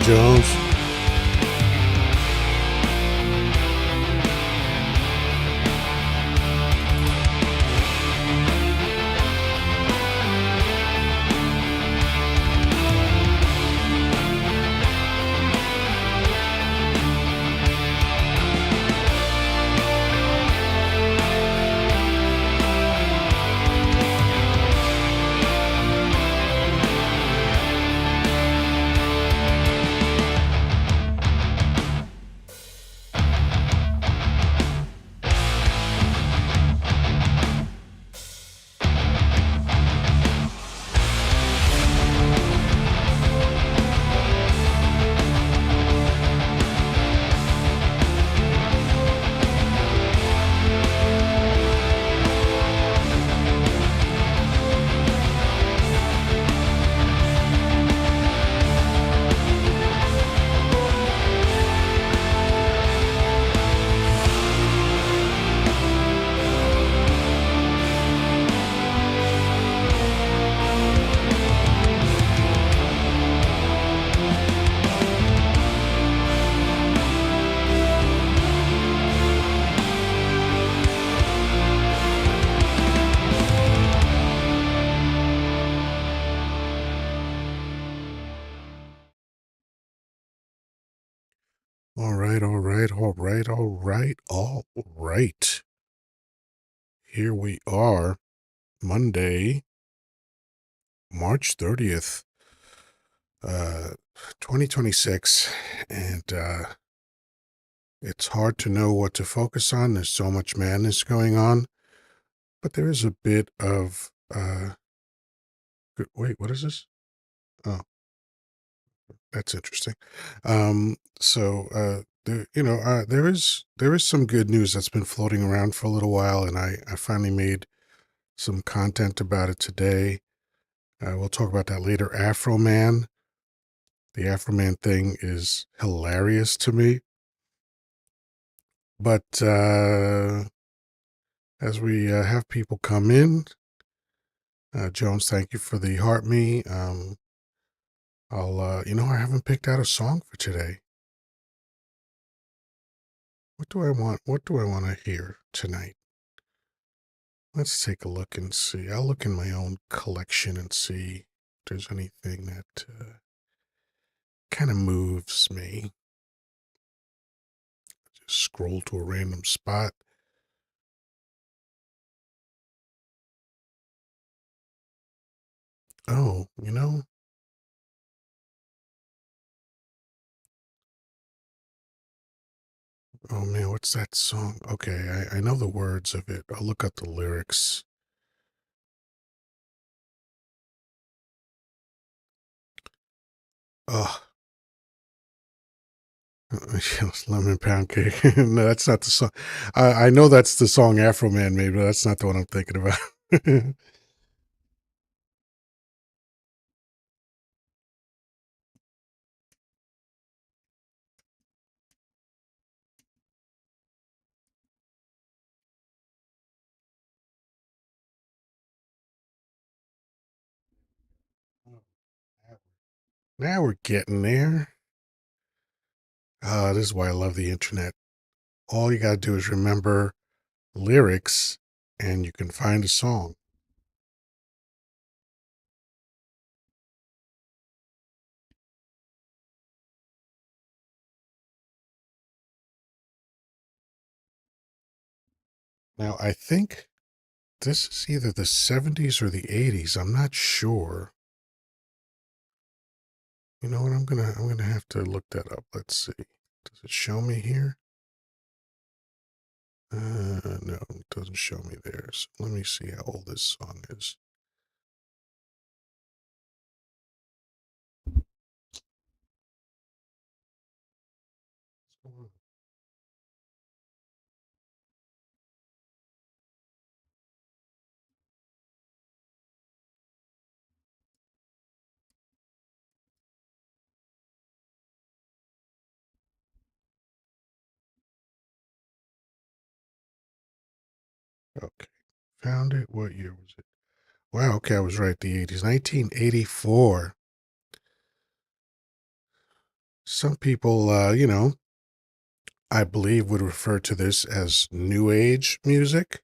Jones. All right, all right, all right, all right, all right. Here we are, Monday, March 30th, uh, 2026, and it's hard to know what to focus on. There's so much madness going on, but there is a bit of wait, what is this? Oh, that's interesting. There is some good news that's been floating around for a little while, and I finally made some content about it today. We'll talk about that later. Afro Man. The Afro Man thing is hilarious to me. But as we have people come in, Jones, thank you for the heart me. I haven't picked out a song for today. What do I want? What do I want to hear tonight? Let's take a look and see. I'll look in my own collection and see if there's anything that kind of moves me. Just scroll to a random spot. Oh, oh man, what's that song? Okay, I know the words of it. I'll look up the lyrics. Oh, lemon pound cake. No, that's not the song. I know that's the song Afro Man made, but that's not the one I'm thinking about. Now we're getting there. This is why I love the internet. All you gotta do is remember lyrics, and you can find a song. Now I think this is either the 70s or the 80s. I'm not sure. You know what? I'm gonna have to look that up. Let's see. Does it show me here? No, it doesn't show me there. So let me see how old this song is. Okay, found it. What year was it? Wow, okay, I was right. The 80s, 1984. Some people, I believe would refer to this as new age music.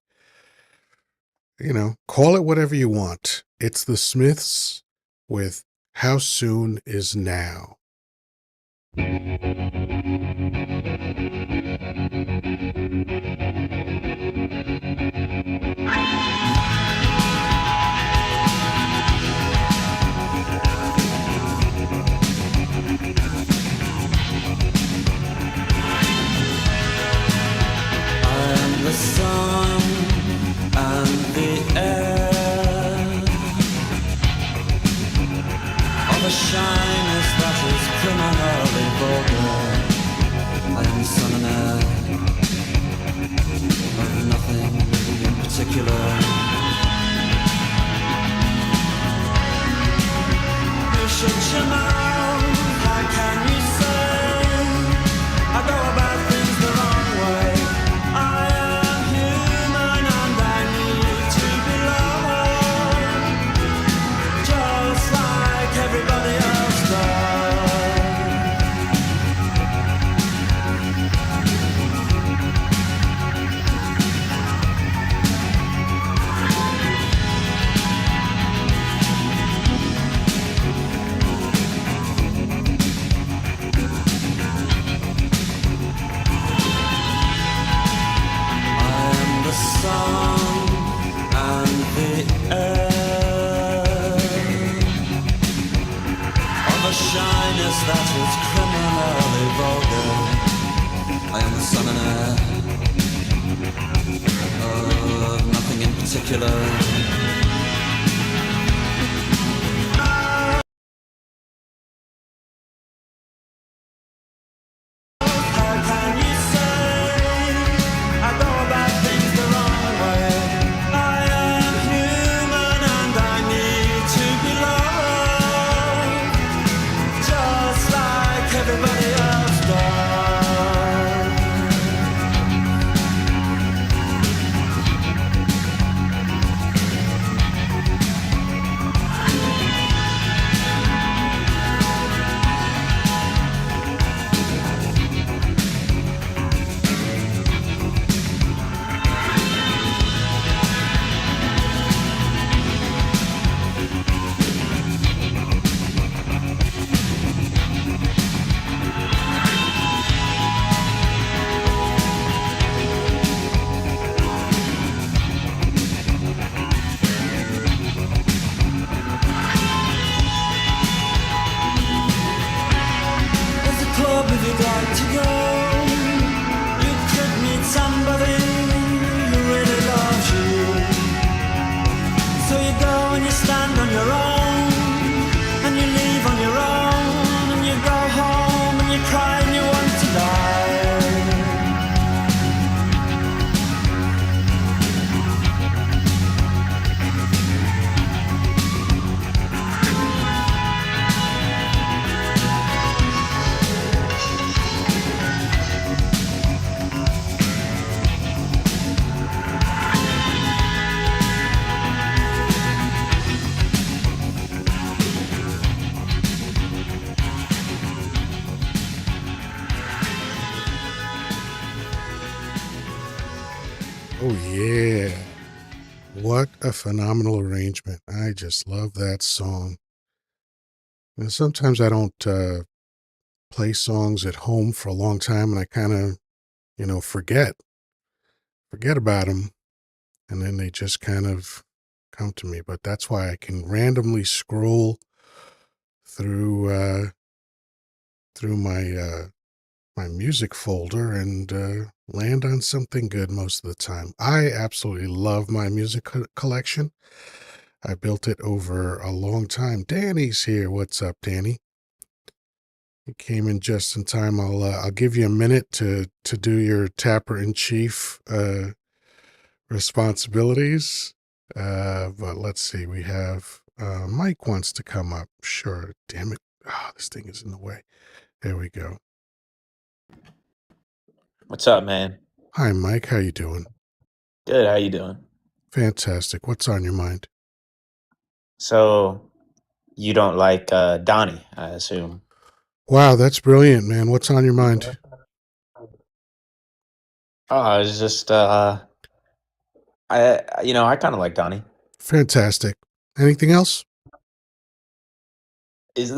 Call it whatever you want. It's the Smiths with How Soon Is Now. The sun and the air of a shyness that is criminally vulgar. I am the sun and air of nothing in particular. You shut your mouth, how can you say I go about things the wrong way? I am human and I need to be loved, just like everybody else does. I am the sun and the air of a shyness that is criminally vulgar. I am the sun and air of nothing in particular. How can you say I go about things the wrong way? I am human and I need to be loved, just like everybody else does. There's a club if you'd like to go. You could meet somebody who really loves you. So you go and you stand on your own, and you leave on your own, and you go home and you cry and you want to die. Oh, yeah. What a phenomenal arrangement. I just love that song. And sometimes I don't play songs at home for a long time and I kind of, forget about them. And then they just kind of come to me. But that's why I can randomly scroll through through my music folder and land on something good most of the time. I absolutely love my music collection. I built it over a long time. Danny's here. What's up, Danny? You came in just in time. I'll give you a minute to do your tapper in chief responsibilities. But let's see. We have Mike wants to come up. Sure. Damn it. Ah, this thing is in the way. There we go. What's up, man? Hi, Mike. How you doing? Good. How you doing? Fantastic. What's on your mind? So you don't like Donnie, I assume. Wow, that's brilliant, man. What's on your mind? Oh, it's just I kind of like Donnie. Fantastic. Anything else? Is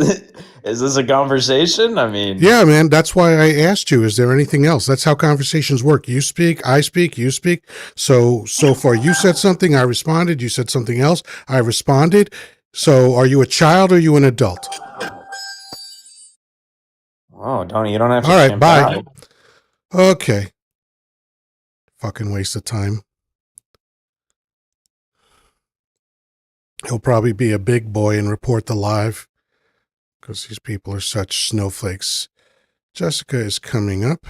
this a conversation? I mean, Yeah, man. That's why I asked you. Is there anything else? That's how conversations work. You speak, I speak, you speak. So far, you said something, I responded. You said something else, I responded. So, are you a child or are you an adult? oh, Donnie, you don't have All to right, chimp bye. out. Okay. Fucking waste of time. He'll probably be a big boy and report the live because these people are such snowflakes. Jessica is coming up.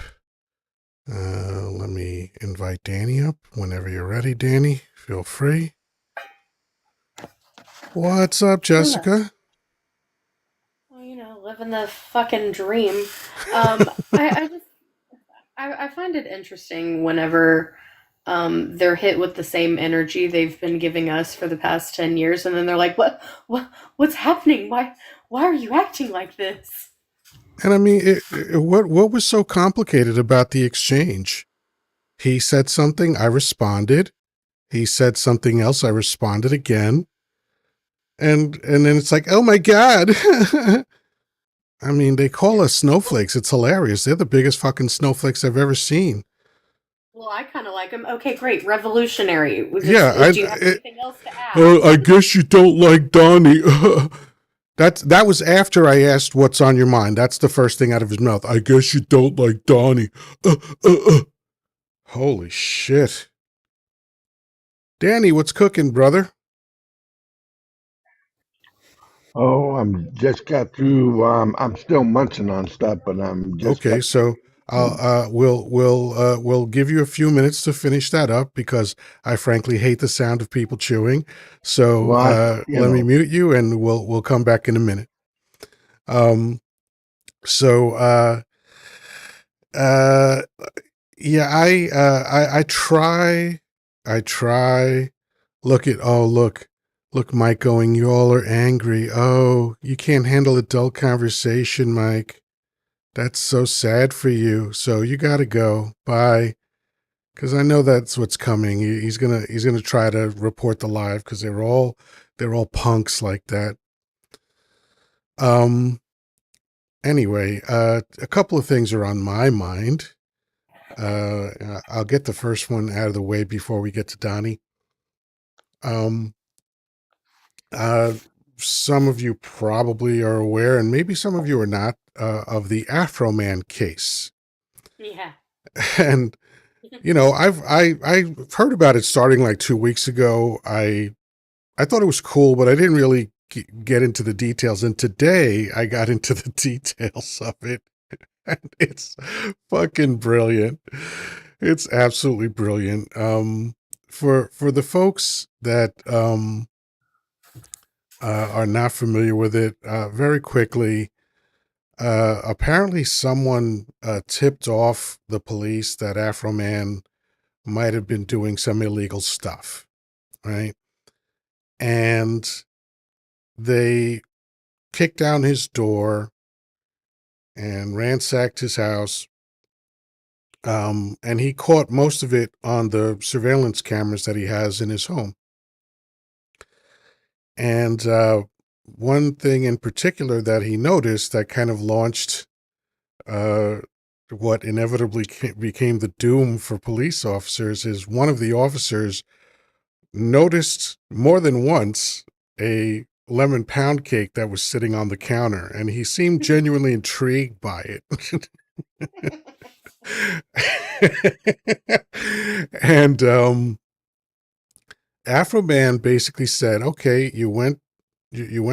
Let me invite Danny up whenever you're ready, Danny. Feel free. What's up, Jessica? Well, living the fucking dream. I find it interesting whenever they're hit with the same energy they've been giving us for the past 10 years, and then they're like, what's happening? Why are you acting like this?" And I mean, what was so complicated about the exchange? He said something, I responded. He said something else, I responded again. And then it's like, oh my God. I mean, they call us snowflakes. It's hilarious. They're the biggest fucking snowflakes I've ever seen. Well, I kind of like them. Okay, great, revolutionary. Yeah, Do you have anything else to add? I guess you don't like Donnie. That was after I asked what's on your mind. That's the first thing out of his mouth. I guess you don't like Donnie. Holy shit. Danny, what's cooking, brother? Oh, I'm just got through. I'm still munching on stuff, but I'm just Okay, got through. so we'll give you a few minutes to finish that up because I frankly hate the sound of people chewing. So Well, let me mute you and we'll come back in a minute. Um, so uh, yeah, I try. Look, Mike going. You all are angry. Oh, you can't handle adult conversation, Mike. That's so sad for you. So you got to go. Bye. Because I know that's what's coming. He's gonna try to report the live because they're all punks like that. Um. Anyway, a couple of things are on my mind. I'll get the first one out of the way before we get to Donnie. Um. Uh. Some of you probably are aware, and maybe some of you are not, of the Afro Man case. Yeah. And I've heard about it starting like 2 weeks ago. I thought it was cool, but I didn't really get into the details. And today I got into the details of it, and it's fucking brilliant. It's absolutely brilliant. For the folks that are not familiar with it, very quickly. Apparently, someone tipped off the police that Afro Man might have been doing some illegal stuff, right? And they kicked down his door and ransacked his house. And he caught most of it on the surveillance cameras that he has in his home. And one thing in particular that he noticed that kind of launched uh, what inevitably became the doom for police officers is one of the officers noticed more than once a lemon pound cake that was sitting on the counter, and he seemed genuinely intrigued by it. And Afro Man basically said, "Okay, you went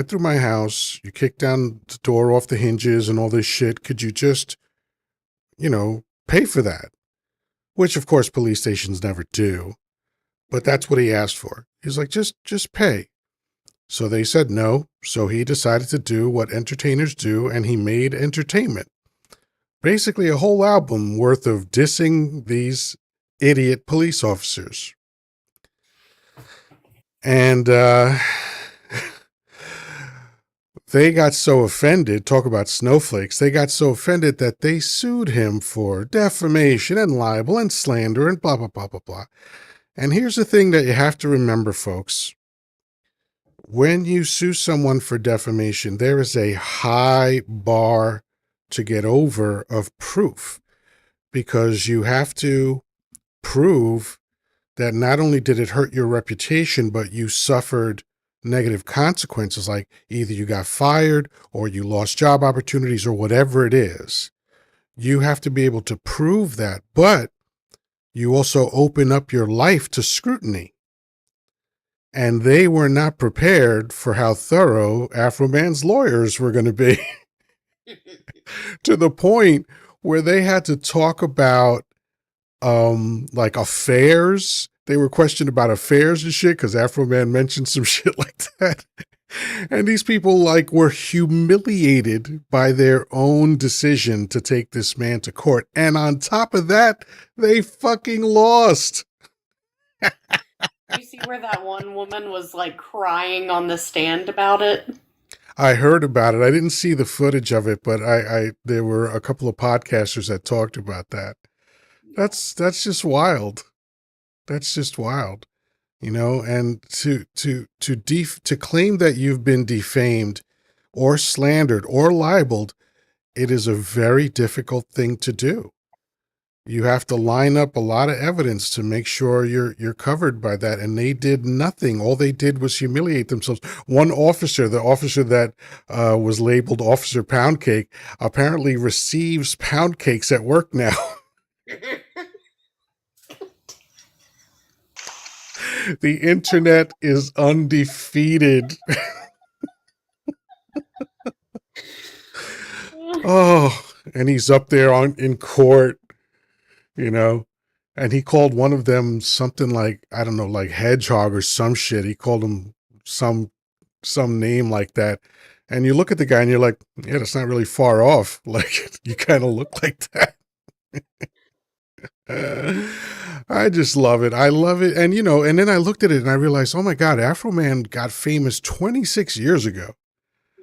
through my house, you kicked down the door off the hinges and all this shit. Could you just, pay for that?" Which, of course, police stations never do. But Mhm. that's what he asked for. He's like, just pay. So they said no. So he decided to do what entertainers do, and he made entertainment. Basically, a whole album worth of dissing these idiot police officers. And they got so offended, talk about snowflakes, they got so offended that they sued him for defamation and libel and slander and blah, blah, blah, blah, blah. And here's the thing that you have to remember, folks. When you sue someone for defamation, there is a high bar to get over of proof, because you have to prove that not only did it hurt your reputation, but you suffered negative consequences, like either you got fired or you lost job opportunities or whatever it is. You have to be able to prove that, but you also open up your life to scrutiny. And they were not prepared for how thorough Afroman's lawyers were going to be to the point where they had to talk about like affairs. They were questioned about affairs and shit because Afroman mentioned some shit like that. And these people like were humiliated by their own decision to take this man to court. And on top of that, they fucking lost. You see where that one woman was like crying on the stand about it? I heard about it. I didn't see the footage of it, but I there were a couple of podcasters that talked about that. That's just wild. That's just wild, you know. And to claim that you've been defamed or slandered or libeled, it is a very difficult thing to do. You have to line up a lot of evidence to make sure you're covered by that. And they did nothing. All they did was humiliate themselves. One officer, the officer that was labeled Officer Pound Cake, apparently receives pound cakes at work now. The internet is undefeated. Oh, and he's up there in court, you know, and he called one of them something like, I don't know, like hedgehog or some shit. He called him some name like that. And you look at the guy and you're like, yeah, that's not really far off. Like, you kind of look like that. I just love it. I love it. And, you know, and then I looked at it and I realized, oh my God, Afroman got famous 26 years ago.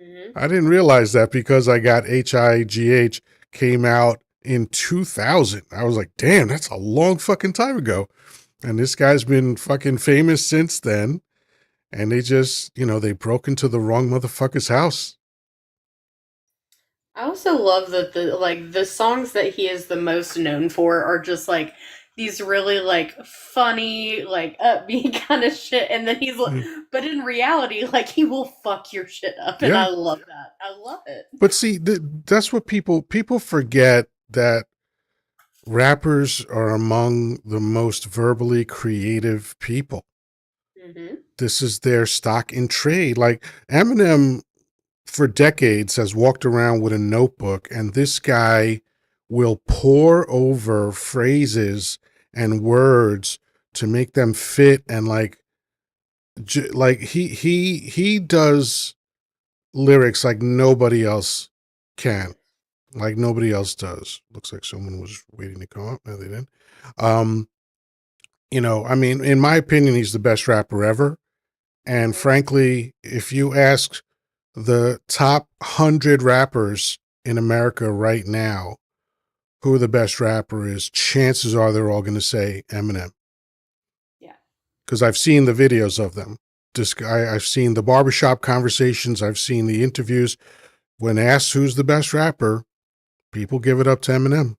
Mm-hmm. I didn't realize that because I got HIGH came out in 2000. I was like, damn, that's a long fucking time ago. And this guy's been fucking famous since then. And they just, you know, they broke into the wrong motherfucker's house. I also love that the songs that he is the most known for are just like these really like funny, like upbeat kind of shit, and then he's like, but in reality, like he will fuck your shit up, and Yeah. I love that. I love it. But see, that's what people forget, that rappers are among the most verbally creative people. Mm-hmm. This is their stock in trade. Like Eminem for decades has walked around with a notebook, and this guy will pour over phrases and words to make them fit, and like he does lyrics like nobody else can, like nobody else does. Looks like someone was waiting to come up. No, they didn't. You know, I mean, in my opinion, he's the best rapper ever. And frankly, if you ask the top 100 rappers in America right now who the best rapper is, chances are they're all going to say Eminem. Yeah. Because I've seen the videos of them. I've seen the barbershop conversations. I've seen the interviews. When asked who's the best rapper, people give it up to Eminem.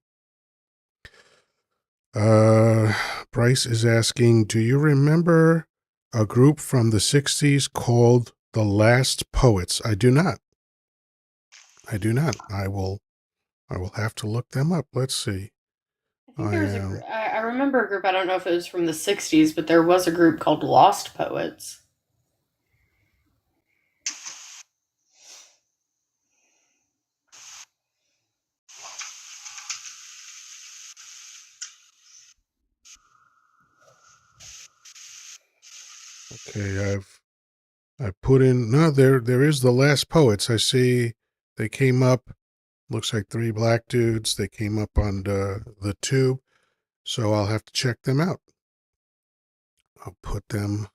Bryce is asking, do you remember a group from the 60s called The Last Poets? I do not. I do not. I will have to look them up. Let's see. I think there was I remember a group, I don't know if it was from the 60s, but there was a group called Lost Poets. Okay, I put in, no, there is The Last Poets. I see they came up, looks like 3 black dudes. They came up on the tube, so I'll have to check them out. I'll put them,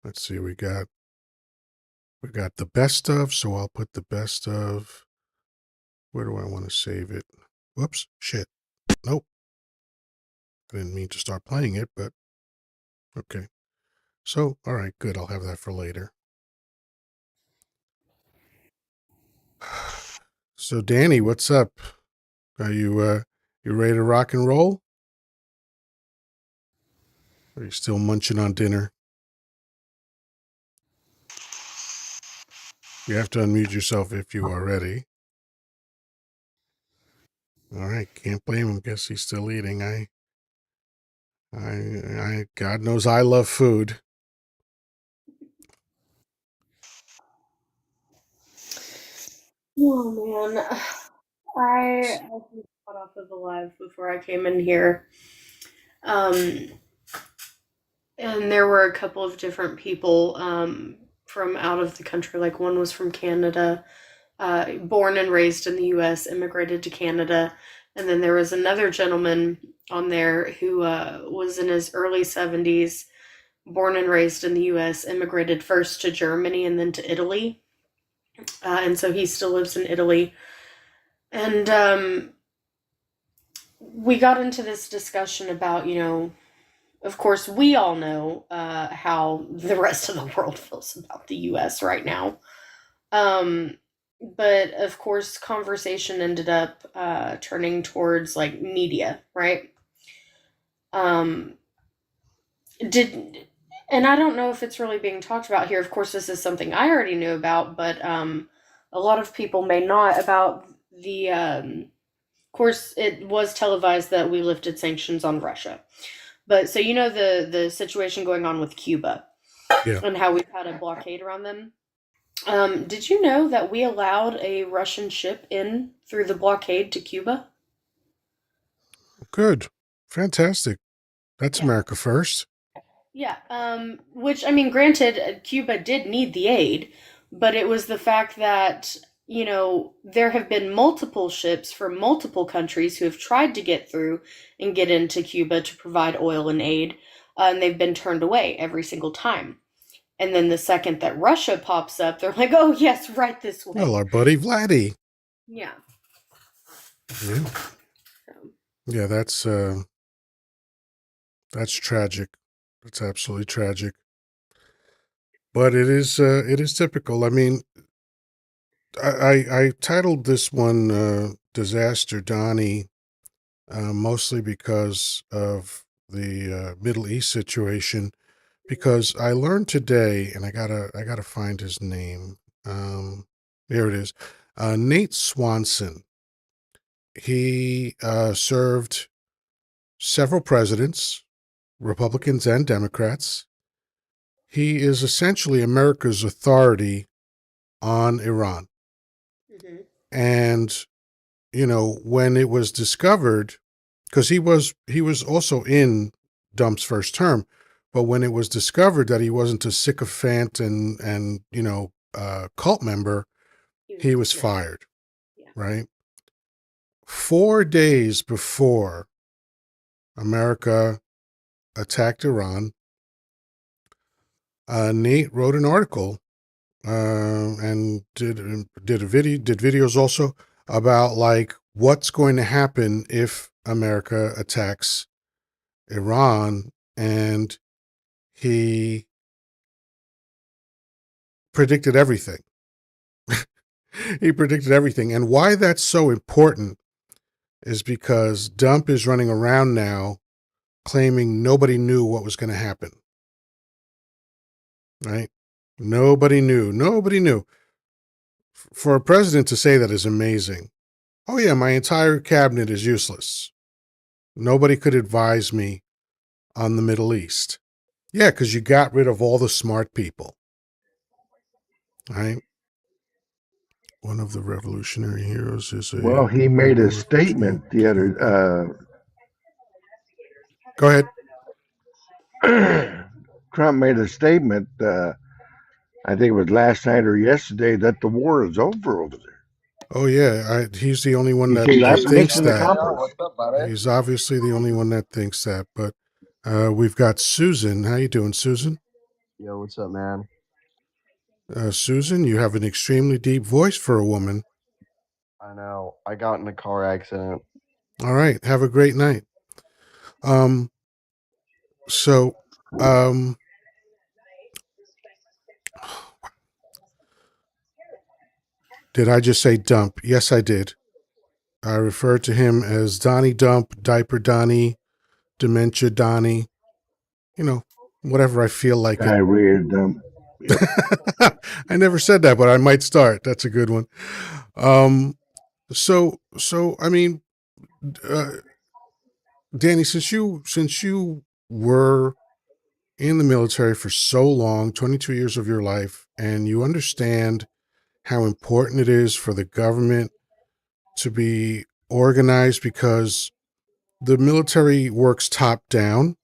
let's see, we got We got the best of, so I'll put the best of. Where do I want to save it? Whoops, shit. Nope. I didn't mean to start playing it, but okay. So, all right, good. I'll have that for later. So, Danny, what's up? Are you ready to rock and roll? Or are you still munching on dinner? You have to unmute yourself if you are ready. All right, can't blame him. Guess he's still eating. God knows I love food. Oh man, I was caught off of the live before I came in here, and there were a couple of different people from out of the country. Like one was from Canada, born and raised in the U.S., immigrated to Canada, and then there was another gentleman on there who was in his early 70s, born and raised in the U.S., immigrated first to Germany and then to Italy. And so he still lives in Italy. And we got into this discussion about, of course, we all know how the rest of the world feels about the US right now. But of course, conversation ended up turning towards like media, right? Um, did and I don't know if it's really being talked about here. Of course, this is something I already knew about, but a lot of people may not about the. Of course, it was televised that we lifted sanctions on Russia, but so the situation going on with Cuba, Yeah. and how we've had a blockade around them. Did you know that we allowed a Russian ship in through the blockade to Cuba? Good. Fantastic. That's Yeah. America first. Yeah, which I mean, granted, Cuba did need the aid, but it was the fact that, there have been multiple ships from multiple countries who have tried to get through and get into Cuba to provide oil and aid, and they've been turned away every single time. And then the second that Russia pops up, they're like, oh, yes, right this way. Well, our buddy Vladdy. Yeah. Yeah. Yeah, that's tragic. That's absolutely tragic. But it is typical. I mean, I titled this one Disaster Donnie mostly because of the Middle East situation, because I learned today, and I gotta find his name. There it is. Nate Swanson. He served several presidents, Republicans and Democrats. He is essentially America's authority on Iran. Mm-hmm. And, when it was discovered, because he was also in Dump's first term, but when it was discovered that he wasn't a sycophant and cult member, he was fired. Yeah. Right? 4 days before America attacked Iran, Nate wrote an article and did videos also about like what's going to happen if America attacks Iran, and he predicted everything. He predicted everything, and why that's so important is because Dump is running around now claiming nobody knew what was going to happen. Right? Nobody knew. For a president to say that is amazing. Oh yeah, my entire cabinet is useless. Nobody could advise me on the Middle East. Yeah, because you got rid of all the smart people. Right? One of the revolutionary heroes is a... Well, he made a statement the other. Go ahead. Trump made a statement. I think it was last night or yesterday that the war is over over there. Oh yeah, he's the only one that thinks mission that. accomplished. He's obviously the only one that thinks that. But we've got Susan. How you doing, Susan? Yo, what's up, man? Susan, you have an extremely deep voice for a woman. I know. I got in a car accident. All right. Have a great night. So, um, did I just say dump? Yes, I did. I referred to him as Donnie Dump, Diaper Donnie, Dementia Donnie, you know, whatever I feel like it. Diarrhea dump. Yep. I never said that, but I might start. That's a good one. So I mean, Danny, since you were in the military for so long, 22 years of your life, and you understand how important it is for the government to be organized, because the military works top down,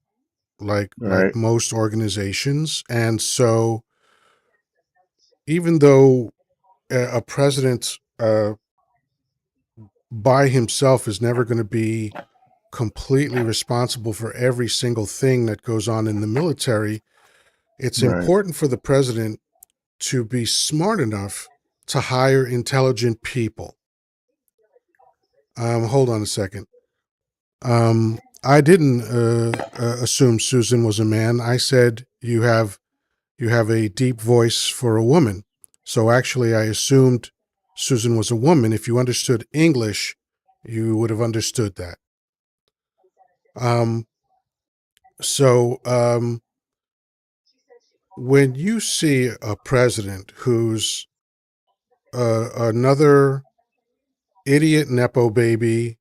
like Right. most organizations. And so even though a president by himself is never going to be completely responsible for every single thing that goes on in the military, it's Right. important for the president to be smart enough to hire intelligent people. Hold on a second. I didn't assume Susan was a man. I said you have a deep voice for a woman. So actually, I assumed Susan was a woman. If you understood English, you would have understood that. So when you see a president who's another idiot nepo baby,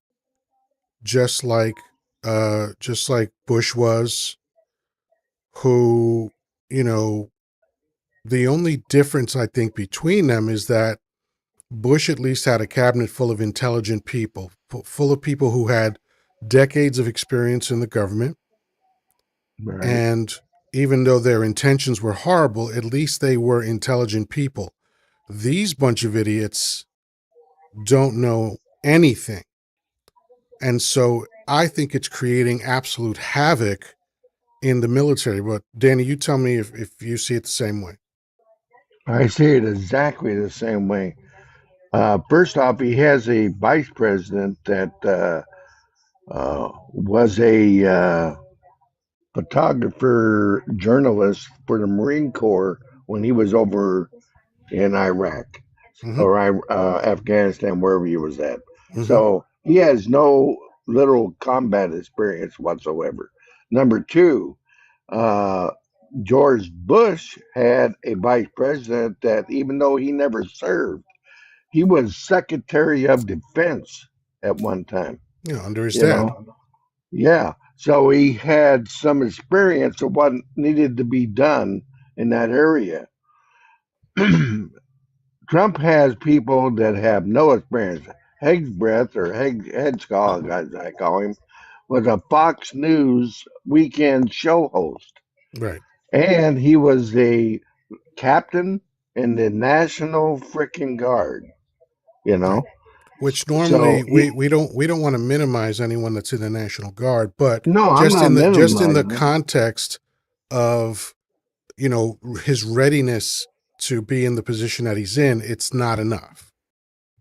just like Bush was, who, you know, the only difference I think between them is that Bush at least had a cabinet full of intelligent people, full of people who had decades of experience in the government. Right. And even though their intentions were horrible, at least they were intelligent people. These bunch of idiots don't know anything. And so I think it's creating absolute havoc in the military. But Danny, you tell me if you see it the same way. I see it exactly the same way. First off, he has a vice president that was a photographer journalist for the Marine Corps when he was over in Iraq Mm-hmm. or Afghanistan, wherever he was at. Mm-hmm. So he has no little combat experience whatsoever. Number two, uh, George Bush had a vice president that, even though he never served, he was Secretary of Defense at one time. Yeah, under his You dad. know, yeah. So he had some experience of what needed to be done in that area. Trump has people that have no experience. Hegsbreth, or Hegscall, as I call him, was a Fox News weekend show host. Right. And he was a captain in the National Frickin' Guard, you know? Right. Which So normally we don't want to minimize anyone that's in the National Guard, but no, I'm just not in the minimizing. context of, you know, his readiness to be in the position that he's in, it's not enough.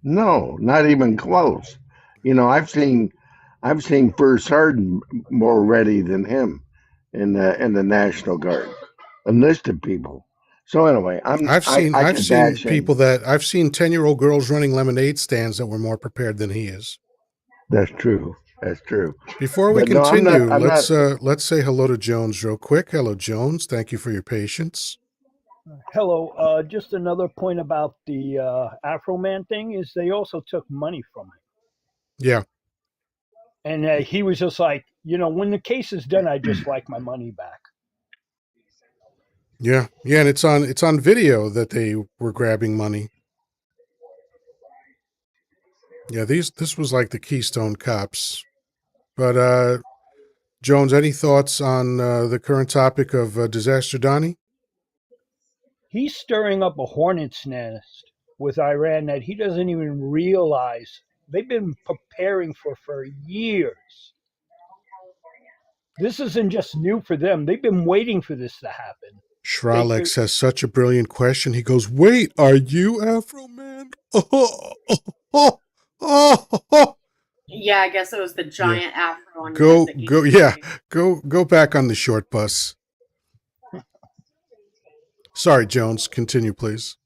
No, not even close. You know, I've seen First Sergeant more ready than him in the National Guard, enlisted people. So anyway, I I've can seen bash him. people that I've seen 10-year-old girls running lemonade stands that were more prepared than he is. That's true. That's true. Before we But no, I'm not. continue, I'm not. let's say hello to Jones real quick. Hello, Jones. Thank you for your patience. Hello. Just another point about the Afro Man thing is they also took money from him, Yeah. and he was just like, when the case is done, I just like my money back. Yeah. Yeah, and it's on video that they were grabbing money. Yeah, this was like the Keystone Cops. But Jones, any thoughts on the current topic of disaster, Donnie? He's stirring up a hornet's nest with Iran that he doesn't even realize they've been preparing for years. This isn't just new for them. They've been waiting for this to happen. Shralex has such a brilliant question. He goes, "Wait, are you Afro Man?" Oh, oh, oh, oh, oh. Yeah, I guess it was the Yeah. giant afro on your head Go, that gave go, it yeah, away. go back on the short bus. Sorry, Jones. Continue, please.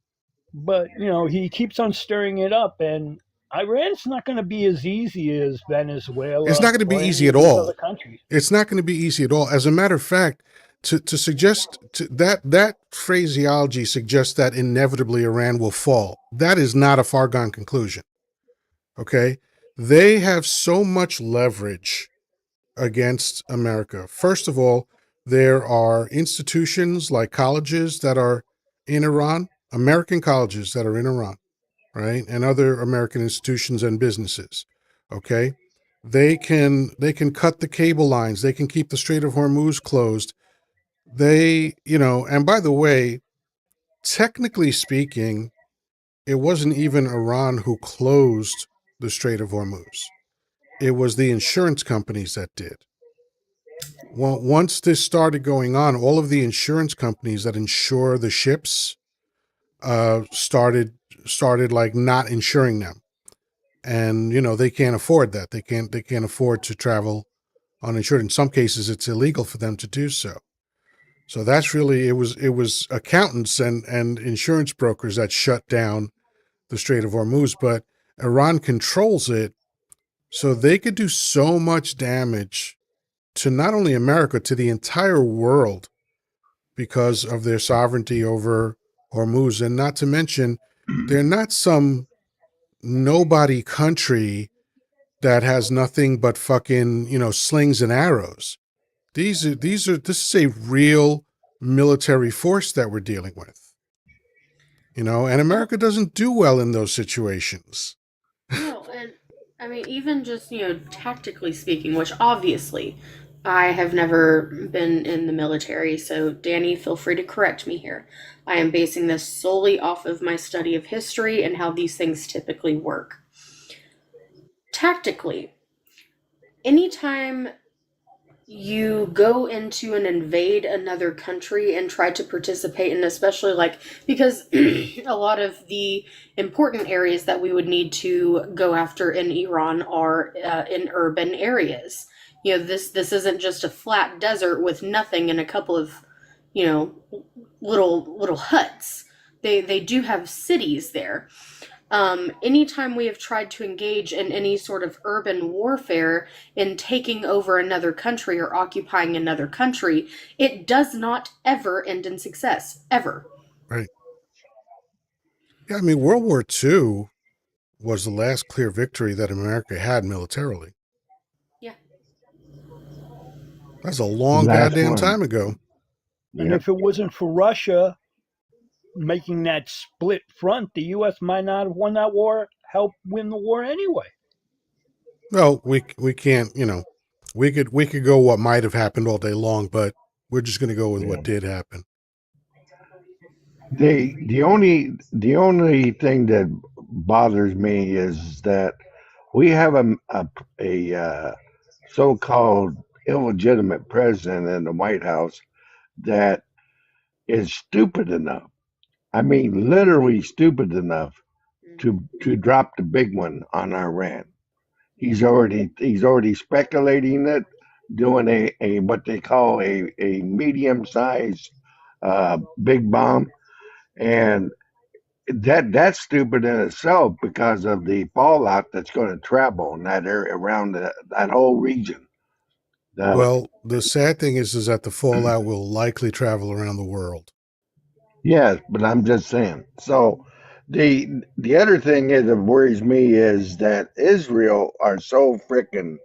But he keeps on stirring it up, and Iran's not going to be as easy as It's not Venezuela going to be or any easy of at these other all. countries. It's not going to be easy at all. As a matter of fact, to suggest that phraseology suggests that inevitably Iran will fall. That is not a far gone conclusion. Okay, they have so much leverage against America. First of all, there are institutions like colleges that are in Iran, American colleges that are in Iran, right? And other American institutions and businesses. Okay. They can cut the cable lines. They can keep the Strait of Hormuz closed. And by the way, technically speaking, it wasn't even Iran who closed the Strait of Hormuz. It was the insurance companies that did. Well, once this started going on, all of the insurance companies that insure the ships started like not insuring them, and they can't afford that. They can't afford to travel uninsured. In some cases, it's illegal for them to do so. So that's really it was accountants and insurance brokers that shut down the Strait of Hormuz, but Iran controls it, so they could do so much damage to not only America, to the entire world because of their sovereignty over Hormuz. And not to mention, they're not some nobody country that has nothing but fucking, slings and arrows. This is a real military force that we're dealing with. And America doesn't do well in those situations. No, and I mean, even just, tactically speaking, which obviously I have never been in the military, so Danny, feel free to correct me here. I am basing this solely off of my study of history and how these things typically work. Tactically, anytime you go into and invade another country and try to participate in, especially like, because a lot of the important areas that we would need to go after in Iran are in urban areas. This isn't just a flat desert with nothing and a couple of little huts. They do have cities there. Anytime we have tried to engage in any sort of urban warfare in taking over another country or occupying another country, it does not ever end in success. Ever. Right. Yeah, I mean, World War II was the last clear victory that America had militarily. Yeah. That's a long Last goddamn one. time ago. And if it wasn't for Russia making that split front, the U.S. might not have won that war, helped win the war anyway. Well, we can't, we could go what might have happened all day long, but we're just going to go with what did happen. The only thing that bothers me is that we have a so-called illegitimate president in the White House that is stupid enough. I mean, literally stupid enough to drop the big one on Iran. He's already speculating it, doing a what they call a medium sized big bomb, and that's stupid in itself because of the fallout that's going to travel in that area around that whole region. Well, the sad thing is that the fallout will likely travel around the world. Yes, but I'm just saying. So the other thing that worries me is that Israel are so freaking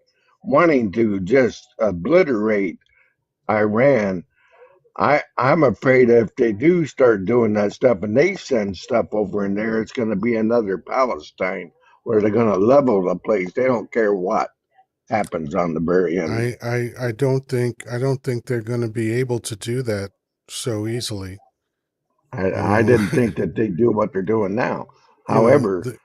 wanting to just obliterate Iran. I'm afraid if they do start doing that stuff and they send stuff over in there, it's going to be another Palestine where they're going to level the place. They don't care what happens on the very end. I don't think they're going to be able to do that so easily. I didn't think that they do what they're doing now. you know, However, the,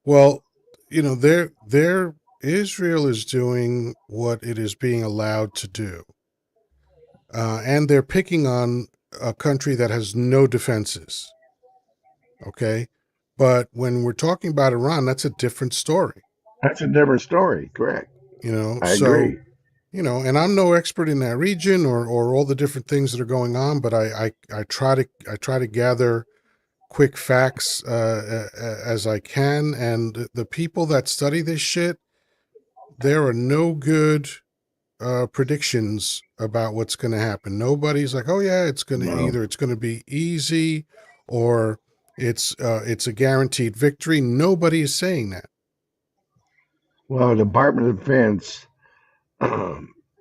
well, they're Israel is doing what it is being allowed to do. And they're picking on a country that has no defenses. Okay. But when we're talking about Iran, that's a different story. That's a different story. Correct. I So, agree. and I'm no expert in that region or all the different things that are going on, but I try to gather quick facts as I can. And the people that study this shit, there are no good predictions about what's going to happen. Nobody's like, oh yeah, it's going to No. either it's going to be easy or it's a guaranteed victory. Nobody is saying that. Well, the Department of Defense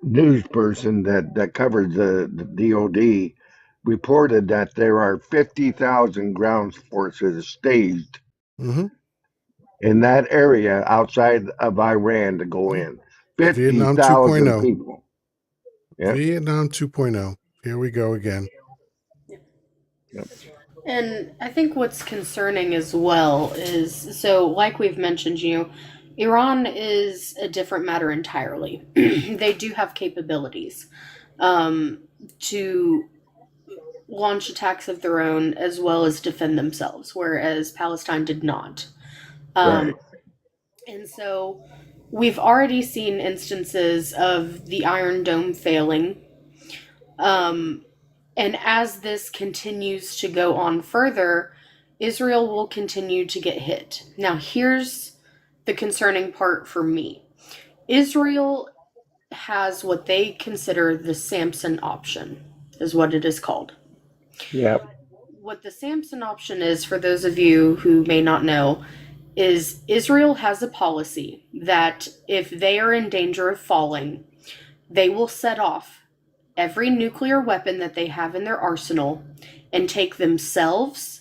news person that covers the DOD reported that there are 50,000 ground forces staged Mm-hmm. in that area outside of Iran to go Yeah. in. Vietnam 50,000 2.0. people. Yep. Vietnam 2.0. Here we go again. Yep. And I think what's concerning as well is so, like we've mentioned, Iran is a different matter entirely. They do have capabilities to launch attacks of their own as well as defend themselves, whereas Palestine did not. Right. And so we've already seen instances of the Iron Dome failing. And as this continues to go on further, Israel will continue to get hit. Now, here's the concerning part for me. Israel has what they consider the Samson option, is what it is called. Yep. What the Samson option is, for those of you who may not know, is Israel has a policy that if they are in danger of falling, they will set off every nuclear weapon that they have in their arsenal and take themselves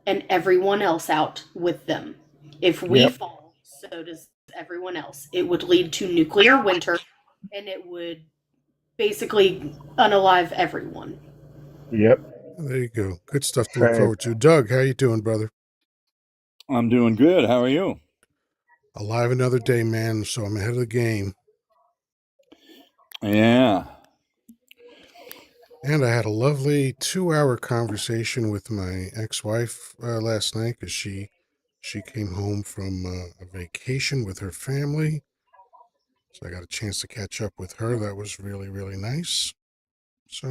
and everyone else out with them. If we Yep. fall, so does everyone else. It would lead to nuclear winter and it would basically unalive everyone. Yep. There you go. Good stuff to look Right. forward to. Doug, how you doing, brother? I'm doing good. How are you? Alive another day, man. So I'm ahead of the game. Yeah. And I had a lovely 2-hour conversation with my ex-wife last night because she came home from a vacation with her family. So I got a chance to catch up with her. That was really, really nice. So,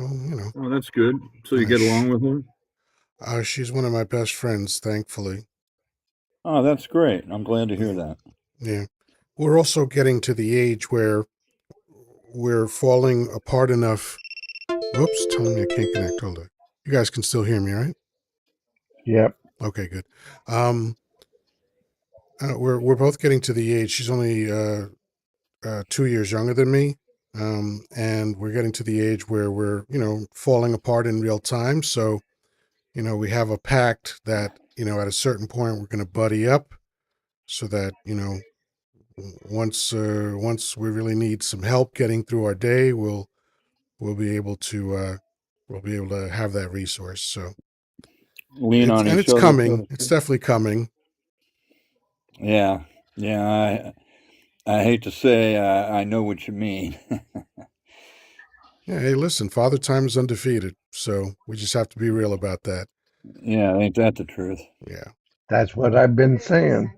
Oh, that's good. So you get along with her? She's one of my best friends, thankfully. Oh, that's great. I'm glad to hear that. Yeah. We're also getting to the age where we're falling apart enough. Whoops, telling me I can't connect. Hold on. You guys can still hear me, right? Yep. Okay, good. We're both getting to the age. She's only 2 years younger than me, and we're getting to the age where we're falling apart in real time. So we have a pact that at a certain point we're going to buddy up, so that once we really need some help getting through our day, we'll be able to have that resource. So Lean on each it's other. coming. It's definitely coming. Yeah. Yeah. I hate to say I know what you mean. Yeah, hey, listen, Father Time is undefeated, so we just have to be real about that. Yeah, ain't that the truth? Yeah. That's what I've been saying.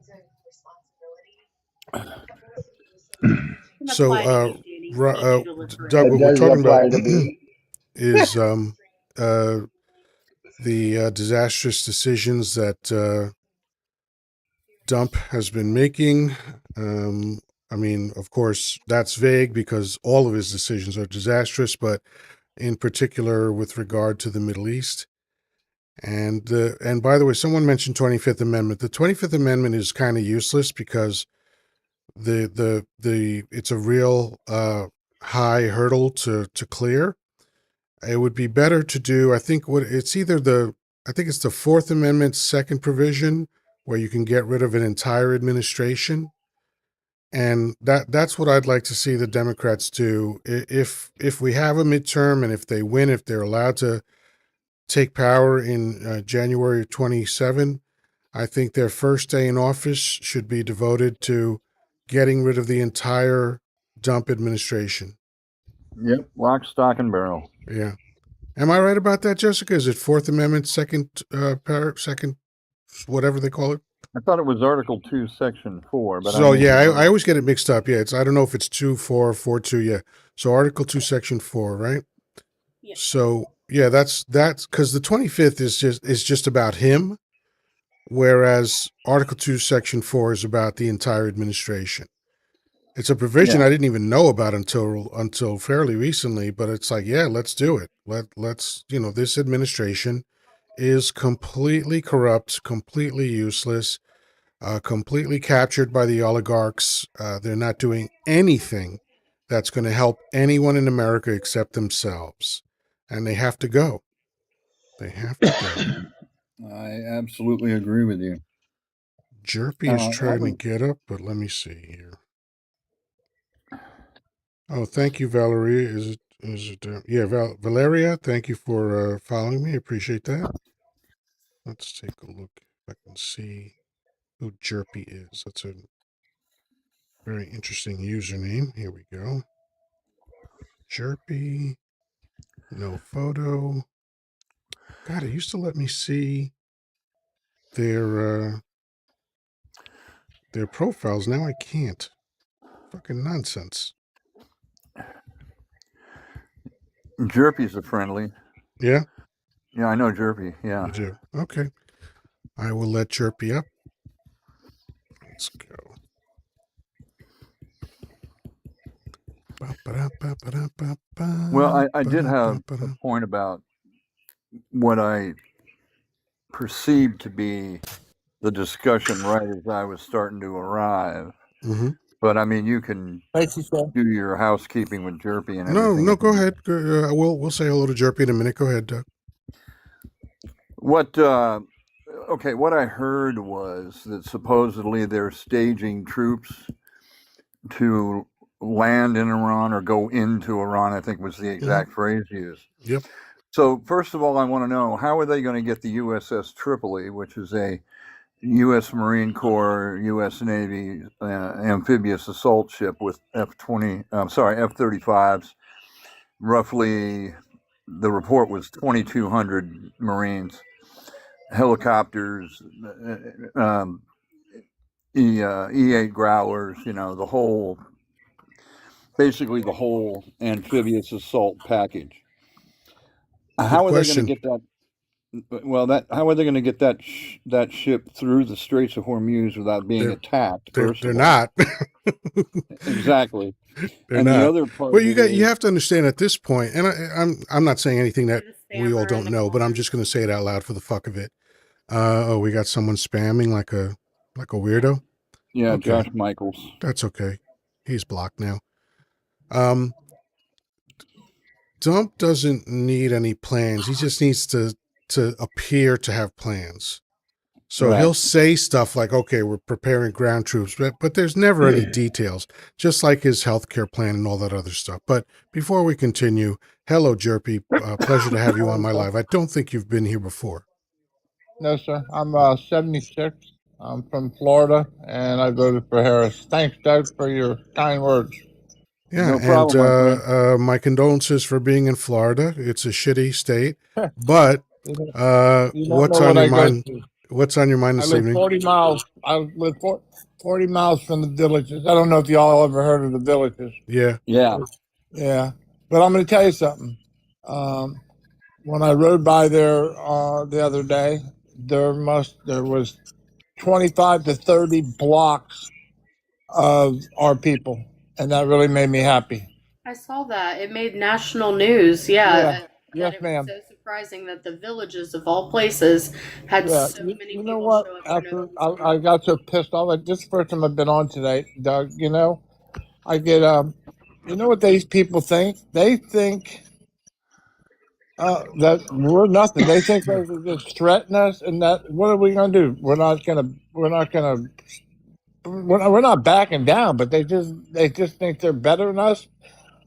So, Doug, It what we're does talking about apply to me. is the disastrous decisions that Dump has been making. I mean, of course, that's vague because all of his decisions are disastrous, but in particular with regard to the Middle East. And by the way, someone mentioned 25th Amendment. The 25th Amendment is kind of useless because the it's a real high hurdle to clear. It would be better to do, I think it's the Fourth Amendment second provision where you can get rid of an entire administration. And that's what I'd like to see the Democrats do. If we have a midterm and if they win, if they're allowed to take power in January 27, I think their first day in office should be devoted to getting rid of the entire Dump administration. Yep. Lock, stock, and barrel. Yeah. Am I right about that, Jessica? Is it Fourth Amendment, second, second, whatever they call it? I thought it was Article 2, Section 4, but I So may be yeah, I wrong. always get it mixed up. Yeah, I don't know if it's 2-4, 4-2. Yeah, so Article 2, Section 4, right? Yeah. So yeah, that's because the 25th is just about him, whereas Article 2, Section 4 is about the entire administration. It's a provision I didn't even know about until fairly recently, but it's like, yeah, let's do it. Let's this administration is completely corrupt, completely useless, completely captured by the oligarchs. They're not doing anything that's going to help anyone in America except themselves, and they have to go. They have to go. I absolutely agree with you. Jerpy is I trying to was- get up, but let me see here. Oh, thank you, Valerie. Is it? Yeah, Valeria. Thank you for following me. Appreciate that. Let's take a look if I can see who Jerpy is. That's a very interesting username. Here we go. Jerpy. No photo. God, it used to let me see their profiles. Now I can't. Fucking nonsense. Jerpy's a friendly. Yeah, Yeah, I know Jerpy. Yeah. you do. Okay. I will let Jerpy up. Let's go. Well, I did have a point about what I perceived to be the discussion right as I was starting to arrive. Mm-hmm. But I mean, you can do your housekeeping with Jerpy and everything. No, go ahead. We'll say hello to Jerpy in a minute. Go ahead, Doug. What? Okay, what I heard was that supposedly they're staging troops to land in Iran or go into Iran. I think was the exact phrase used. Yep. So first of all, I want to know how are they going to get the USS Tripoli, which is a U.S. Marine Corps, U.S. Navy amphibious assault ship with F-35s. Roughly, the report was 2,200 Marines, helicopters, E-8 growlers. Basically the whole amphibious assault package. How are they going to get that? Well, how are they going to get that ship through the Straits of Hormuz without being attacked? They're not. Exactly. They're and not. the other part Well, of it you have to understand at this point, and I'm not saying anything that we all Spammer in don't the know, but I'm corner. just going to say it out loud for the fuck of it. We got someone spamming like a weirdo. Yeah, Okay. Josh Michaels. That's okay. He's blocked now. Dump doesn't need any plans. He just needs to appear to have plans. So Right. he'll say stuff like, okay, we're preparing ground troops, but there's never any details, just like his healthcare plan and all that other stuff. But before we continue, hello, Jerpy. Pleasure to have you on my live. I don't think you've been here before. No, sir. I'm 76. I'm from Florida, and I voted for Harris. Thanks, Doug, for your kind words. Yeah, No problem, my friend. my condolences for being in Florida. It's a shitty state, but You don't what's know on what your I go mind? through. What's on your mind I this live evening? 40 miles. I live 40 miles from the villages. I don't know if y'all ever heard of the villages. Yeah. Yeah. Yeah, but I'm going to tell you something. When I rode by there the other day, there was 25 to 30 blocks of our people, and that really made me happy. I saw that. It made national news. Yeah. Yes, It ma'am. was so surprising that the villages of all places had Yeah, so many you know people what? show up for After no reason. I got so pissed off, like this is the first time I've been on today, Doug. I get you know what these people think? They think that we're nothing. They think they can just threaten us, and that what are we going to do? We're not backing down. But they just think they're better than us.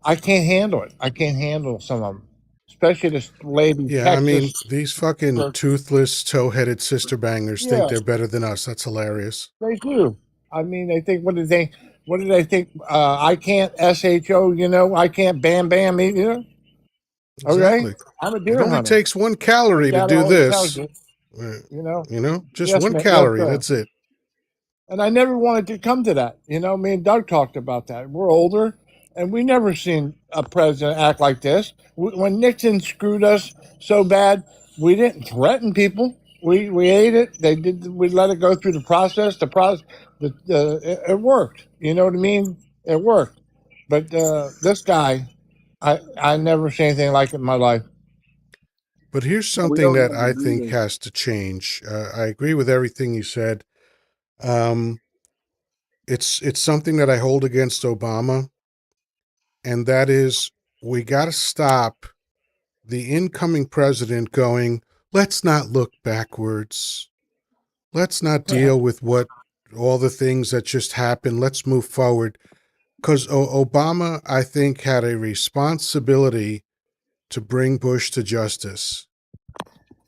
I can't handle it. I can't handle some of them, especially this lady Yeah, I mean, Texas. these fucking toothless, toe-headed sister bangers think they're better than us. That's hilarious. They do. I mean, they think. What do they think? I can't SHO. I can't bam bam. Exactly. Okay, I'm a It deer only hunter. takes 1 calorie to Dad do always tells this. you, Just Yes, 1 man. Yes, calorie. sir. That's it. And I never wanted to come to that. Me and Doug talked about that. We're older, and we never seen a president act like this. When Nixon screwed us so bad, we didn't threaten people. We ate it. They did. We let it go through the process. It worked. You know what I mean? It worked. But this guy, I never seen anything like it in my life. But here's Well, we something don't that have I to do think this. has to change. I agree with everything you said. It's something that I hold against Obama, and that is we got to stop the incoming president going, let's not look backwards. Let's not deal with all the things that just happened. Let's move forward. Because Obama, I think, had a responsibility to bring Bush to justice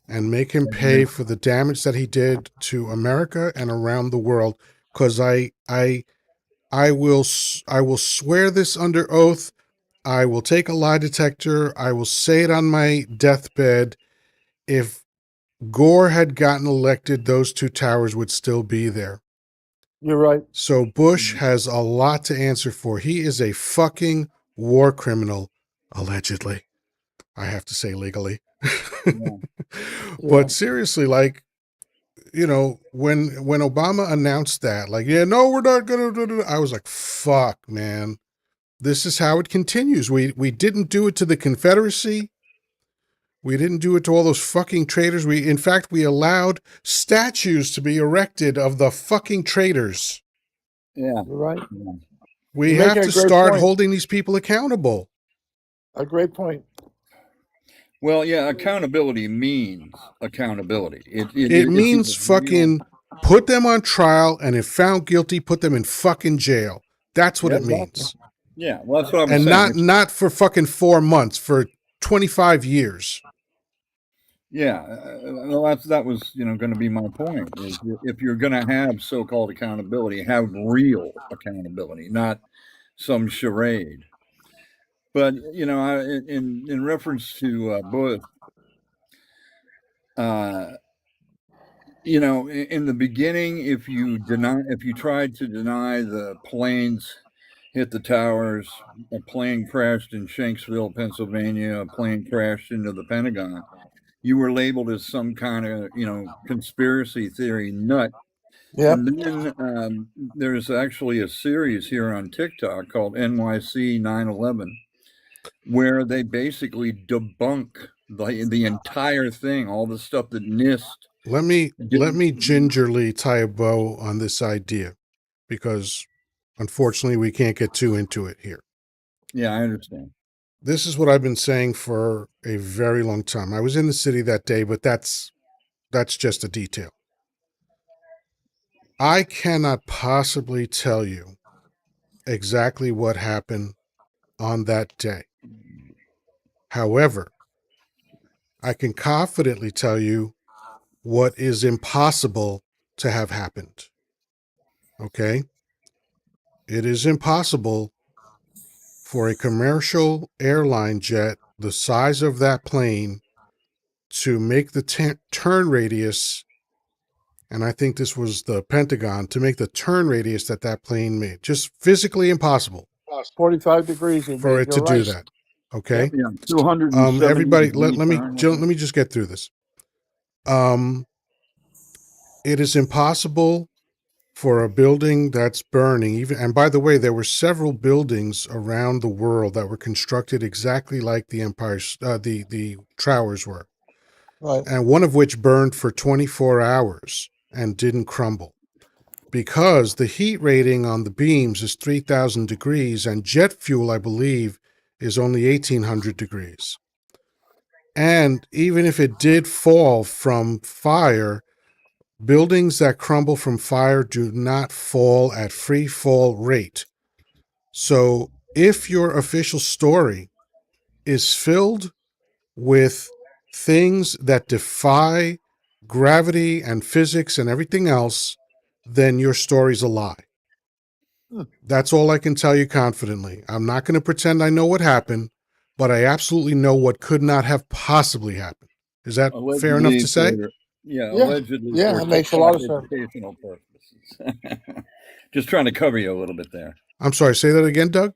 and make him pay for the damage that he did to America and around the world. Because I will swear this under oath. I will take a lie detector. I will say it on my deathbed. If Gore had gotten elected, those 2 towers would still be there. You're right. So Bush has a lot to answer for. He is a fucking war criminal, allegedly. I have to say legally. Yeah. But seriously, like, when Obama announced that, like, yeah, no, we're not gonna, I was like, fuck, man. This is how it continues. We didn't do it to the Confederacy. We didn't do it to all those fucking traitors. In fact, we allowed statues to be erected of the fucking traitors. Yeah. You're right. Yeah. We You're have making to a great start point. holding these people accountable. A great point. Well, yeah, accountability means accountability. It It's means either fucking put them on trial, and if found guilty, put them in fucking jail. That's what Yeah, it means. Yeah, well, that's what I was And saying. not for fucking 4 months, for 25 years. Yeah, well, that was going to be my point. Is if you're going to have so-called accountability, have real accountability, not some charade. But in reference to Bush, in the beginning, if you tried to deny the planes hit the towers, a plane crashed in Shanksville, Pennsylvania, a plane crashed into the Pentagon, you were labeled as some kind of conspiracy theory nut. Yep. And then there's actually a series here on TikTok called NYC 9/11, where they basically debunk the entire thing, all the stuff that NIST. Let me gingerly tie a bow on this idea, because unfortunately we can't get too into it here. Yeah, I understand. This is what I've been saying for a very long time. I was in the city that day, but that's just a detail. I cannot possibly tell you exactly what happened on that day. However, I can confidently tell you what is impossible to have happened. Okay? It is impossible for a commercial airline jet the size of that plane to make the turn radius, and I think this was the Pentagon, to make the turn radius that plane made. Just physically impossible 45 degrees. for it to You're do right. that. Okay? Yeah, 270 Everybody, let degree me turn, let me just get through this. It is impossible for a building that's burning, and by the way, there were several buildings around the world that were constructed exactly like the the towers were, Right. and one of which burned for 24 hours and didn't crumble, because the heat rating on the beams is 3,000 degrees, and jet fuel, I believe, is only 1,800 degrees. And even if it did fall from fire, buildings that crumble from fire do not fall at free fall rate. So if your official story is filled with things that defy gravity and physics and everything else, then your story's a lie. That's all I can tell you confidently. I'm not going to pretend I know what happened, but I absolutely know what could not have possibly happened. Is that fair enough to say? Allegedly Yeah, for it makes a lot TikTok of sense. educational purposes. Just trying to cover you a little bit there. I'm sorry, say that again, Doug?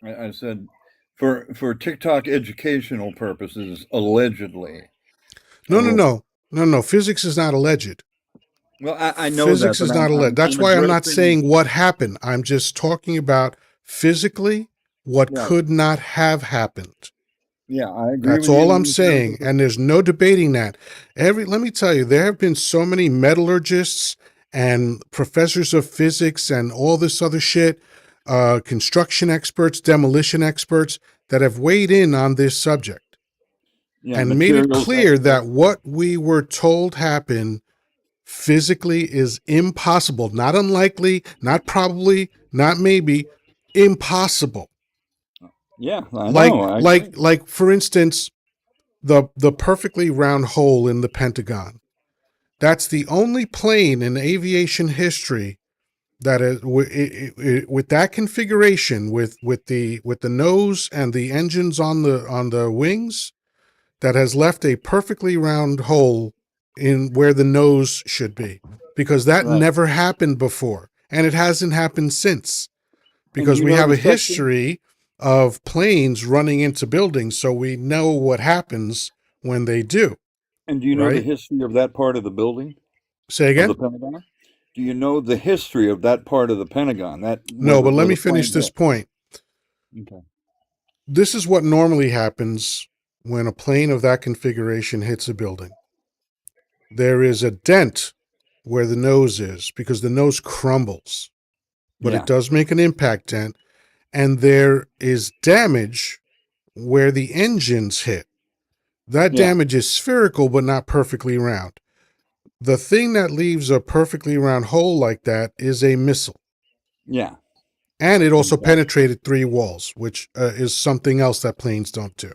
I said for TikTok educational purposes, allegedly. No. Physics is not alleged. Well, I know Physics that, is but not alleged. That's why I'm not saying what happened. I'm just talking about physically what could not have happened. Yeah, I agree That's with you. all I'm saying, and there's no debating that. Let me tell you, there have been so many metallurgists and professors of physics and all this other shit, construction experts, demolition experts that have weighed in on this subject and made it clear that what we were told happened physically is impossible, not unlikely, not probably, not maybe, impossible. Yeah, I know. Like for instance, the perfectly round hole in the Pentagon. That's the only plane in aviation history that is with that configuration, with the nose and the engines on the wings, that has left a perfectly round hole in where the nose should be, because that never happened before, and it hasn't happened since, because we have a history of planes running into buildings, so we know what happens when they do. And do you know the history of that part of the building? Say again? Of the Pentagon? Do you know the history of that part of the Pentagon? No, but let me finish this point. Okay. This is what normally happens when a plane of that configuration hits a building. There is a dent where the nose is because the nose crumbles, but it does make an impact dent, and there is damage where the engines hit. That damage is spherical but not perfectly round. The thing that leaves a perfectly round hole like that is a missile. Yeah. And it also penetrated 3 walls, which is something else that planes don't do.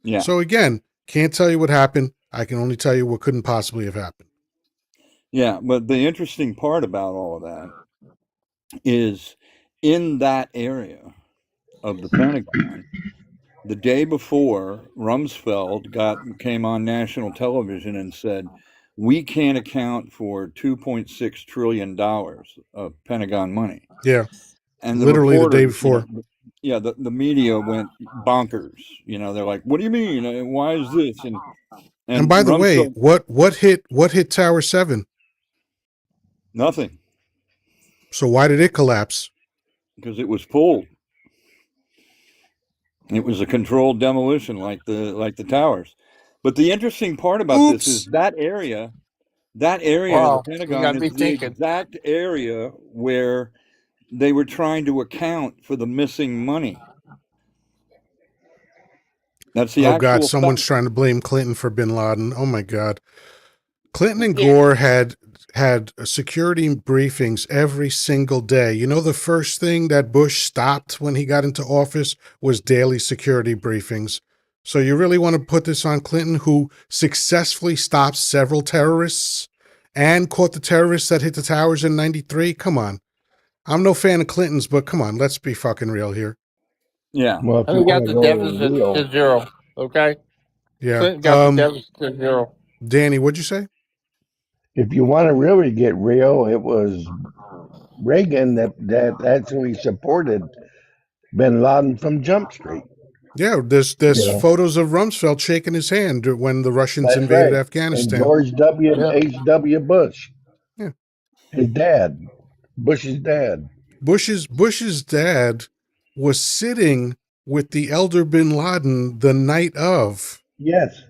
Yeah. So again, can't tell you what happened. I can only tell you what couldn't possibly have happened. Yeah, but the interesting part about all of that is in that area of the Pentagon, the day before, Rumsfeld came on national television and said, we can't account for $2.6 trillion of Pentagon money. Yeah. And literally the day before. The media went bonkers. They're like, what do you mean? Why is this? And by the way, what hit Tower 7? Nothing. So why did it collapse? Because it was pulled. It was a controlled demolition, like the towers. But the interesting part about this is that area of the Pentagon is the exact area where they were trying to account for the missing money. That's the actual God, someone's trying to blame Clinton for bin Laden. Oh my God. Clinton and Gore had security briefings every single day. You know, the first thing that Bush stopped when he got into office was daily security briefings. So you really want to put this on Clinton, who successfully stopped several terrorists and caught the terrorists that hit the towers in 93? Come on. I'm no fan of Clinton's, but come on, let's be fucking real here. Yeah. Well, And we got the deficit to 0. Okay. Yeah. Clinton got the deficit to 0. Danny, what'd you say? If you want to really get real, it was Reagan that actually supported bin Laden from Jump Street. Yeah, there's photos of Rumsfeld shaking his hand when the Russians invaded Afghanistan. And George H.W. Bush. Yeah. His dad. Bush's dad. Bush's dad was sitting with the elder bin Laden the night of. Yes.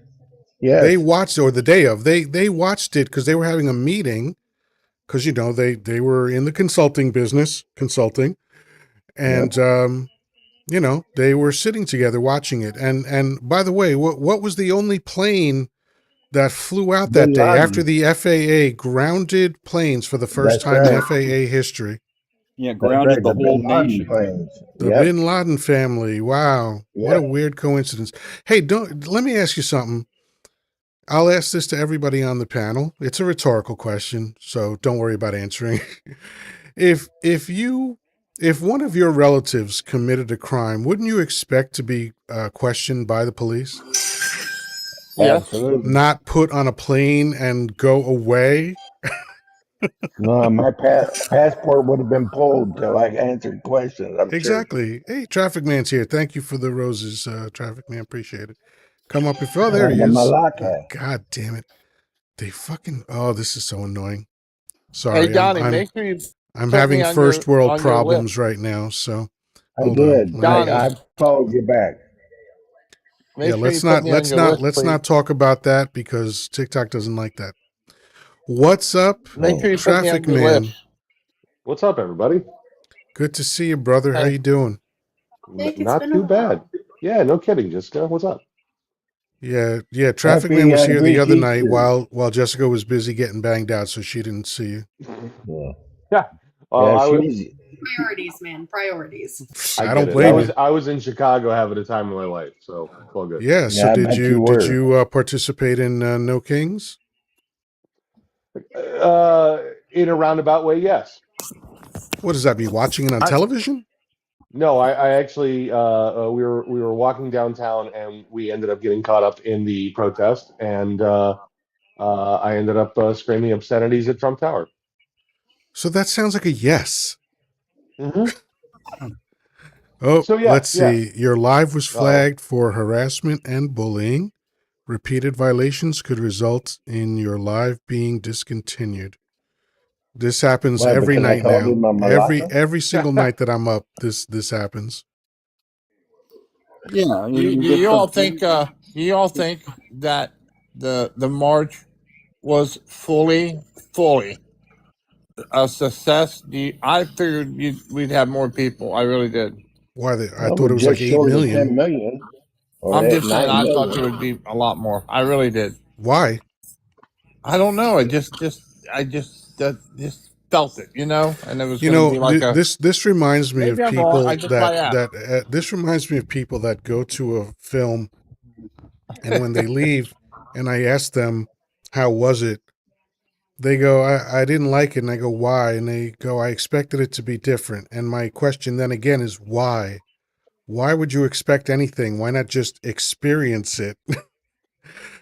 They watched, or the day of. They watched it because they were having a meeting, because they were in the consulting business, and they were sitting together watching it. And by the way, what was the only plane that flew out that day after the FAA grounded planes for the first time in FAA history? Yeah, grounded the whole nation. The bin Laden family. Wow. What a weird coincidence. Hey, let me ask you something. I'll ask this to everybody on the panel. It's a rhetorical question, so don't worry about answering. If you If one of your relatives committed a crime, wouldn't you expect to be questioned by the police? Yes. Absolutely. Not put on a plane and go away? No, my passport would have been pulled until I answered questions, I'm sure. Exactly. Hey, Traffic Man's here. Thank you for the roses, Traffic Man. Appreciate it. Come up if... Oh, there he The is. Malacca. God damn it. They fucking... Oh, this is so annoying. Hey, Sorry, Donnie, make sure you I'm put having me on first your world on your problems list. right now, so I hold did. on. Donnie. I followed you back. Yeah, Make sure you put me on your list, let's please. not talk about that because TikTok doesn't like that. What's up, Make sure you put me Traffic on your Man? list. What's up, everybody? Good to see you, brother. How Hey. you doing? Nick, it's Not been a too while. bad. Yeah, no kidding, Jessica. What's up? Yeah. Traffic Happy Man was here the Greek other night Easter. while Jessica was busy getting banged out, so she didn't see you. Yeah. Yeah. Yeah, I she's Priorities, man. Priorities. I get don't it. blame you. I was in Chicago having a time of my life, so it's all good. Yeah. So I did bet you were. participate in No Kings? In a roundabout way, yes. What does that be? Watching it on television? No, I actually we were walking downtown and we ended up getting caught up in the protest, and I ended up screaming obscenities at Trump Tower. So that sounds like a yes. Mm-hmm. Oh, So let's yes. see. Your live was Uh-oh. flagged for harassment and bullying. Repeated violations could result in your live being discontinued. This happens Why, every because I night called now. him a Malacca? Every single night that I'm up, this happens. Yeah. You all think that the march was fully a success? I figured we'd have more people. I really did. Why? I Well, thought we're it was just like 8 short of 10 million. million. Or I'm just saying, 9 I thought million. there would be a lot more. I really did. Why? I don't know. I just felt it, and it was going to be like a. This reminds me of Maybe I'm wrong. I people just might ask. this reminds me of people that go to a film and when they leave and I ask them, how was it? They go, I didn't like it. And I go, why? And they go, I expected it to be different. And my question then again is why? Why would you expect anything? Why not just experience it?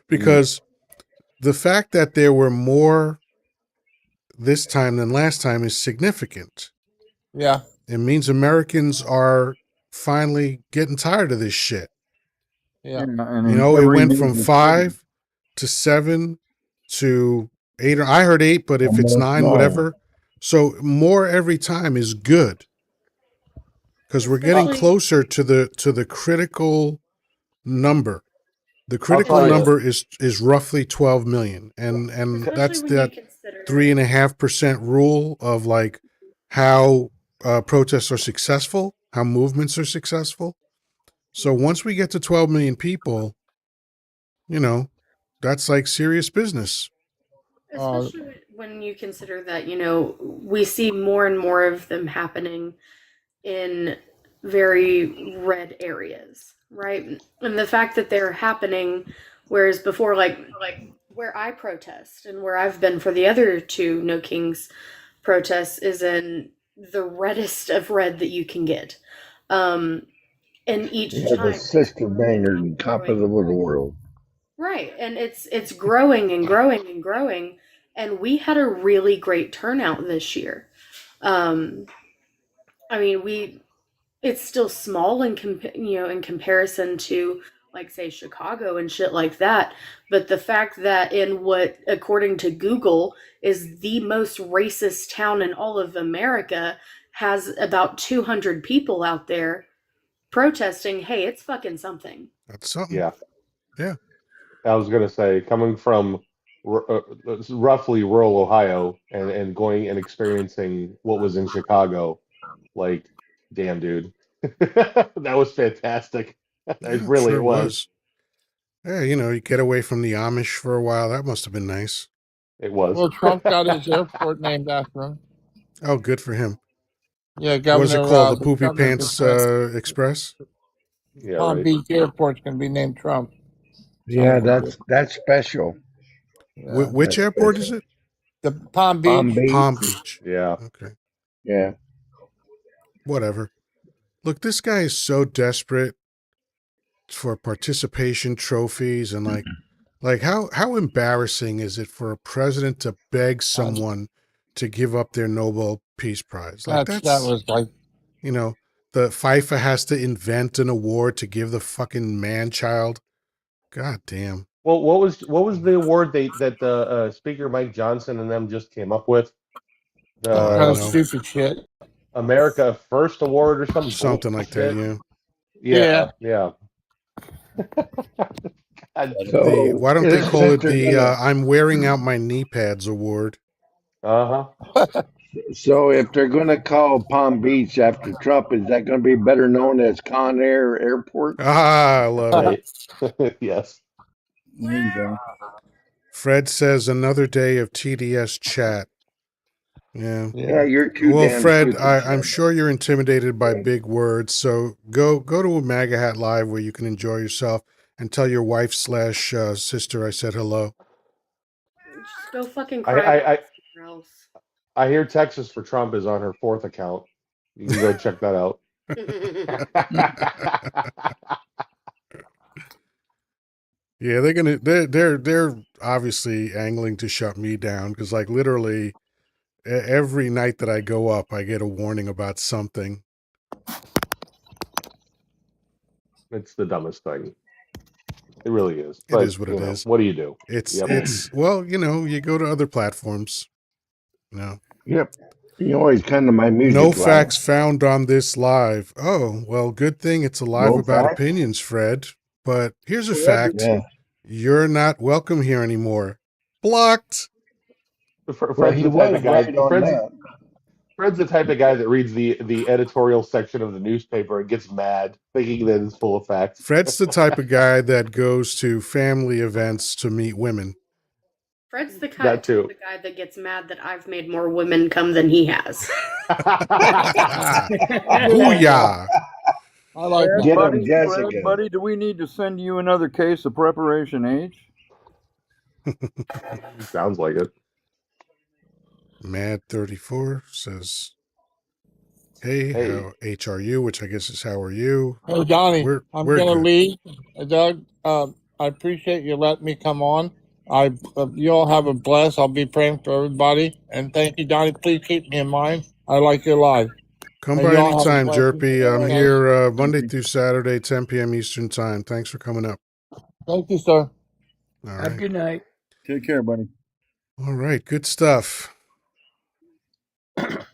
Because the fact that there were more this time than last time is significant. Yeah. It means Americans are finally getting tired of this shit. Yeah. It went from 5 to 7 to 8. I heard 8, but if it's Almost 9, whatever. So more every time is good because we're getting closer to the critical number. The critical number is roughly 12 million, and that's that 3.5% rule of like how protests are successful, how movements are successful. So once we get to 12 million people, that's like serious business. Especially when you consider that, we see more and more of them happening in very red areas, right? And the fact that they're happening, whereas before, like where I protest and where I've been for the other two No Kings protests is in the reddest of red that you can get. And each time the sister bangers and capital of the world. Right, and it's growing and growing and growing, and we had a really great turnout this year. I mean, it's still small in comparison to like say Chicago and shit like that, but the fact that in what according to Google is the most racist town in all of America has about 200 people out there protesting, hey, it's fucking something. That's something. Yeah. I was going to say, coming from roughly rural Ohio and going and experiencing what was in Chicago, like, damn, dude, that was fantastic. It really was. Yeah, you get away from the Amish for a while. That must have been nice. It was. Well, Trump got his airport named after him. Oh, good for him. Yeah, Governor. What is it called? The Poopy Pants Express? Yeah, Palm Beach Airport's going to be named Trump. Yeah, that's special. Yeah, which airport is it? The Palm Beach. Palm Beach. Yeah. Okay. Yeah. whatever. Look, this guy is so desperate for participation trophies and like how embarrassing is it for a president to beg someone to give up their Nobel Peace Prize? Like that was like, you know, the FIFA has to invent an award to give the fucking man child. God damn. Well, what was the award that the Speaker Mike Johnson and them just came up with? I don't kind of The know. stupid shit. America First Award or some Something like that, bullshit. yeah. Yeah. God. So Why don't they call since it they're the gonna, I'm wearing out my knee pads award? Uh-huh. so if they're gonna call Palm Beach after Trump, is that gonna be better known as Con Air Airport? Ah, I love it. Right. Yes. There you go. Fred says another day of TDS chat. Yeah. Yeah, you're too Well, damn Fred, stupid. I'm sure you're intimidated by big words, so go to a MAGA Hat Live where you can enjoy yourself and tell your wife / sister I said hello. Just go fucking I cry I, about I somewhere else. I hear Texas for Trump is on her 4th account. You can go check that out. Yeah, they're obviously angling to shut me down because like literally every night that I go up, I get a warning about something. It's the dumbest thing. It really is. It But is what it is. what do you do? It's well, you go to other platforms. Yep. You always come to my music No live. facts found on this live. Oh, well, good thing it's a live No about facts? opinions, Fred. But here's a Fred, fact. Yeah. You're not welcome here anymore. Blocked. Well, Fred's he the type was of guy. right on that. Fred's the type of guy that reads the editorial section of the newspaper and gets mad, thinking that it's full of facts. Fred's the type of guy that goes to family events to meet women. Fred's the That too. the guy that gets mad that I've made more women come than he has. Booyah. I like Fred, Get that. him, Jessica. Fred, buddy, do we need to send you another case of Preparation H? Sounds like it. Mad34 says, hey, how H are you? Which I guess is how are you? Hey, Donnie, We're I'm going to good. leave. Doug, I appreciate you letting me come on. You all have a bless. I'll be praying for everybody. And thank you, Donnie. Please keep me in mind. I like your live. Come And by y'all have a anytime, blessed Jerpy. weekend. I'm Thanks. here Monday through Saturday, 10 p.m. Eastern time. Thanks for coming up. Thank you, sir. All Have a right. good night. Take care, buddy. All right. Good stuff.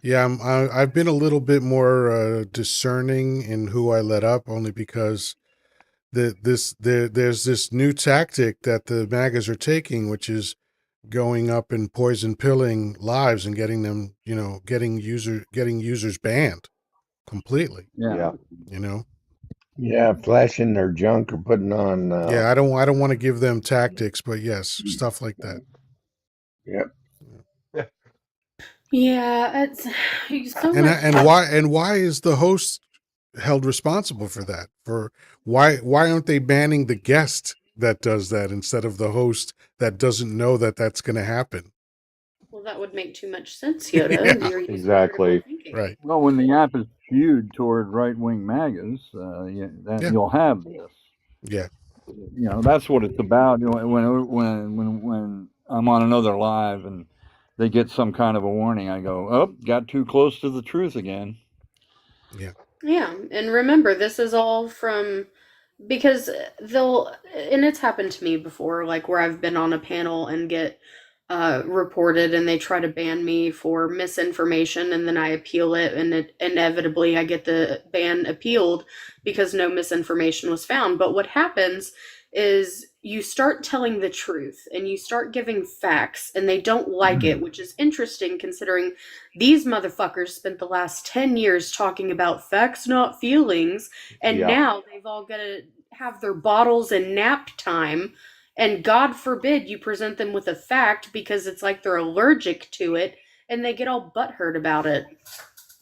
Yeah, I've been a little bit more discerning in who I let up, only because there's this new tactic that the MAGAs are taking, which is going up and poison pilling lives and getting them, getting users banned completely. Yeah. Yeah, flashing their junk or putting on. Yeah, I don't want to give them tactics, but yes, stuff like that. Yep. Yeah, it's so And much. why is the host held responsible for that? For why aren't they banning the guest that does that instead of the host that doesn't know that that's going to happen? Well, that would make too much sense, Yoda. Yeah, You're using exactly. critical thinking. Right. Well, when the app is skewed toward right-wing MAGAs, you'll have this. Yeah. That's what it's about. When I'm on another live and they get some kind of a warning, I go, "Oh, got too close to the truth again." Yeah. Yeah, and remember, this is all from because and it's happened to me before, like where I've been on a panel and get reported and they try to ban me for misinformation and then I appeal it and inevitably I get the ban appealed because no misinformation was found. But what happens is you start telling the truth and you start giving facts and they don't like it, which is interesting considering these motherfuckers spent the last 10 years talking about facts, not feelings, and now they've all got to have their bottles and nap time. And God forbid you present them with a fact because it's like they're allergic to it and they get all butthurt about it.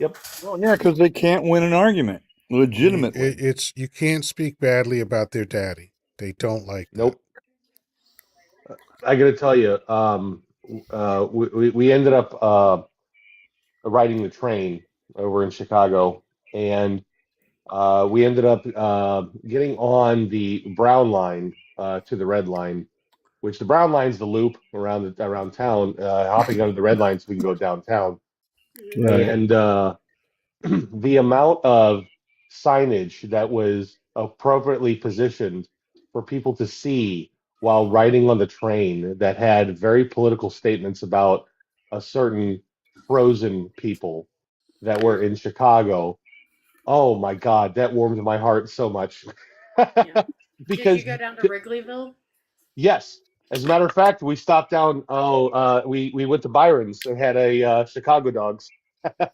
Yep. Well, yeah, because they can't win an argument legitimately. It's you can't speak badly about their daddy. They don't like that. Nope. I got to tell you, we ended up riding the train over in Chicago and we ended up getting on the brown line to the red line, which the brown line's the loop around town, hopping onto the red line so we can go downtown. Right. And the amount of signage that was appropriately positioned for people to see while riding on the train that had very political statements about a certain frozen people that were in Chicago. Oh my God, that warmed my heart so much. Yeah. Did you Because go down to Wrigleyville? yes, as a matter of fact, we stopped down. We went to Byron's and had a Chicago dogs.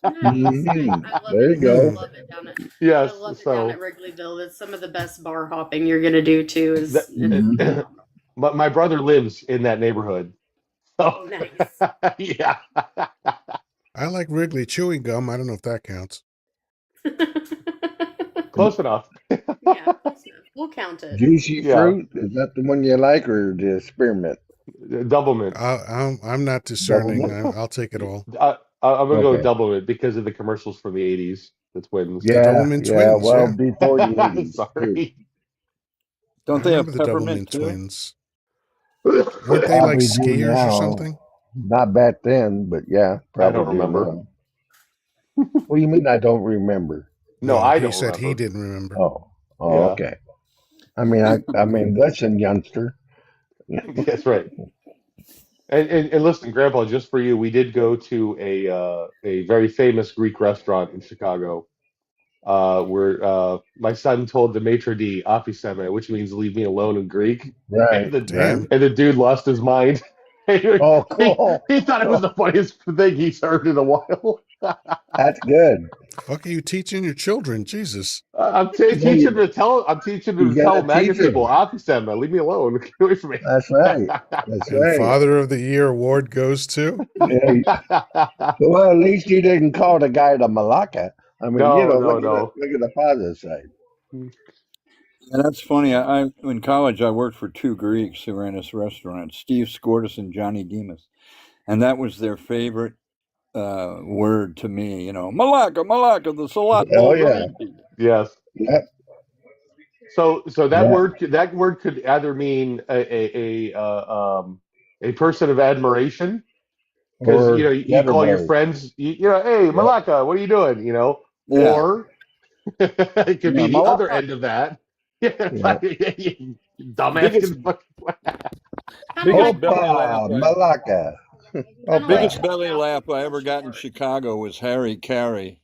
Nice. Hmm. I love There it. you I go. love it down at I Yes, love it down at so Wrigleyville. It's some of the best bar hopping you're gonna do too. Is it's Mhm. phenomenal. but my brother lives in that neighborhood. So Nice. yeah, I like Wrigley chewing gum. I don't know if that counts. close enough. Yeah, close enough. We'll count it. Juicy Yeah, fruit, is that the one you like, or the spearmint? doublemint. I'm not Double discerning. mint? I'll take it all. I'm gonna go Okay. doublemint because of the commercials from the '80s. The twins. The Yeah, Doublemint yeah. twins, Well, yeah. before the 80s, too. Sorry. Don't I they remember have the peppermint Doublemint too? twins. Weren't they like Probably do skiers or now. something? Not back then, but yeah, I probably don't do remember. now. What do you mean I don't remember? No, No, I he don't said he remember. didn't remember. Oh, oh, Yeah, okay. I mean, listen, youngster. that's right. And listen, Grandpa, just for you, we did go to a very famous Greek restaurant in Chicago, where my son told the maitre d' "Afiseme," which means "leave me alone" in Greek, Right, and the right. Damn. and the dude lost his mind. Oh, he, cool. he thought it was the funniest thing he's heard in a while. That's good. Fuck are you teaching your children? Jesus. Yeah, Teaching him to tell. I'm teaching him you to tell gotta MAGA teach people, them. "Afiseme, leave me alone, get away from me." That's right. That's And right. Father of the Year award goes to? Yeah. Well, at least you didn't call the guy the Malacca. I mean, No, look no, at the no. positive side. And that's funny. I in college I worked for two Greeks who ran this restaurant, Steve Skordas and Johnny Demas, and that was their favorite word to me. Malacca, Malacca, the salat Oh bowls are yeah, empty. Yes. yeah, So that yeah. word could either mean a person of admiration, because Or you call your Jitterbug. friends, hey Yep, Malaka, what are you doing, Yeah, or it could yeah, be the other Malacca. end of that. Yeah, yep. you dumbass. Biggest Kind of biggest like belly laugh. Opa, Malacca. kind of like Opa. Biggest watch belly out for laugh I ever got in bullshit words. Chicago was Harry Carey.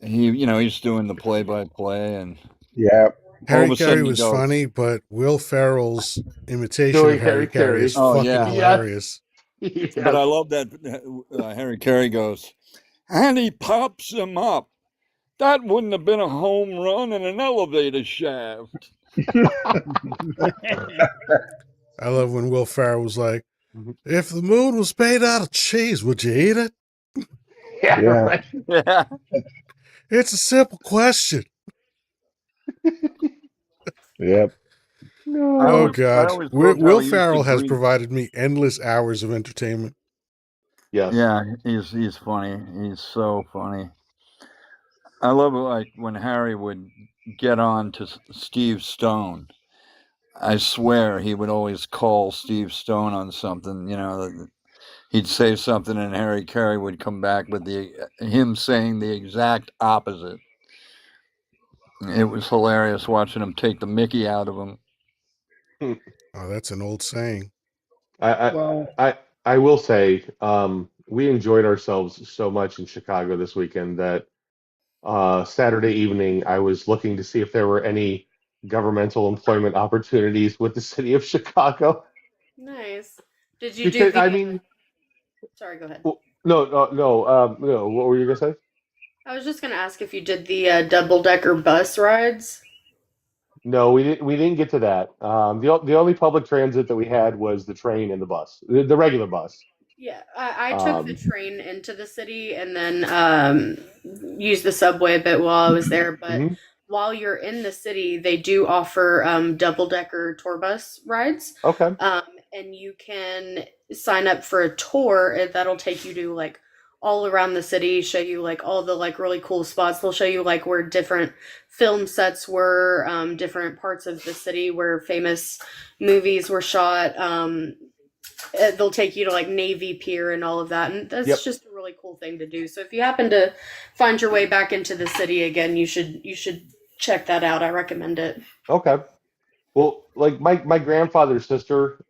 He's doing the play-by-play, and Yep. all of Harry a Carey sudden he was goes, funny, but Will Ferrell's imitation of Doing Harry Harry Carey is Carey. "Oh fucking yeah," Yes. hilarious. but I Yes. love that Harry Carey goes, and he pops him up. That wouldn't have been a home run in an elevator shaft. I love when Will Ferrell was like, Mhm. if the moon was made out of cheese, would you eat it? Yeah, Yeah. right. Yeah, It's a simple question. Yep. I Oh, No. always I God. always loved how Will he used to Ferrell has greet. provided me endless hours of entertainment. Yes. Yeah, he's funny. He's so funny. I love it, like when Harry would get on to Steve Stone. I swear he would always call Steve Stone on something. He'd say something, and Harry Carey would come back with him saying the exact opposite. It was hilarious watching him take the Mickey out of him. Oh, that's an old saying. I Well, I I will say, we enjoyed ourselves so much in Chicago this weekend that Saturday evening I was looking to see if there were any governmental employment opportunities with the city of Chicago. Nice. Did you do Because the? I mean, Sorry, go ahead. no, no, no, no. What were you gonna say? I was just gonna ask if you did the double decker bus rides. No, we didn't. We didn't get to that. The only public transit that we had was the train and the bus, the regular bus. Yeah, I took the Um, train into the city and then used the subway a bit while I was there. But mhm. while you're in the city, they do offer double decker tour bus rides. Okay. Um, and you can sign up for a tour that'll take you to like all around the city, show you like all the like really cool spots. They'll show you like where different film sets were, different parts of the city where famous movies were shot. They'll take you to like Navy Pier and all of that, and that's Yep. just a really cool thing to do. So if you happen to find your way back into the city again, you should check that out. I recommend it. Okay. Well, like my grandfather's sister,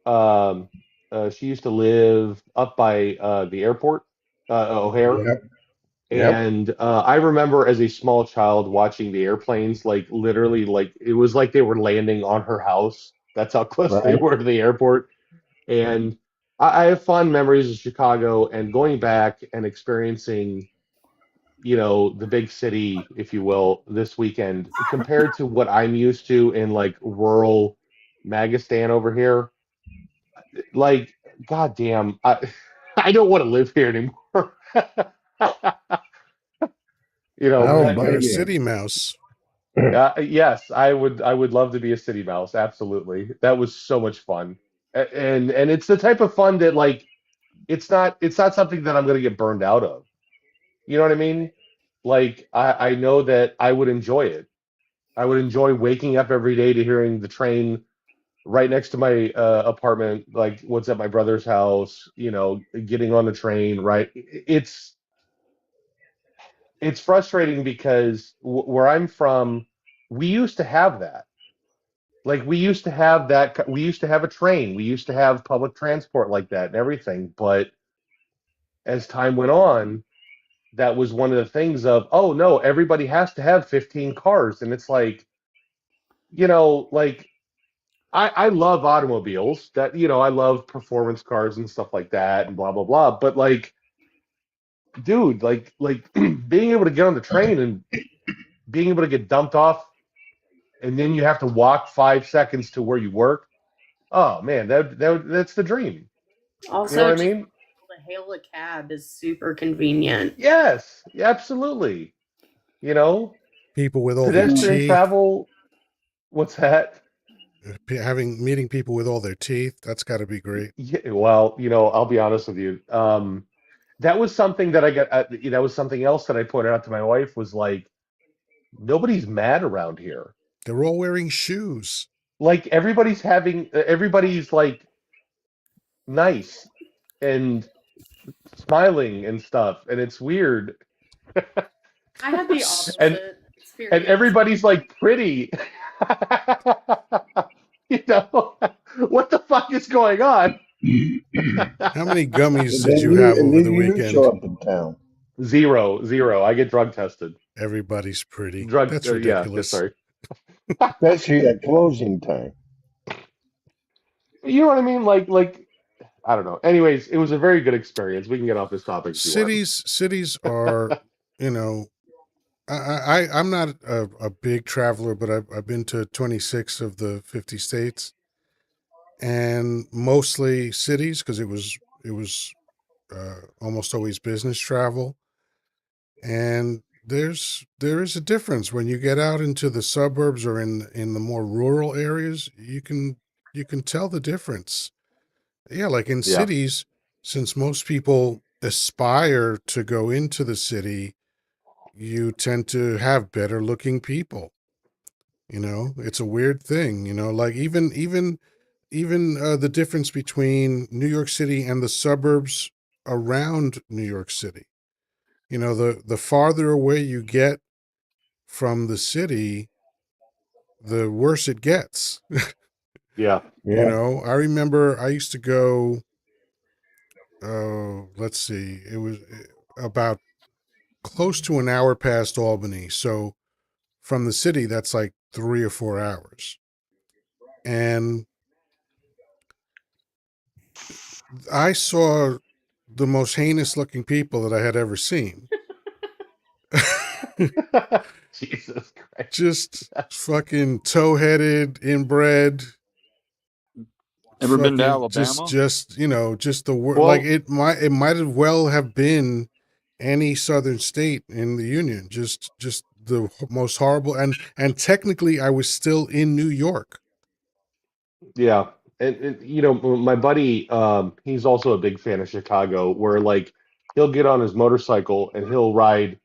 she used to live up by the airport, O'Hare, Yep. Yep. and I remember as a small child watching the airplanes, like literally, like it was like they were landing on her house. That's how close they Right. were to the airport. And I have fond memories of Chicago and going back and experiencing, the big city, if you will, this weekend compared to what I'm used to in like rural Magistan over here. Like, goddamn, I don't want to live here anymore. You I know, don't You're a blame you. city mouse. yes, I would love to be a city mouse. Absolutely. That was so much fun. And it's the type of fun that like it's not something that I'm going to get burned out of. You know what I mean? Like I know that I would enjoy it. I would enjoy waking up every day to hearing the train right next to my apartment, like what's at my brother's house, getting on the train, right? It's frustrating because where I'm from, we used to have that. Like we used to have that, we used to have a train, we used to have public transport like that and everything. But as time went on, that was one of the things of, oh no, everybody has to have 15 cars. And it's like, like I love automobiles that, I love performance cars and stuff like that and blah, blah, blah. But like, dude, like being able to get on the train and being able to get dumped off and then you have to walk 5 seconds to where you work. Oh man, that's the dream. You know what Also, I just mean? being able to hail a cab is super convenient. Yes, absolutely. You know, People with all their pedestrian teeth, travel, what's that? meeting people with all their teeth. That's got to be great. Yeah, well, I'll be honest with you. That was something that I got. That was something else that I pointed out to my wife was like, nobody's mad around here. They're all wearing shoes. Like everybody's like nice and smiling and stuff, and it's weird. I had the And opposite and experience. everybody's like pretty. You know, what the fuck is going on? How many gummies And did then you have over the you show weekend? up in town. Zero. I get drug tested. Everybody's pretty. Drug, That's yeah, ridiculous. sorry. Especially at closing time. You know what I mean? Like I don't know. Anyways, it was a very good experience. We can get off this topic if you want. Cities are, you know, I'm not a big traveler, but I've been to 26 of the 50 states, and mostly cities because it was almost always business travel. And there is a difference when you get out into the suburbs or in the more rural areas. You can tell the difference. Yeah, like in Yeah. cities, since most people aspire to go into the city, you tend to have better looking people. It's a weird thing. Like even the difference between New York City and the suburbs around New York City. The farther away you get from the city, the worse it gets. Yeah. Yeah. I remember I used to go, let's see, it was about close to an hour past Albany. So from the city, that's like 3 or 4 hours. And I saw the most heinous looking people that I had ever seen. Jesus Christ. Just fucking toe-headed, inbred. Ever been to Fucking Alabama? just the word. Well, Like it might as well have been any southern state in the union. Just the most horrible. And technically, I was still in New York. yeah. And my buddy, he's also a big fan of Chicago, where like he'll get on his motorcycle and he'll ride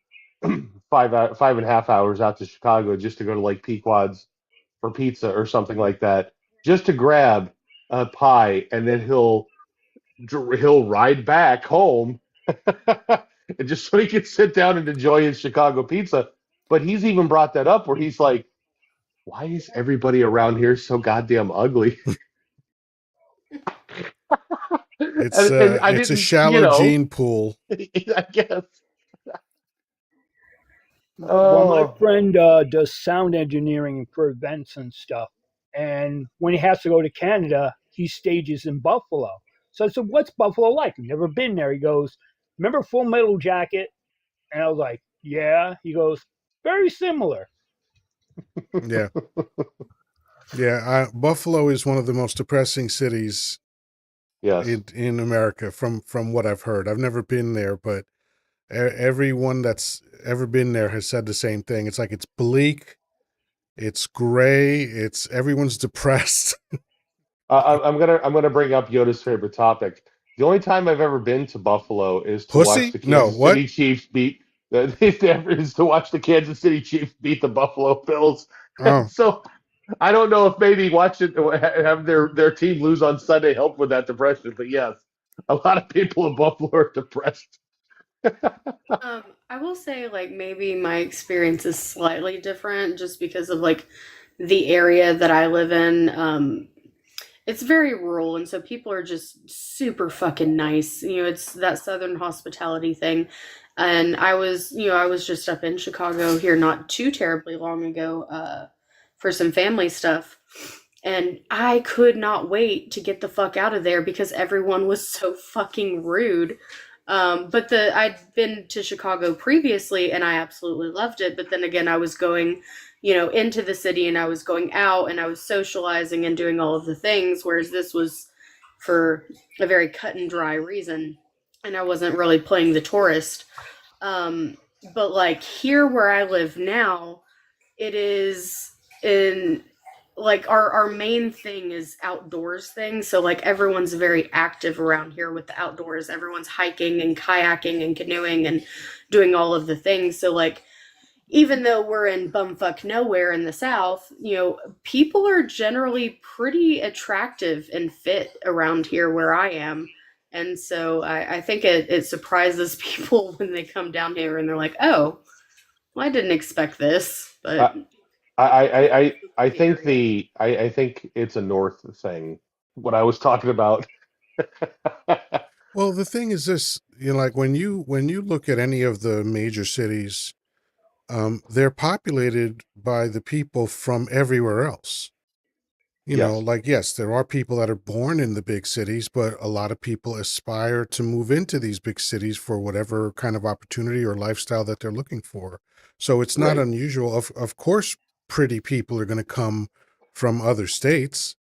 5.5 hours out to Chicago just to go to like Pequod's for pizza or something like that, just to grab a pie, and then he'll ride back home, and just so he can sit down and enjoy his Chicago pizza. But he's even brought that up where he's like, "Why is everybody around here so goddamn ugly?" and I It's a didn't, shallow gene pool. I guess. Well, my Oh, friend does sound engineering for events and stuff. And when he has to go to Canada, he stages in Buffalo. So I said, "What's Buffalo like? I've never been there." He goes, "Remember Full Metal Jacket?" And I was like, "Yeah." He goes, "Very similar." Yeah. Yeah. Buffalo is one of the most depressing cities yes. in America from what I've heard. I've never been there, but everyone that's ever been there has said the same thing. It's like it's bleak, it's gray, it's everyone's depressed. I'm gonna bring up Yoda's favorite topic. The only time I've ever been to Buffalo is to watch Pussy? the No, Kansas what? City Chiefs beat is to watch the Kansas City Chiefs beat the Buffalo Bills. And Oh, so I don't know if maybe watching have their team lose on Sunday helped with that depression, but yes, a lot of people in Buffalo are depressed. I will say, like, maybe my experience is slightly different just because of, like, the area that I live in. It's very rural, and so people are just super fucking nice. It's that Southern hospitality thing. And I was just up in Chicago here not too terribly long ago for some family stuff. And I could not wait to get the fuck out of there because everyone was so fucking rude. But I'd been to Chicago previously and I absolutely loved it. But then again, I was going, into the city and I was going out and I was socializing and doing all of the things, whereas this was for a very cut and dry reason. And I wasn't really playing the tourist. Um, but like here where I live now, it is in like our main thing is outdoors things. So like everyone's very active around here with the outdoors. Everyone's hiking and kayaking and canoeing and doing all of the things. So like even though we're in bumfuck nowhere in the south, people are generally pretty attractive and fit around here where I am. And so I think it surprises people when they come down here and they're like, oh, well, I didn't expect this, but I I the think area. I think it's a North thing. What I was talking about. well, the thing is this, like when you look at any of the major cities, they're populated by the people from everywhere else. Yes. Like, yes, there are people that are born in the big cities, but a lot of people aspire to move into these big cities for whatever kind of opportunity or lifestyle that they're looking for. So it's not Right. unusual. Of course, pretty people are going to come from other states.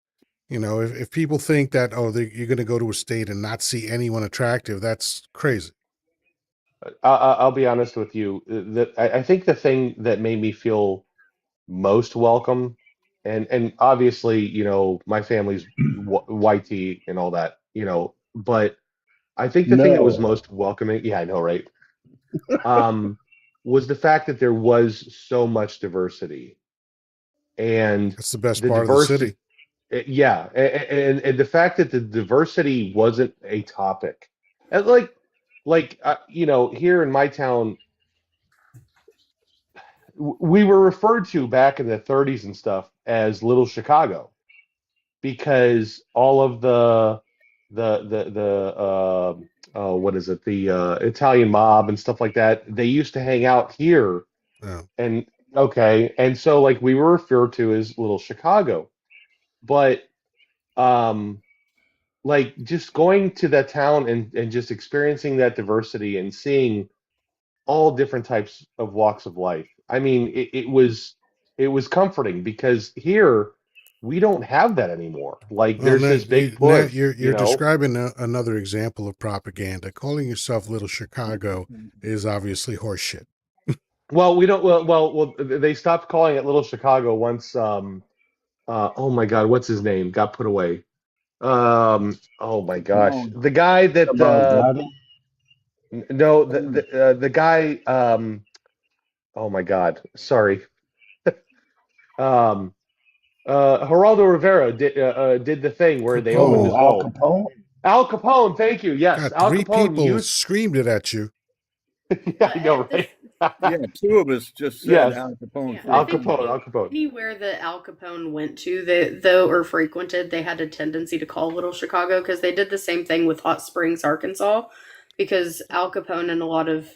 If people think that, oh, you're going to go to a state and not see anyone attractive, that's crazy. I'll be honest with you. That I think the thing that made me feel most welcome, and obviously, my family's YT and all that, but I think the thing that was No. most welcoming, yeah, I know, right? Um, was the fact that there was so much diversity and That's the best the part of the diversity, city. yeah, and the fact that the diversity wasn't a topic, and here in my town we were referred to back in the 30s and stuff as Little Chicago because all of the what is it, the Italian mob and stuff like that, they used to hang out here. Yeah. And okay, and so like we were referred to as Little Chicago, but um like just going to that town and just experiencing that diversity and seeing all different types of walks of life. I mean, it was comforting because here we don't have that anymore. Like Well, there's now, this big now push, you're describing another example of propaganda. Calling yourself Little Chicago is obviously horseshit. Well, we don't. Well. They stopped calling it Little Chicago once. Oh my God, what's his name? Got put away. Oh my gosh, No, the guy that about Donnie. No, the guy. Oh my God, sorry. Um, Geraldo Rivera did the thing where they opened Oh, his Al vault. Capone. Al Capone, thank you. Yes, God, Al three Capone people used. screamed it at you. Yeah, Well, I know, this, right? Yeah, two of us just said Yes, Al Capone yeah, I Al first. think Capone, Al Capone. anywhere that Al Capone went to, though, or frequented, they had a tendency to call Little Chicago because they did the same thing with Hot Springs, Arkansas, because Al Capone and a lot of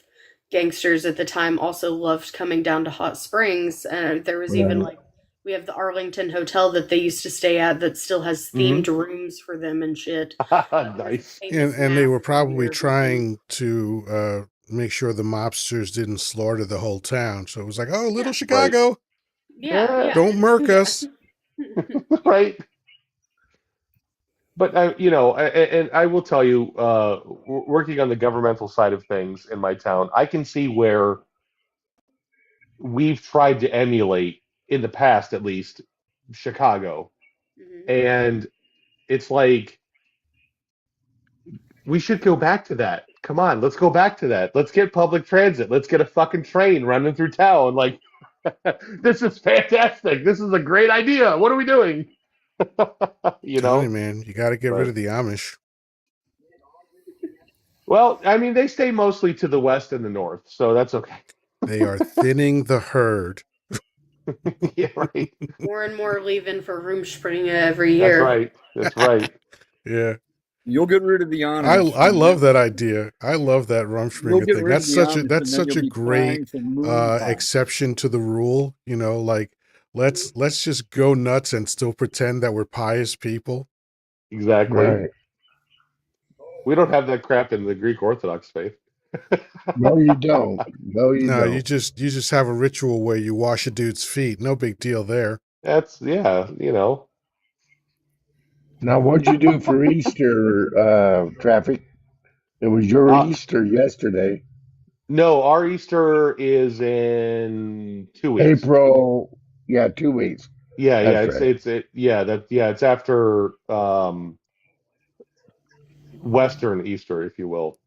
gangsters at the time also loved coming down to Hot Springs. There was even Right. like we have the Arlington Hotel that they used to stay at that still has themed Hmm. rooms for them and shit. There's a Nice. famous And they were mask on probably there that they trying to make sure the mobsters didn't slaughter the whole town. So it was like, oh, Little yeah Right. Chicago, yeah don't murk yeah. us. Right. But and I will tell you, working on the governmental side of things in my town, I can see where we've tried to emulate in the past, at least, Chicago, Mhm. and it's like we should go back to that. Come on, let's go back to that. Let's get public transit. Let's get a fucking train running through town. Like, this is fantastic. This is a great idea. What are we doing? You Telling you, know? man, you got to get rid But of the Amish. well, I mean, they stay mostly to the west and the north, so that's okay. They are thinning the herd. Yeah, right. More and more leaving for Rumspringa every That's year. right. That's right. Yeah. You'll get rid of the I Amish, I and love then that idea. I love that you'll Rumspringa get thing. rid of the Amish, That's and then such you'll a be great crying for moon pie. exception to the rule. You know, like let's just go nuts and still pretend that we're pious people. Exactly. Right. We don't have that crap in the Greek Orthodox faith. No, you don't. No, you No, don't. you just have a ritual where you wash a dude's feet. No big deal there. That's yeah, Now, what'd you do for Easter, traffic? It was your Uh, Easter yesterday, no, our Easter is in 2 weeks. April. Yeah, 2 weeks. Yeah, yeah, That's right. it's after Western Easter, if you will.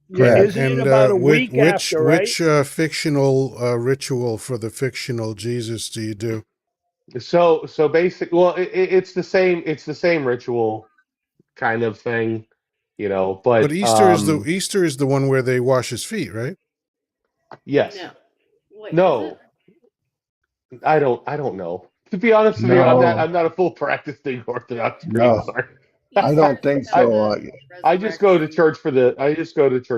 Yeah, Correct. isn't it about a week after, right? which fictional ritual for the fictional Jesus do you do? So basically, well, it's the same ritual kind of thing, But but Easter is the one where they wash his feet, right? yes. No. Wait, is it? No, I don't know. To be honest with you, No, I'm not a full practicing Orthodox Greek. no, Sorry. I Easter don't is think about I so. the I just go to resurrection. church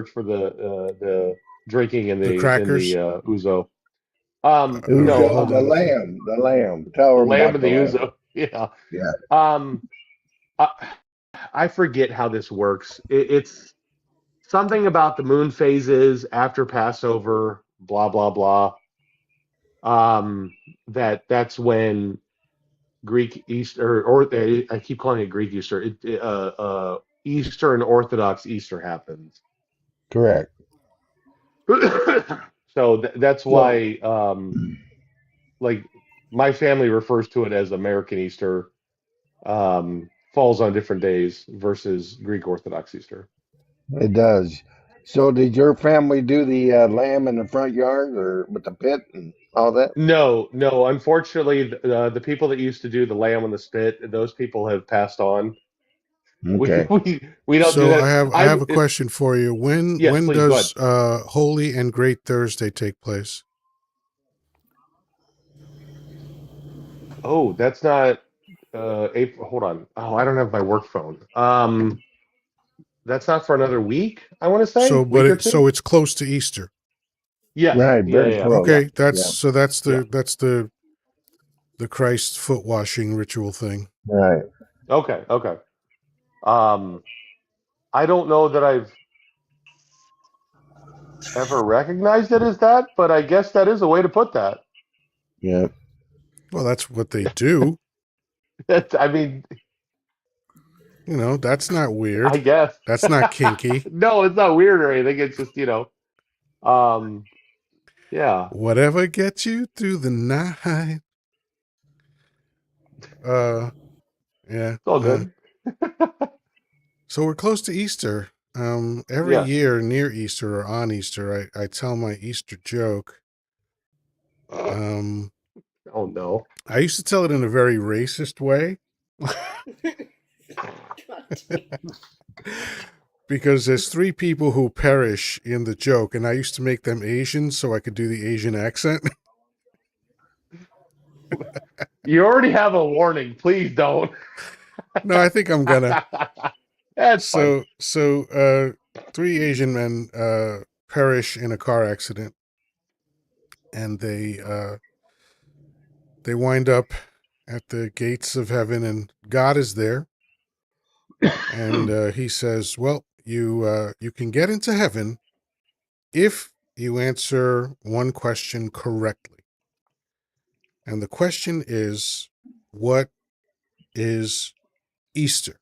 for the drinking and The in the crackers. ouzo. It was No, Hold the on. lamb. The lamb. Tell the them lamb about and the the lamb. ouzo. Yeah. Yeah. Um, I, I forget how this works. It's something about the moon phases after Passover. Blah blah blah. That's when Greek Easter, or I keep calling it Greek Easter. Eastern Orthodox Easter happens. Correct. So that's So, why, like, my family refers to it as American Easter. Falls on different days versus Greek Orthodox Easter. it does. So, did your family do the lamb in the front yard or with the pit and all that? No, no. Unfortunately, the people that used to do the lamb on the spit, those people have passed on. We Okay. we don't do So that. I have a question for you. Yes, When please go ahead. does Holy and Great Thursday take place? Oh, that's not April. Hold on. Oh, I don't have my work phone. That's not for another week, I want to say. Week or two? So it's close to Easter. Yes. Right. Yeah, Very yeah, close. yeah, Okay, Yeah. yeah. that's the Christ foot washing ritual thing. Right. Okay, okay. Um, I don't know that I've ever recognized it as that, but I guess that is a way to put that. Yeah. Well, that's what they do. I mean, You know, that's not I weird. guess. That's not kinky. No, it's not weird or anything. It's just, um, yeah, Whatever gets you through the night. Uh, yeah. it's all good. So we're close to Easter. every Yes. year near Easter or on Easter, I tell my Easter joke. Oh no. I used to tell it in a very racist way. Because there's 3 people who perish in the joke, and I used to make them Asian so I could do the Asian accent. You already have a warning. Please don't. No, I think I'm gonna. That's fine. So 3 Asian men perish in a car accident, and they wind up at the gates of heaven, and God is there, and he says, "Well, you can get into heaven if you answer one question correctly." And the question is, what is Easter?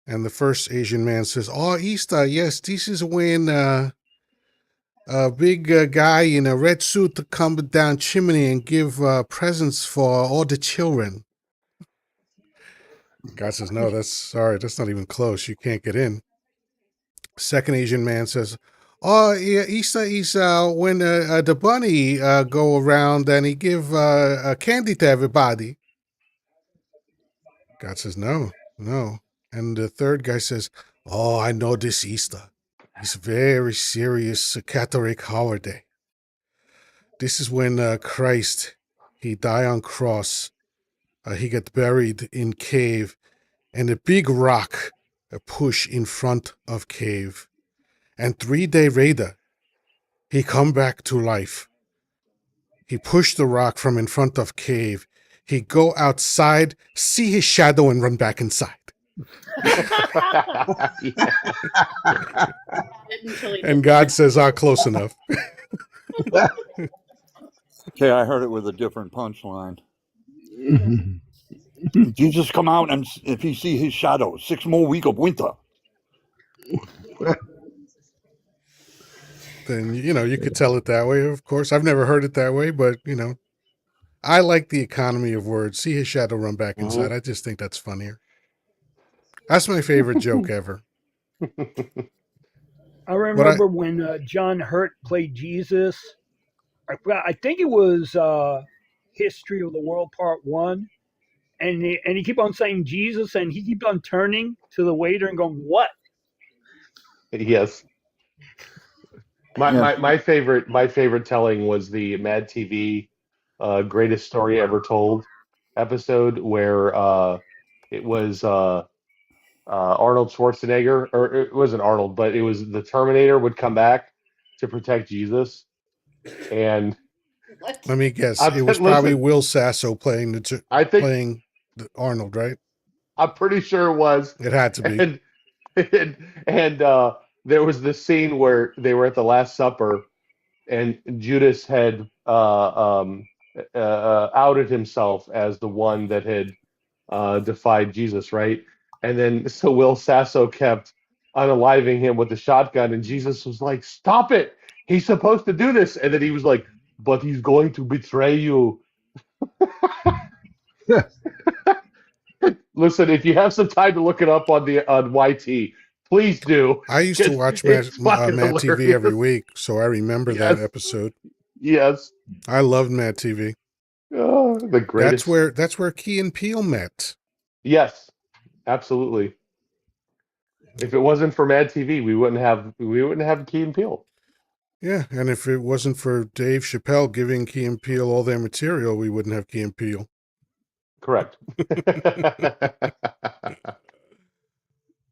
And the first Asian man says, "Oh, Easter, yes, this is when a big guy in a red suit to come down chimney and give presents for all the children." God says, "No, that's not even close. You can't get in." Second Asian man says, "Oh, yeah, Easter is when the bunny go around and he give candy to everybody." God says, "No, no." And the third guy says, "Oh, I know this Easter. It's a very serious Catholic holiday. This is when Christ, he died on cross. He got buried in cave, and a big rock push in front of cave. And 3 day later, he come back to life. He pushed the rock from in front of cave. He go outside, see his shadow, and run back inside." And God says, close enough. Okay, I heard it with a different punchline. Jesus come out, and if he see his shadow, 6 more weeks of winter. Then, you could tell it that way, of course. I've never heard it that way, but, I like the economy of words. See his shadow run back inside. I just think that's funnier. That's my favorite joke ever. I remember when John Hurt played Jesus. I forgot. I think it was History of the World Part 1. And he keep on saying Jesus, and he keeps on turning to the waiter and going, "What?" Yes. My favorite telling was the Mad TV Greatest Story Ever Told episode where it was Arnold Schwarzenegger, or it wasn't Arnold, but it was the Terminator would come back to protect Jesus. And let me guess, it was probably Will Sasso playing playing Arnold, right? I'm pretty sure it was. It had to be. And there was this scene where they were at the Last Supper, and Judas had outed himself as the one that had defied Jesus, right? And then so Will Sasso kept unaliving him with the shotgun, and Jesus was like, "Stop it! He's supposed to do this." And then he was like, "But he's going to betray you." Listen, if you have some time to look it up on YT, please do. I used to watch Mad TV every week, so I remember that episode. Yes, I loved Mad TV. Oh, the greatest. That's where Key and Peele met. Yes, absolutely. If it wasn't for Mad TV, we wouldn't have Key and Peele. Yeah, and if it wasn't for Dave Chappelle giving Key and Peele all their material, we wouldn't have Key and Peele. Correct.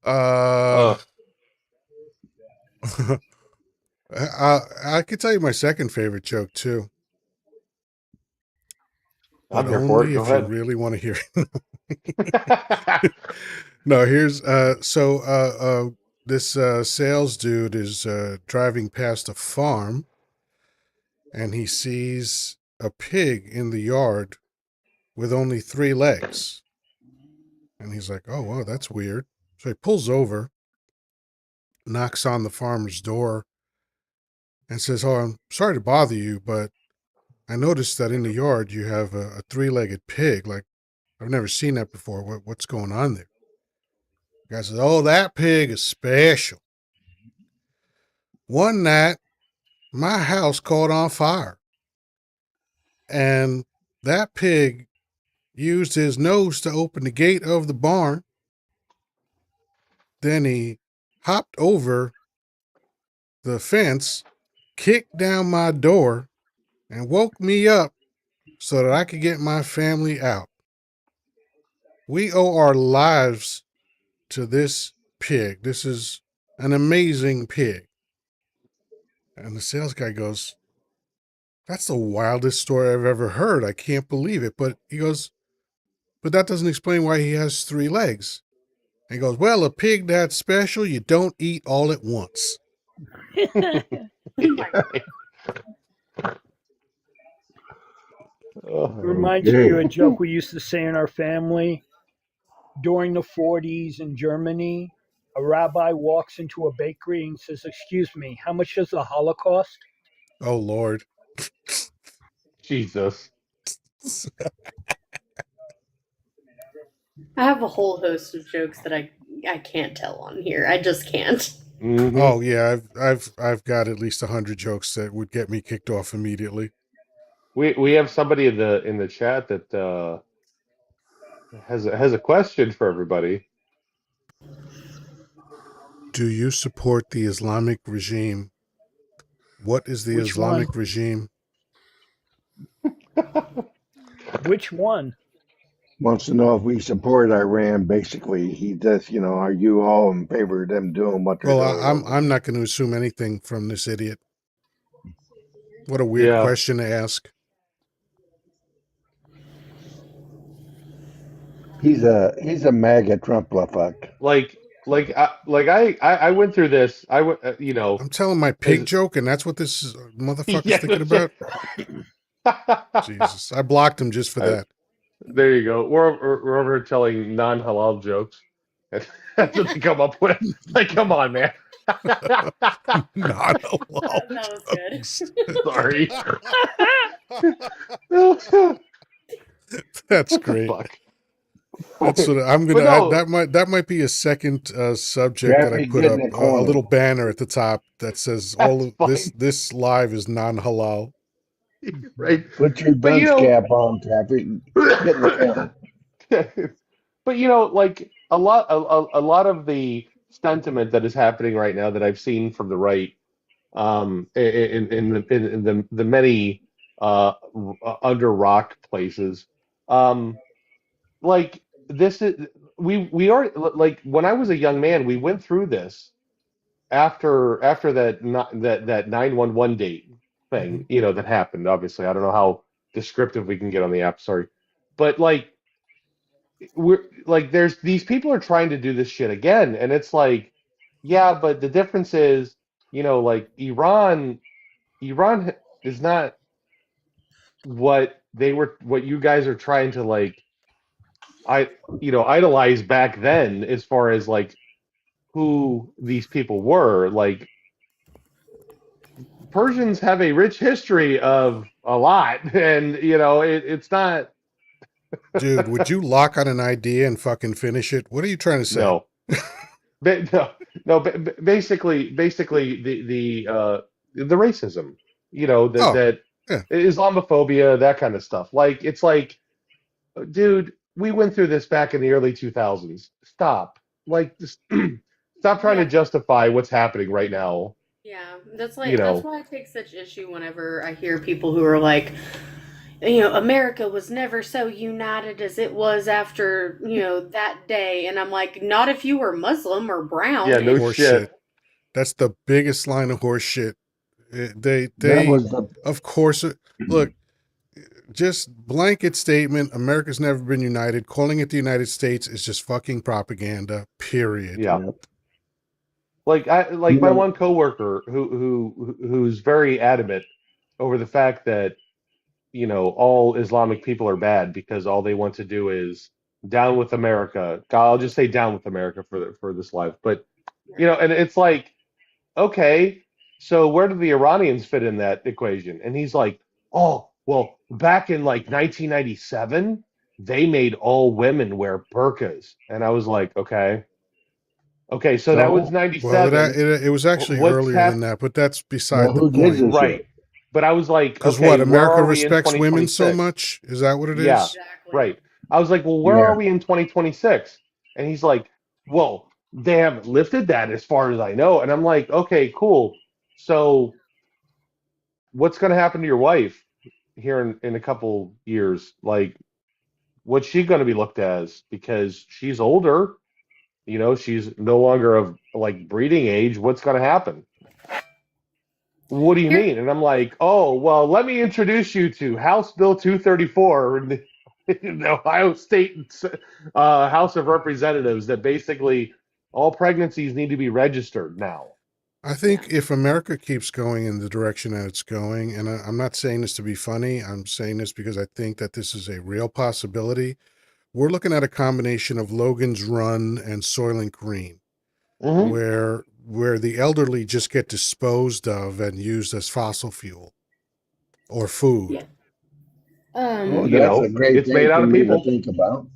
I could tell you my second favorite joke too. I'm But here for it. only Go if ahead. you really want to hear it. No, here's this sales dude is driving past a farm, and he sees a pig in the yard with only 3 legs. And he's like, "Oh, wow, that's weird." So he pulls over, knocks on the farmer's door, and says, "Oh, I'm sorry to bother you, but I noticed that in the yard you have a 3-legged pig. Like, I've never seen that before. What's going on there?" The guy says, "Oh, that pig is special." One night, my house caught on fire, and that pig used his nose to open the gate of the barn. Then he hopped over the fence, kicked down my door, and woke me up so that I could get my family out. We owe our lives to this pig. This is an amazing pig. And the sales guy goes, "That's the wildest story I've ever heard. I can't believe it." But he goes, "But that doesn't explain why he has 3 legs." And he goes, "Well, a pig that special, you don't eat all at once." Reminds me of a joke we used to say in our family. During the 40s in Germany, a rabbi walks into a bakery and says, "Excuse me, how much does the Holocaust?" Oh, Lord. Jesus. I have a whole host of jokes that I can't tell on here. I just can't. Mm-hmm. Oh yeah, I've got at least 100 jokes that would get me kicked off immediately. We have somebody in the chat that has a question for everybody. Do you support the Islamic regime? What is the Which one? Islamic regime? Which one? Wants to know if we support Iran. Basically, he does. Are you all in favor of them doing what they're Well, doing? I'm not going to assume anything from this idiot. What a weird Yeah. question to ask. He's a MAGA Trump fuck. I went through this. I'm telling my pig joke, and that's what this motherfucker's thinking about. Jesus, I blocked him just for that. There you go. We're over here telling non-halal jokes. That's what they come up with. Like, come on, man. Non-halal. That was good. Sorry. That's What great. the fuck? That's what I'm gonna. That might be a second subject that I put up a little banner at the top that says all of this live is non-halal. Right. Put your dunce cap on, Taffy. Get in the can. But like a lot of the sentiment that is happening right now that I've seen from the right, in the many under rock places, like this is we are like when I was a young man, we went through this after that 911 date thing, that happened. Obviously, I don't know how descriptive we can get on the app. Sorry, but like we're like there's these people are trying to do this shit again, and it's like, yeah, but the difference is, like Iran is not what you guys are trying to like idolize back then as far as like who these people were. Like Persians have a rich history of a lot, and it's not. Dude, would you lock on an idea and fucking finish it? What are you trying to say? No. Basically the racism, that yeah. Islamophobia, that kind of stuff. Like it's like, dude, we went through this back in the early 2000s. Stop. Like, just stop trying to justify what's happening right now. Yeah, that's why I take such issue whenever I hear people who are like, America was never so united as it was after, that day. And I'm like, not if you were Muslim or brown. Yeah, no horse shit. That's the biggest line of horse shit. Of course, look, just blanket statement, America's never been united. Calling it the United States is just fucking propaganda, period. Yeah. Like my one coworker who's very adamant over the fact that all Islamic people are bad because all they want to do is down with America. I'll just say down with America for this live. But and it's like, okay, so where do the Iranians fit in that equation? And he's like, oh, well, back in like 1997, they made all women wear burqas. And I was like, okay. Okay, so that was So, Well, 97. it was actually What's earlier than happened? that, but that's well, beside the who gives point. a shit? Right. But I was like, Because okay, what, where America are we in respects women so 2026? much? Is that what it Yeah, is? Exactly. right. I was like, well, where Yeah. are we in 2026? And he's like, well, they haven't lifted that as far as I know. And I'm like, okay, cool. So what's going to happen to your wife here in a couple years? Like, what's she going to be looked as? Because she's older, she's no longer of like breeding age. What's going to happen? What do you Here, mean? And I'm like, oh, well, let me introduce you to House Bill 234 in the Ohio State House of Representatives that basically all pregnancies need to be registered now. I think if America keeps going in the direction that it's going, and I'm not saying this to be funny, I'm saying this because I think that this is a real possibility. We're looking at a combination of Logan's Run and Soylent Green, Mm-hmm. where the elderly just get disposed of and used as fossil fuel or food. yeah. Well, You that's a know, great it's made thing out for of me to people. think about.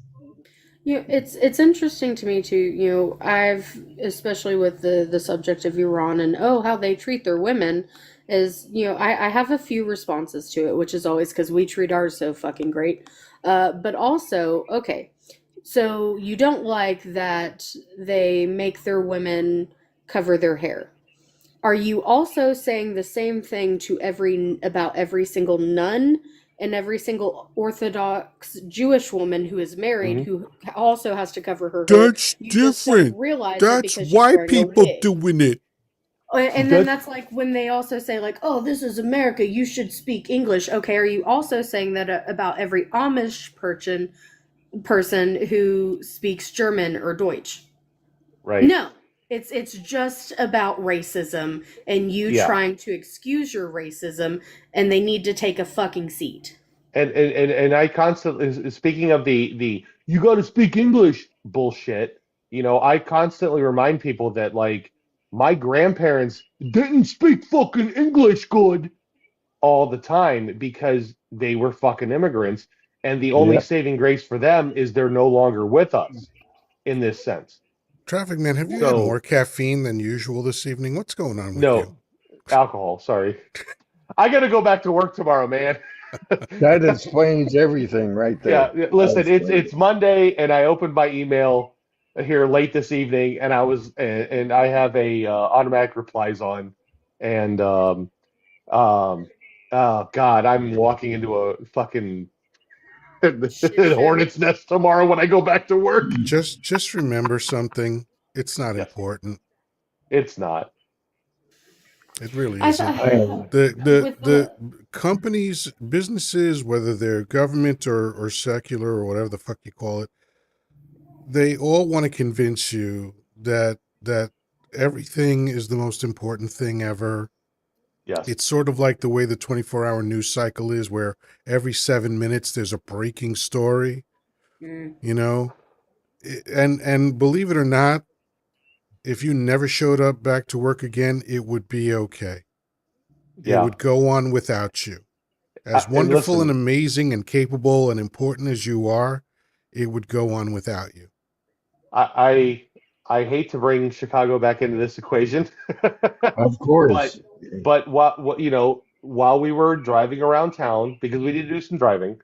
It's interesting to me too. I've, especially with the subject of Iran and how they treat their women, is I have a few responses to it, which is always because we treat ours so fucking great. But also, okay, so you don't like that they make their women cover their hair. Are you also saying the same thing to every single nun and every single Orthodox Jewish woman who is married Hmm. who also has to cover her hair? That's You just don't different. realize it That's because she's white wearing a people wig. doing it. And then That's that's like when they also say like, "Oh, this is America. You should speak English." Okay, are you also saying that about every Amish person who speaks German or Deutsch? right. No, it's just about racism and you Yeah. trying to excuse your racism, and they need to take a fucking seat. And I constantly, speaking of the you got to speak English bullshit, I constantly remind people that like my grandparents didn't speak fucking English good all the time because they were fucking immigrants, and the only Yeah. saving grace for them is they're no longer with us in this sense. Traffic man, have you had more So caffeine than usual this evening? What's going on with you? no alcohol. Sorry, I got to go back to work tomorrow, man. That explains everything right there. Yeah, That listen, explains it's Monday, and I opened my email here late this evening, and I have a automatic replies on, and um, oh God, I'm walking into a fucking Shit show. hornet's nest tomorrow when I go back to work. it. Just remember something. It's not Yes, important. it's not. It really I isn't. thought I, with The companies, businesses, whether they're government or secular or whatever the fuck you call it, they all want to convince you that everything is the most important thing ever. Yes, It's sort of like the way the 24-hour news cycle is, where every 7 minutes there's a breaking story, mm, you know? And believe it or not, if you never showed up back to work again, it would be okay. It yeah. would go on without you. As And wonderful and listen, amazing and capable and important as you are, it would go on without you. I I hate to bring Chicago back into this equation, of but course. while we were driving around town because we did do some driving,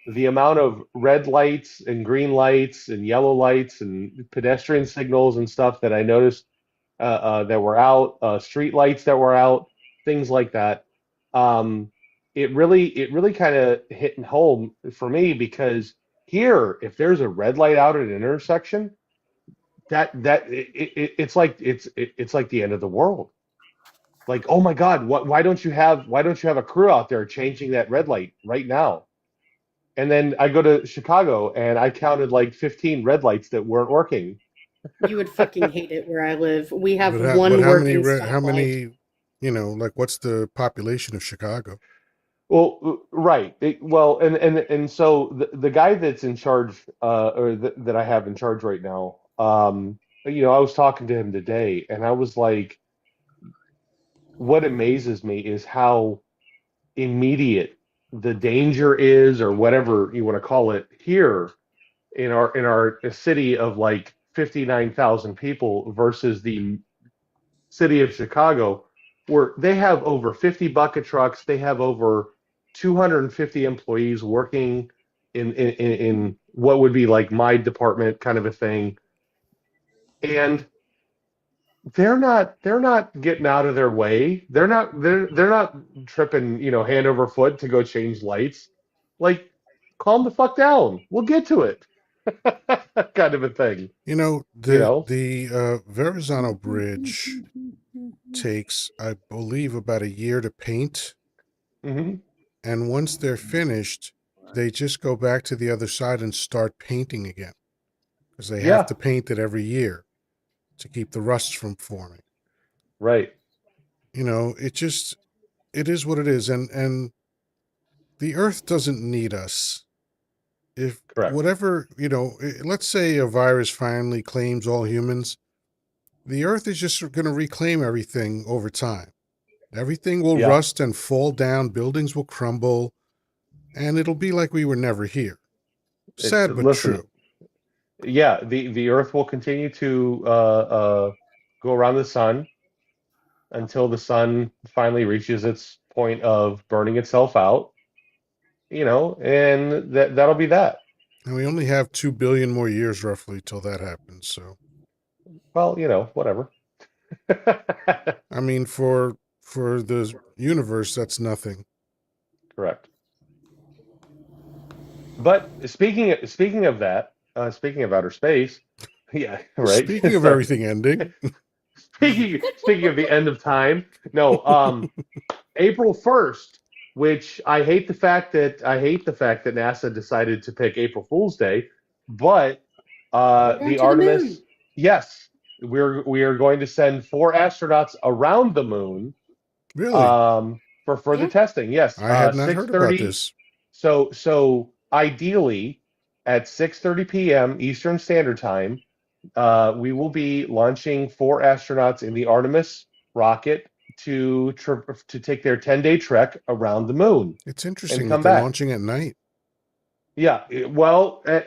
the amount of red lights and green lights and yellow lights and pedestrian signals and stuff that I noticed that were out, street lights that were out, things like that. Um, it really kind of hit home for me because here, if there's a red light out at an intersection, it's like the end of the world. Like, oh my God, why don't you have a crew out there changing that red light right now? And then I go to Chicago and I counted like 15 red lights that weren't working. you would fucking hate it where I live. We have But one working stoplight. like what's the population of Chicago? Well, right. Well, and so the guy that's in charge, that I have in charge right now, I was talking to him today, and I was like, what amazes me is how immediate the danger is, or whatever you want to call it, here in our city of like 59,000 people versus the city of Chicago, where they have over 50 bucket trucks, they have over 250 employees working in what would be like my department kind of a thing, and they're not getting out of their way. They're not tripping, hand over foot to go change lights. Like, calm the fuck down. We'll get to it. Kind of a thing. The Verrazano Bridge takes, I believe, about a year to paint. Mm-hmm. And once they're finished, they just go back to the other side and start painting again. Because they have to paint it every year to keep the rust from forming. Right. It is what it is. And the Earth doesn't need us. If Correct. whatever, let's say a virus finally claims all humans, the Earth is just going to reclaim everything over time. Everything will rust and fall down, buildings will crumble, and it'll be like we were never here. Sad but true. Yeah, the Earth will continue to go around the sun until the sun finally reaches its point of burning itself out, and that'll be that. And we only have 2 billion more years roughly till that happens, so. Well, whatever. I mean, for the universe, that's nothing. Correct. But speaking of that, speaking of outer space, yeah, right. Speaking of everything ending. Speaking of the end of time, no, April 1st, which I hate the fact that NASA decided to pick April Fool's Day, but the Artemis, yes, we are going to send 4 astronauts around the moon. Really? For further testing. Yes. I had not heard about this. So ideally at 6:30 p.m. Eastern Standard Time, we will be launching 4 astronauts in the Artemis rocket to take their 10-day trek around the moon. It's interesting that they're launching at night. Yeah, well, they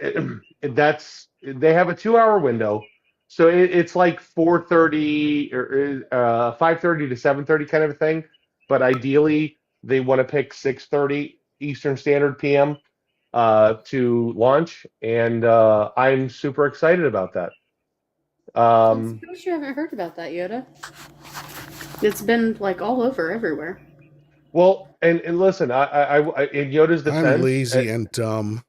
have a 2-hour window, so it's like 4:30 or 5:30 to 7:30 kind of a thing. But ideally, they want to pick 6:30 Eastern Standard PM to launch, and I'm super excited about that. I'm surprised you haven't heard about that, Yoddah. It's been like all over everywhere. Well, and listen, I in Yoda's defense, I'm lazy and dumb.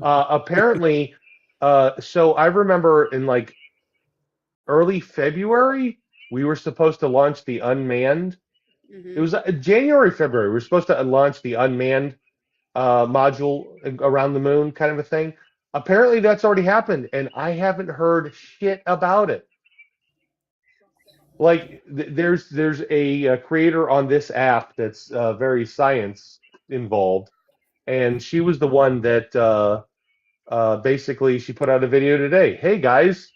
Apparently, so I remember in like early February, we were supposed to launch the unmanned. Mm-hmm. It was January, February. We were supposed to launch the unmanned module around the moon, kind of a thing. Apparently, that's already happened, and I haven't heard shit about it. Like, there's a creator on this app that's very science involved, and she was the one that basically she put out a video today. Hey guys,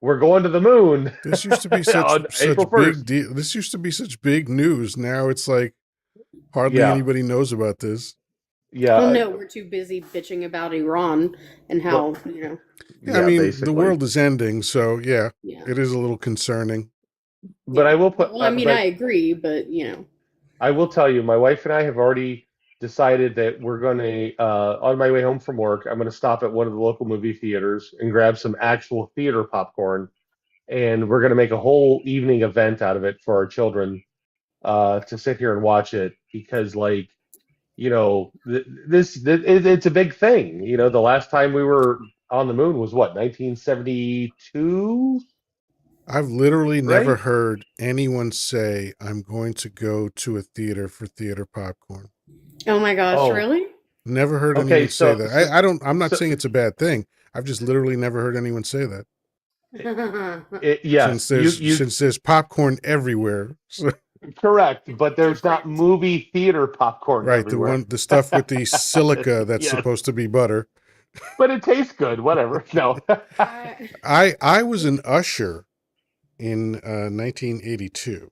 we're going to the moon. This used to be such big deal. This used to be such big news. Now it's like hardly anybody knows about this. Yeah. Well, no, we're too busy bitching about Iran and how, Yeah, I mean, basically. The world is ending, so yeah, it is a little concerning. But I will put. Well, I mean, I agree, but I will tell you, my wife and I have already decided that we're going to, on my way home from work, I'm going to stop at one of the local movie theaters and grab some actual theater popcorn, and we're going to make a whole evening event out of it for our children to sit here and watch it, because, like, it's a big thing. The last time we were on the moon was what, 1972? I've literally never heard anyone say, I'm going to go to a theater for theater popcorn. Oh my gosh, really? Never heard anyone say that. I'm not saying it's a bad thing. I've just literally never heard anyone say that. Since there's popcorn everywhere. Correct, but there's not movie theater popcorn everywhere. The stuff with the silica that's supposed to be butter. But it tastes good, whatever. No. I was an usher in 1982.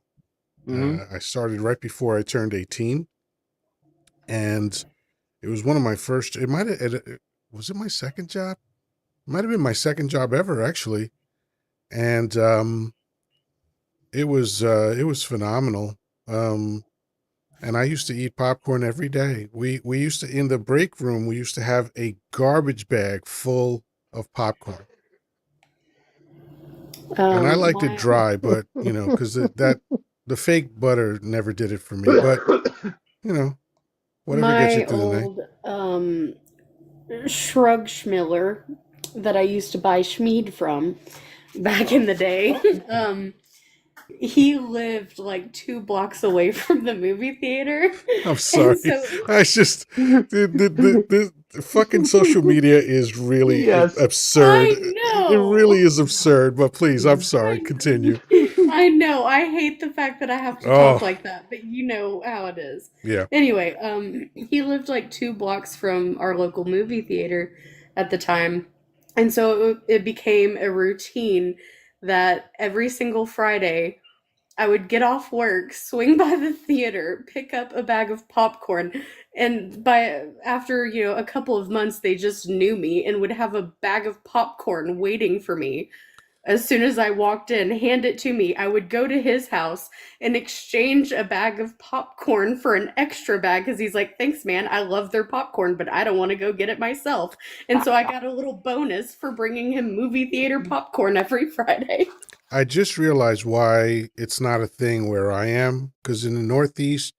Mm-hmm. I started right before I turned 18. And it was one of my first, was it my second job? Might have been my second job ever, actually. And it was phenomenal. And I used to eat popcorn every day. We used to, in the break room, we used to have a garbage bag full of popcorn. And I liked it dry, but because the fake butter never did it for me. But whatever gets you My through the night. old Shrug Schmiller that I used to buy Schmeed from back in the day. He lived like 2 blocks away from the movie theater. I'm sorry. So, I just the fucking social media is really Yes. absurd. I know. It really is absurd. But please, I'm sorry. Continue. I know. I hate the fact that I have to talk like that, but you know how it is. Yeah. Anyway, he lived like 2 blocks from our local movie theater at the time. And so it became a routine that every single Friday I would get off work, swing by the theater, pick up a bag of popcorn, and after, a couple of months they just knew me and would have a bag of popcorn waiting for me. As soon as I walked in, hand it to me. I would go to his house and exchange a bag of popcorn for an extra bag because he's like, "Thanks, man. I love their popcorn, but I don't want to go get it myself." And so I got a little bonus for bringing him movie theater popcorn every Friday. I just realized why it's not a thing where I am, because in the Northeast,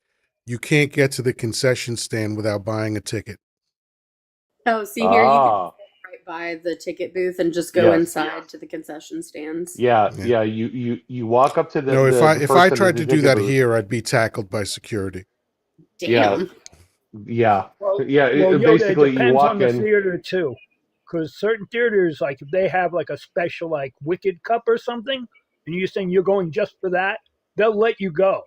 you can't get to the concession stand without buying a ticket. Oh, see here, you can right by the ticket booth and just go inside to the concession stands. Yeah. You walk up to the. No, if I tried to do that here, I'd be tackled by security. Damn. Yeah. Well, Basically, it depends you walk on the in. theater too, because certain theaters, like if they have like a special like Wicked Cup or something, and you're saying you're going just for that, they'll let you go,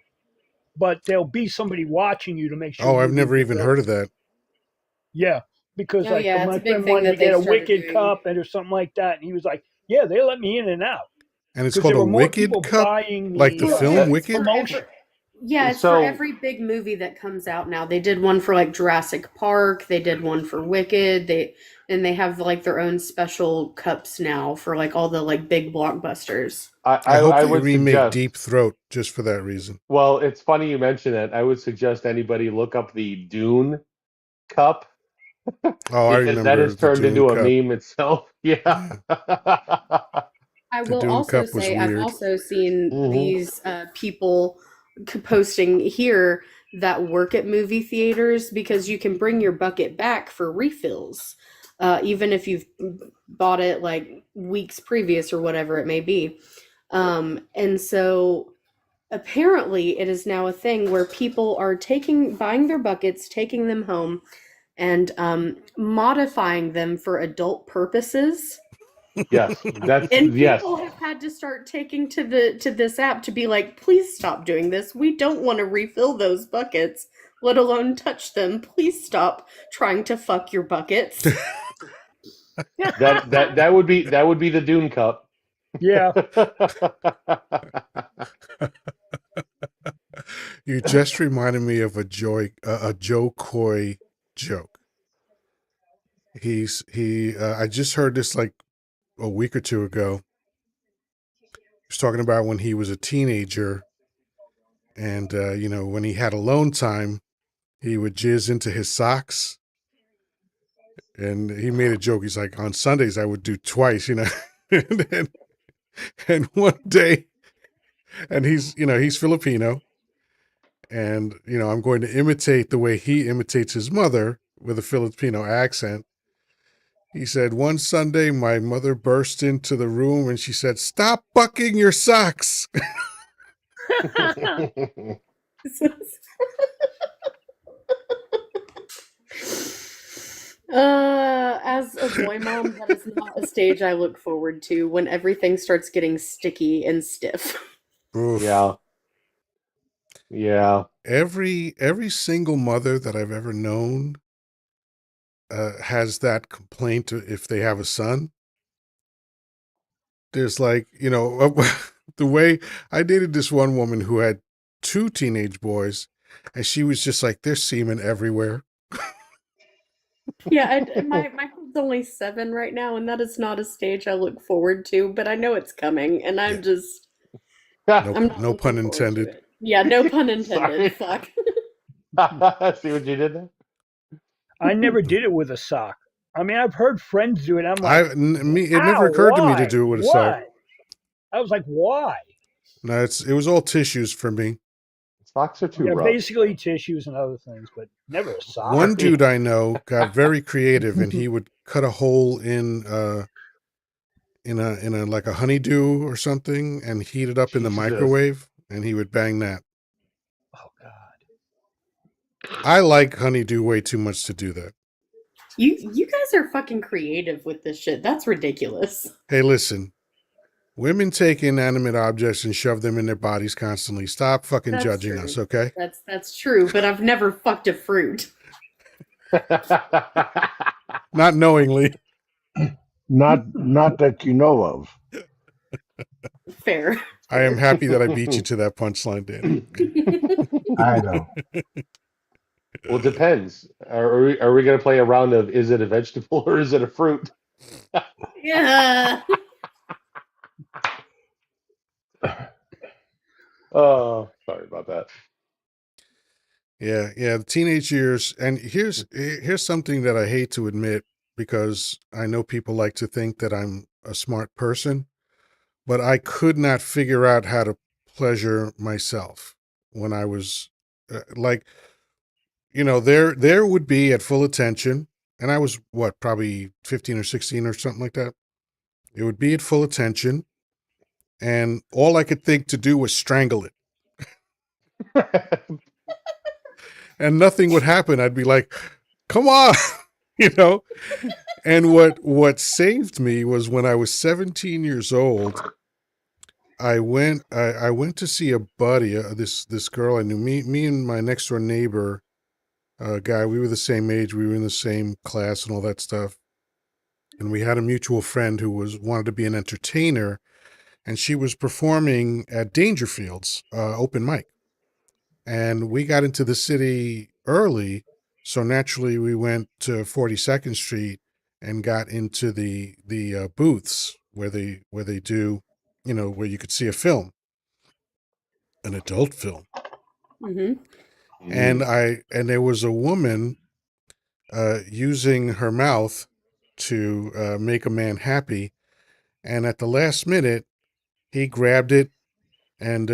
but there'll be somebody watching you to make sure. Oh, I've never even heard of that. Yeah, because Oh, yeah, my it's a big friend thing wanted to that they get a started Wicked doing. Cup or something like that, and he was like, "Yeah, they let me in and out." And it's 'Cause called there a were more Wicked people Cup, buying like the film Wicked. promotion. Yeah, it's for every big movie that comes out now. They did one for like Jurassic Park. They did one for Wicked. They have like their own special cups now for like all the like big blockbusters. I hope they would remake suggest Deep Throat just for that reason. Well, it's funny you mention that. I would suggest anybody look up the Dune cup. Oh, I because that remember has the turned Dune into a Cup. meme itself. Yeah. I The will Dune also Cup was say I've weird. also seen these people posting here that work at movie theaters because you can bring your bucket back for refills, even if you've bought it like weeks previous or whatever it may be. And so apparently it is now a thing where people are buying their buckets, taking them home, and modifying them for adult purposes. Yes, And people have had to start taking to this app to be like, please stop doing this. We don't want to refill those buckets, let alone touch them. Please stop trying to fuck your buckets. that would be the Dune cup. Yeah. You just reminded me of a Joe Coy joke. I just heard this like a week or two ago. He was talking about when he was a teenager, and when he had alone time, he would jizz into his socks. And he made a joke. He's like, on Sundays I would do twice, and one day, and he's Filipino, and I'm going to imitate the way he imitates his mother with a Filipino accent. He said, one Sunday my mother burst into the room and she said, "Stop bucking your socks." As a boy mom, that is not a stage I look forward to when everything starts getting sticky and stiff. Oof. Yeah. Every single mother that I've ever known has that complaint if they have a son. There's like, the way I dated this one woman who had 2 teenage boys, and she was just like, there's semen everywhere. Yeah, my whole child's only 7 right now, and that is not a stage I look forward to, but I know it's coming, and I'm just... I'm not No pun looking forward to intended. it. Yeah, no pun intended. Sorry. Fuck. See what you did there? I never did it with a sock. I mean, I've heard friends do it. I'm like, it never ow, occurred to me to why? do it with a sock. Why? I was like, why? No, it was all tissues for me. Socks are too Yeah, rough. basically tissues and other things, but never a sock. One dude I know got very creative, and he would cut a hole in a like a honeydew or something, and heat it up in the Jesus. microwave, and he would bang that. Oh God. I like honeydew way too much to do that. You guys are fucking creative with this shit. That's ridiculous. Hey, listen. Women take inanimate objects and shove them in their bodies constantly. Stop fucking That's judging true. us, okay? That's true, but I've never fucked a fruit. Not knowingly. Not that you know of. Fair. I am happy that I beat you to that punchline, Dan. I know. Well, it depends. Are we going to play a round of is it a vegetable or is it a fruit? Yeah. Oh, sorry about that. Yeah, the teenage years. And here's something that I hate to admit, because I know people like to think that I'm a smart person, but I could not figure out how to pleasure myself when I was like, there would be at full attention, and I was probably 15 or 16 or something like that. It would be at full attention, and all I could think to do was strangle it. And nothing would happen. I'd be like, come on, And what saved me was when I was 17 years old, I went to see a buddy, this girl I knew. Me and my next door neighbor, guy, we were the same age, we were in the same class and all that stuff. And we had a mutual friend who wanted to be an entertainer, and she was performing at Dangerfield's open mic. And we got into the city early, so naturally we went to 42nd Street and got into the booths where they do, where you could see a film, an adult film. Mm-hmm. And there was a woman using her mouth to make a man happy, and at the last minute, he grabbed it and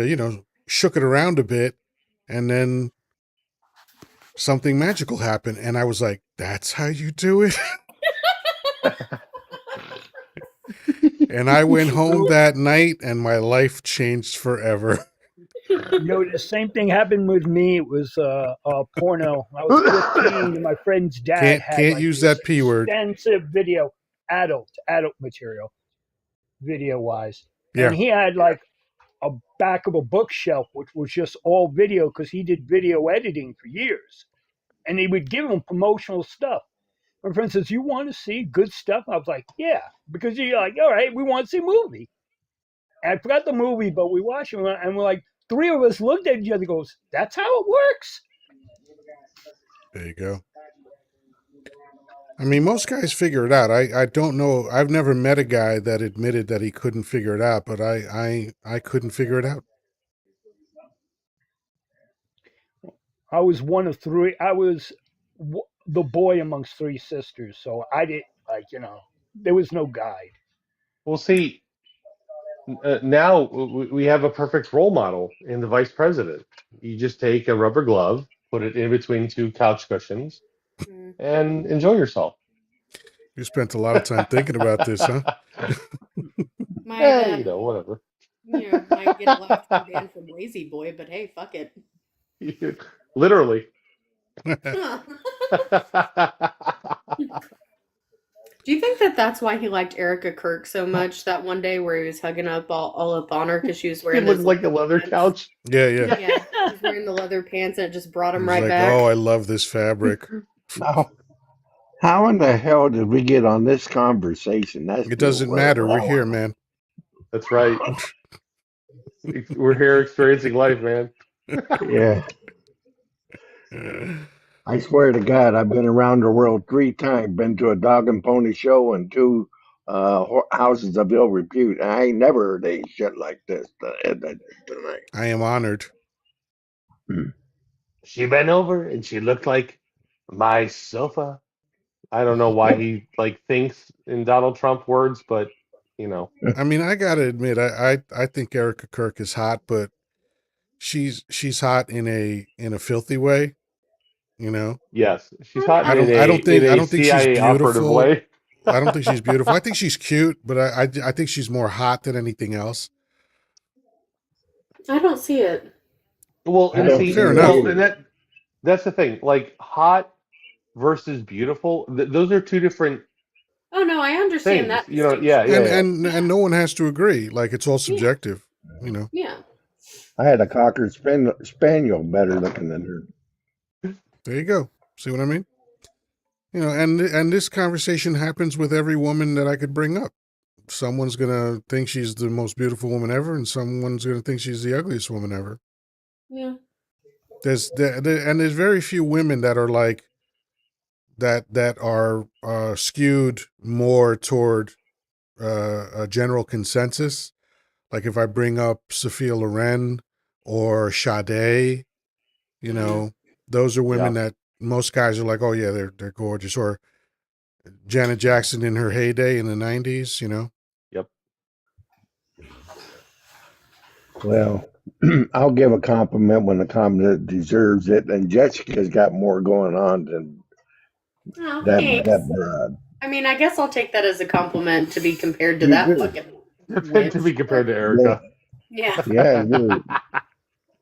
shook it around a bit, and then something magical happened, and I was like, that's how you do it? And I went home that night, and my life changed forever. The same thing happened with me. It was a porno. I was 15, and my friend's dad can't use that P word. Extensive video, adult material, video-wise. Yeah. And he had like a back of a bookshelf, which was just all video, because he did video editing for years. And he would give him promotional stuff. My friend says, you want to see good stuff? I was like, yeah, because you're like, all right, we want to see a movie. And I forgot the movie, but we watched it, and we're like, 3 of us looked at each other and goes, that's how it works. There you go. I mean, most guys figure it out. I don't know. I've never met a guy that admitted that he couldn't figure it out, but I couldn't figure it out. I was one of 3. I was the boy amongst 3 sisters, so I didn't, there was no guide. Well, see, now we have a perfect role model in the vice president. You just take a rubber glove, put it in between 2 couch cushions, and enjoy yourself. You spent a lot of time thinking about this, huh? Whatever. Might get a laugh from Dan from Lazy Boy, but hey, fuck it. Literally. Do you think that that's why he liked Erica Kirk so much that one day where he was hugging up all up on her because she was wearing It looked like a leather couch? Yeah. Yeah, he was wearing the leather pants and it just brought him right like, back. Oh, I love this fabric. How in the hell did we get on this conversation? It doesn't matter. We're here, man. That's right. We're here experiencing life, man. Yeah. I swear to God, I've been around the world 3 times. Been to a dog and pony show and 2 houses of ill repute. And I ain't never heard any shit like this tonight. I am honored. She bent over and she looked like my sofa. I don't know why he like thinks in Donald Trump words, but you know. I mean, I gotta admit, I think Erica Kirk is hot, but she's hot in a filthy way, you know. Yes, she's hot I don't in a think she's CIA operative beautiful. way. I don't think she's beautiful. I think she's cute, but I think she's more hot than anything else. I don't see it. Well, I and don't see, see Fair it enough. well, either. and that's the thing. Like hot versus beautiful, those are two different Oh no, I understand things. that You know, yeah, distinction. yeah, And yeah. and no one has to agree. Like it's all subjective, you know. Yeah. I had a Cocker Spaniel better looking than her. There you go. See what I mean? You know, and this conversation happens with every woman that I could bring up. Someone's gonna think she's the most beautiful woman ever, and someone's gonna think she's the ugliest woman ever. Yeah. There's very few women that are like that are skewed more toward a general consensus. Like if I bring up Sophia Loren or Sade, you know, those are women Yeah. that most guys are like, oh yeah, they're gorgeous. Or Janet Jackson in her heyday in the 90s, you know. Yep. Well, I'll give a compliment when a compliment deserves it, and Jessica's got more going on than Oh, that thanks. broad. I mean, I guess I'll take that as a compliment to be compared to You that do. fucking To be compared to witch. Erica. Yeah. Yeah, you.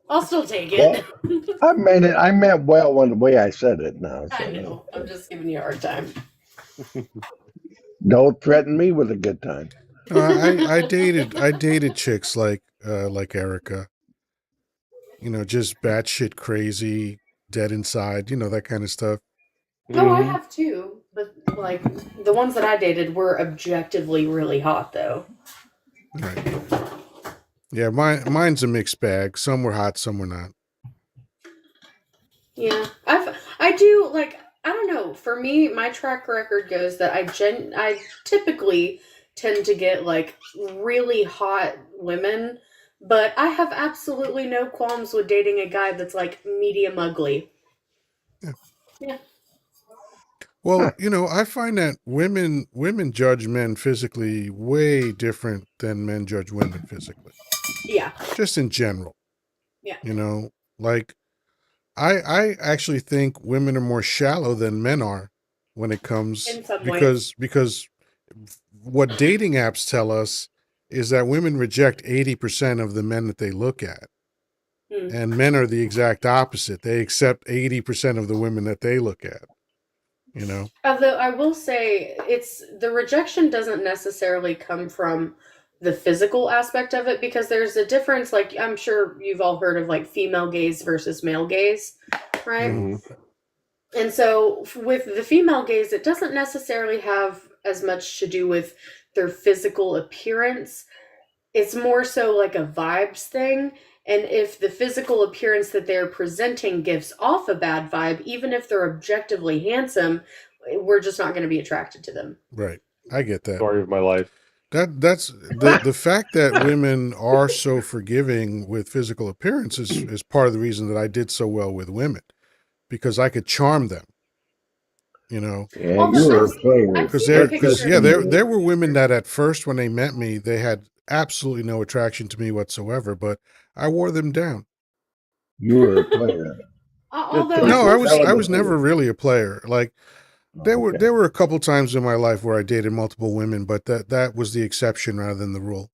I'll still take it. I meant it. I meant well when the way I said it now. So I know. I'm just giving you a hard time. don't threaten me with a good time. I dated chicks like Erica, you know, just batshit crazy, dead inside, you know, that kind of stuff. Oh, I have too. But like the ones that I dated were objectively really hot though. Right. Yeah, mine's a mixed bag. Some were hot, some were not. Yeah. I do like I don't know. For me, my track record goes that I typically tend to get like really hot women, but I have absolutely no qualms with dating a guy that's like medium ugly. Yeah. Yeah. Well, you know, I find that women judge men physically way different than men judge women physically. Yeah. Just in general. Yeah. You know, like I actually think women are more shallow than men are when it comes In some ways. because what dating apps tell us is that women reject 80% of the men that they look at. And men are the exact opposite. They accept 80% of the women that they look at. You know? Although I will say it's the rejection doesn't necessarily come from the physical aspect of it because there's a difference. Like I'm sure you've all heard of like female gaze versus male gaze, right? Mm-hmm. And so with the female gaze, it doesn't necessarily have as much to do with their physical appearance. It's more so like a vibes thing. And if the physical appearance that they're presenting gives off a bad vibe, even if they're objectively handsome, we're just not going to be attracted to them. Right. I get that. Story of my life. That's the fact that women are so forgiving with physical appearance is part of the reason that I did so well with women, because I could charm them. You know, Yeah, you were a player. because there were women that at first when they met me they had absolutely no attraction to me whatsoever, but I wore them down. You were a player. No, I was never really a player. Like there were a couple times in my life where I dated multiple women, but that was the exception rather than the rule.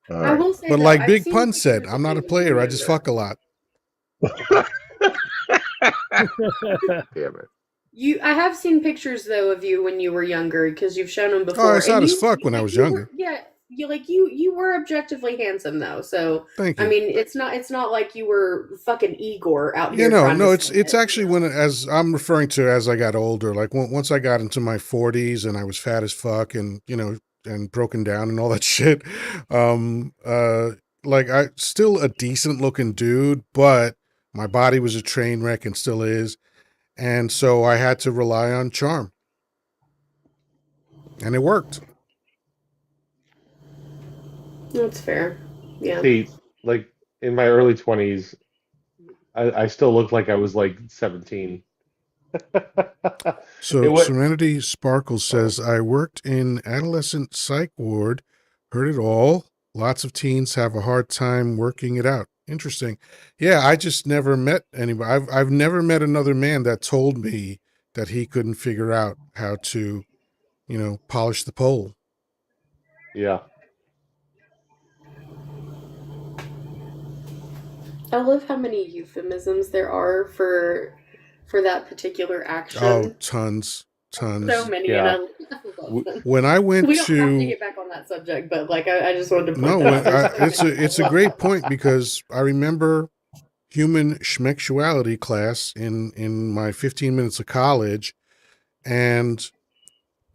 I will say, but though, like I've Big seen Pun said, pictures I'm of not you a when player. you I were just younger. fuck a lot. Damn it. I have seen pictures though of you when you were younger because you've shown them before. Oh, I was hot and as you, fuck when I was younger. you were objectively handsome though. So Thank you. I mean, it's not like you were fucking Igor out You here. know, it's actually when, as I'm referring to as I got older, like once I got into my 40s and I was fat as fuck and, you know, and broken down and all that shit. Like I still a decent looking dude, but my body was a train wreck and still is. And so I had to rely on charm. And it worked. That's fair. Yeah. See, like in my early 20s, I still looked like I was like 17. It So was Serenity Sparkles says, I worked in adolescent psych ward, heard it all. Lots of teens have a hard time working it out. Interesting. Yeah, I just never met anybody. I've never met another man that told me that he couldn't figure out how to, polish the pole. yeah. I love how many euphemisms there are for that particular Oh, action. tons. So many, and Yeah. I love them. When I went We don't have to to get back on that subject, but like I just wanted to point no, that out. There's so it's a great point because I remember human schmexuality class in my 15 minutes of college, and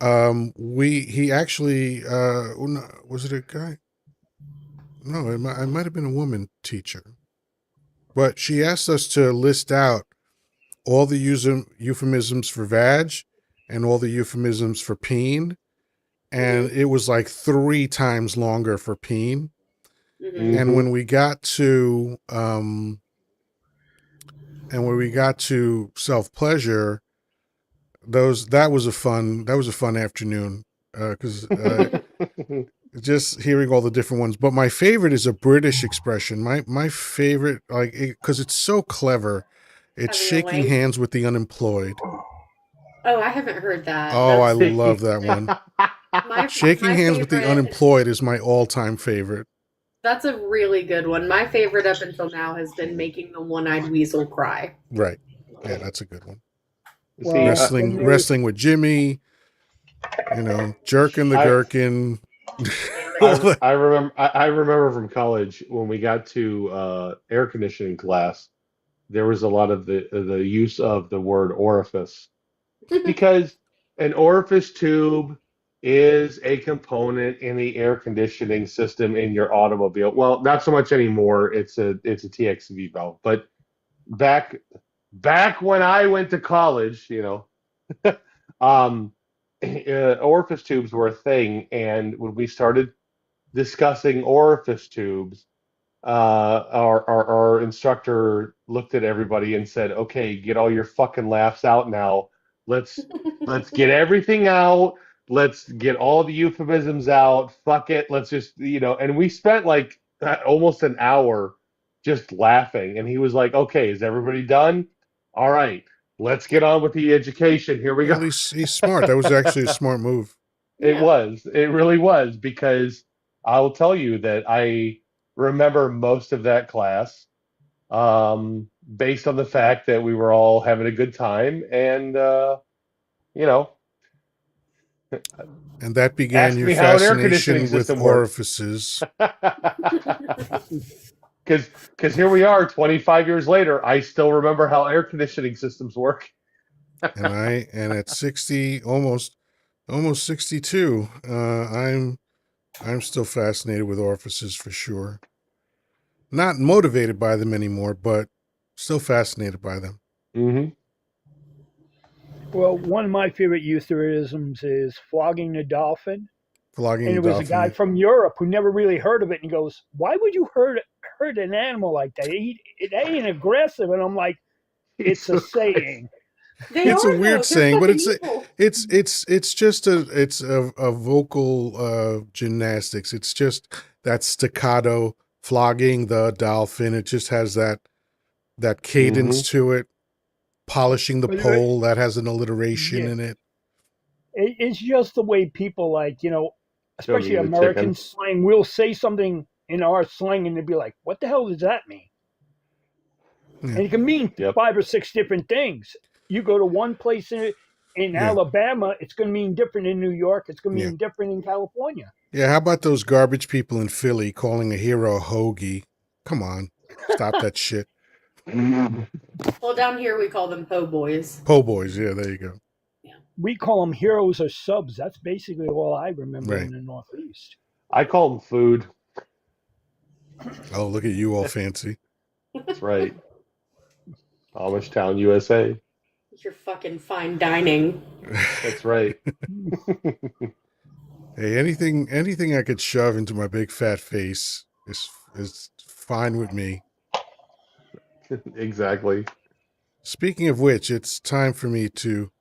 he actually was it a guy? No, it might have been a woman teacher, but she asked us to list out all the euphemisms for vag and all the euphemisms for peen, and it was like 3 times longer for peen. Mm-hmm. And when we got to self pleasure, that was a fun afternoon because just hearing all the different ones. But my favorite is a British expression. My favorite, like, because it's so clever. It's Having a shaking wank. hands with the unemployed. Oh, I haven't heard that. Oh, I That's love that one. Shaking my hands with the favorite. unemployed is my all-time favorite. That's a really good one. My favorite up until now has been making the one-eyed weasel cry. Right. Yeah, that's a good one. See, Wrestling with Jimmy, jerking the I gherkin. I remember from college when we got to air conditioning class, there was a lot of the use of the word orifice because an orifice tube is a component in the air conditioning system in your automobile. Well, not so much anymore. It's a TXV valve, but back when I went to college, um, orifice tubes were a thing, and when we started discussing orifice tubes, our instructor looked at everybody and said, "Okay, get all your fucking laughs out now. Let's get everything out. Let's get all the euphemisms out. Fuck it. Let's just And we spent like almost an hour just laughing. And he was like, "Okay, is everybody done? All right, let's get on with the education. Here we Well, go." he's smart. That was actually a smart move. It Yeah. was. It really was because I'll tell you that I remember most of that class based on the fact that we were all having a good time and you know, And that began asked your me how an air conditioning fascination with system works. orifices. Because here we are 25 years later, I still remember how air conditioning systems work. And at 60, almost 62, I'm still fascinated with orifices for sure. Not motivated by them anymore, but still fascinated by them. Mm-hmm. Well, one of my favorite euphemisms is flogging the dolphin. Flogging And the it was dolphin. a guy from Europe who never really heard of it. And he goes, "Why would you hurt an animal like that? It ain't aggressive." And I'm like, "It's a saying." It's a weird saying, but it's just a vocal gymnastics. It's just that staccato flogging the dolphin. It just has that cadence to it. Polishing the pole, that has an alliteration in it. It's just the way people especially American slang. We'll say something in our slang and they'll be like, "What the hell does that mean?" Yeah. And it can mean 5 or 6 different things. You go to one place in Alabama, it's going to mean different in New York. It's going to mean different in California. Yeah, how about those garbage people in Philly calling a hero a hoagie? Come on, stop that shit. Well, down here we call them po' boys. Po' boys, yeah, there you go. Yeah. We call them heroes or subs. That's basically all I remember in the Northeast. I call them food. Oh, look at you all fancy. That's right. Amish Town, USA. You're fucking fine dining. That's right. Hey, anything I could shove into my big fat face is fine with me. Exactly. Speaking of which, it's time for me to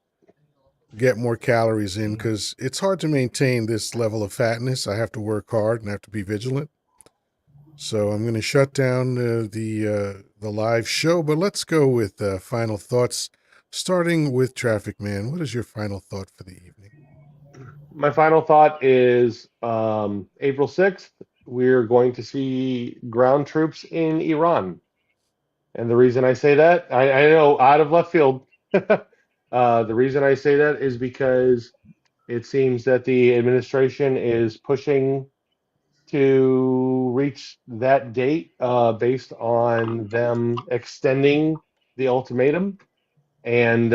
get more calories in because it's hard to maintain this level of fatness. I have to work hard and I have to be vigilant. So I'm going to shut down the live show, but let's go with final thoughts, starting with Traffic Man. What is your final thought for the evening? My final thought is April 6th, we're going to see ground troops in Iran. And the reason I say that, I know out of left field, the reason I say that is because it seems that the administration is pushing to reach that date based on them extending the ultimatum. And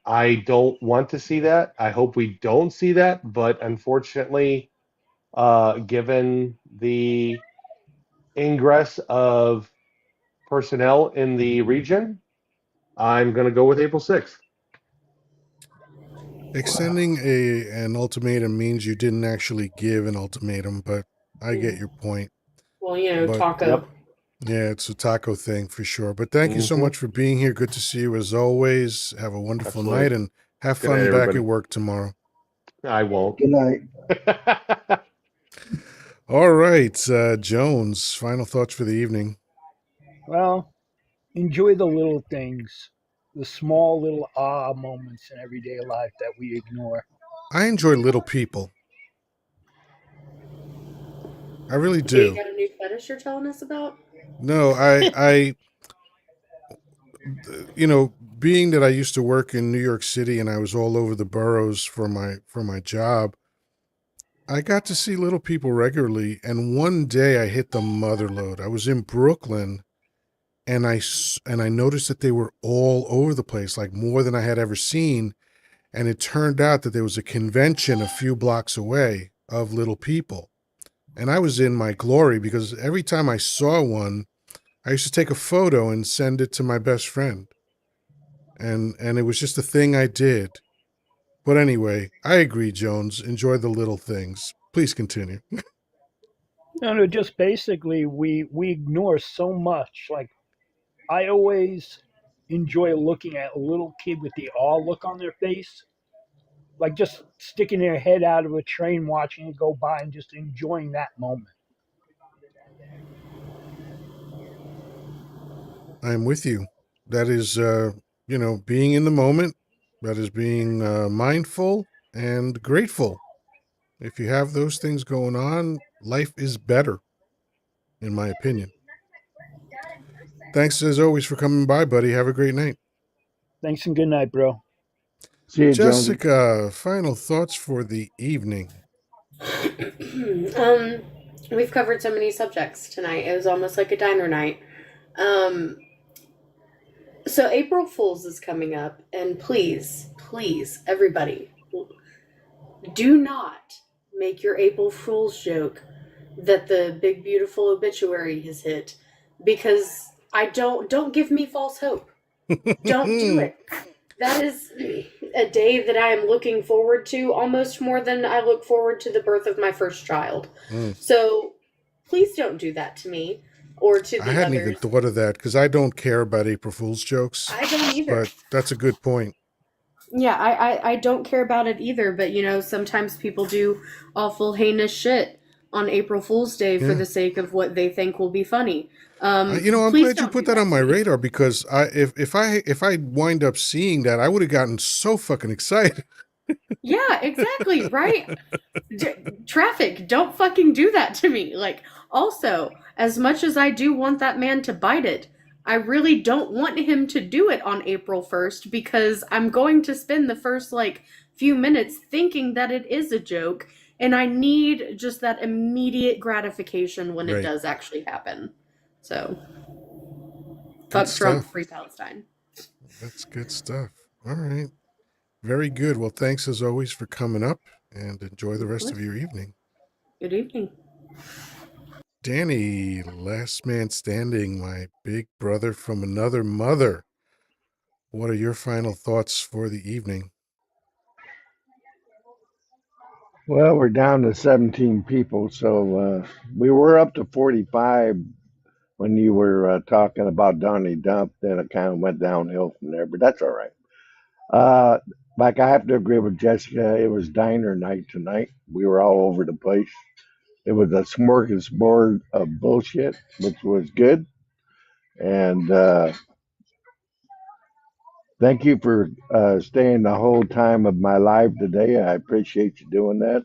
I don't want to see that. I hope we don't see that. But unfortunately, given the ingress of personnel in the region, I'm going to go with April 6th. Extending an ultimatum means you didn't actually give an ultimatum, but I get your point. Well, But taco. Yep. yeah, it's a taco thing for sure. But thank you so much for being here. Good to see you as always. Have a wonderful Absolutely. night and have Good fun night, back everybody. at work tomorrow. I won't. Good night. All right, Jones, final thoughts for the evening. Well, enjoy the little things, the small little moments in everyday life that we ignore. I enjoy little people. I really So you do. got a new fetish you're telling us about? No, being that I used to work in New York City and I was all over the boroughs for my job, I got to see little people regularly. And one day I hit the mother lode. I was in Brooklyn, and I noticed that they were all over the place, like more than I had ever seen. And it turned out that there was a convention a few blocks away of little people. And I was in my glory because every time I saw one, I used to take a photo and send it to my best friend. And it was just a thing I did. But anyway, I agree, Jones. Enjoy the little things. Please continue. No, just basically we ignore so much. Like I always enjoy looking at a little kid with the awe look on their face, like just sticking their head out of a train, watching it go by, and just enjoying that moment. I'm with you. That is, being in the moment. That is being mindful and grateful. If you have those things going on, life is better, in my opinion. Thanks as always for coming by, buddy. Have a great night. Thanks and good night, bro. See you, Jonesy. Jessica, final thoughts for the evening. We've covered so many subjects tonight. It was almost like a diner night. So April Fool's is coming up, and please, please, everybody, do not make your April Fool's joke that the big beautiful obituary has hit, because I don't give me false hope. Don't do it. That is a day that I am looking forward to almost more than I look forward to the birth of my first child. So please don't do that to me or to the others. I hadn't even thought of that because I don't care about April Fool's jokes. I don't either. But that's a good point. Yeah, I don't care about it either, but sometimes people do awful heinous shit on April Fool's Day for the sake of what they think will be funny. I'm glad you put that on my radar because if I wind up seeing that, I would have gotten so fucking excited. Yeah, exactly, right? Traffic, don't fucking do that to me. Like, also, as much as I do want that man to bite it, I really don't want him to do it on April 1st because I'm going to spend the first, few minutes thinking that it is a joke, and I need just that immediate gratification when it does actually happen. So, fuck Trump, free Palestine. That's good stuff. All right. Very good. Well, thanks as always for coming up and enjoy the rest of your evening. Good evening. Danny, last man standing, my big brother from another mother. what are your final thoughts for the evening? Well, we're down to 17 people, so we were up to 45 when you were talking about Donnie Dump. Then it kind of went downhill from there, but that's all right. Uh, like I have to agree with Jessica, it was diner night tonight. We were all over the place. It was a smorgasbord of bullshit, which was good. And thank you for staying the whole time of my live today. I appreciate you doing that.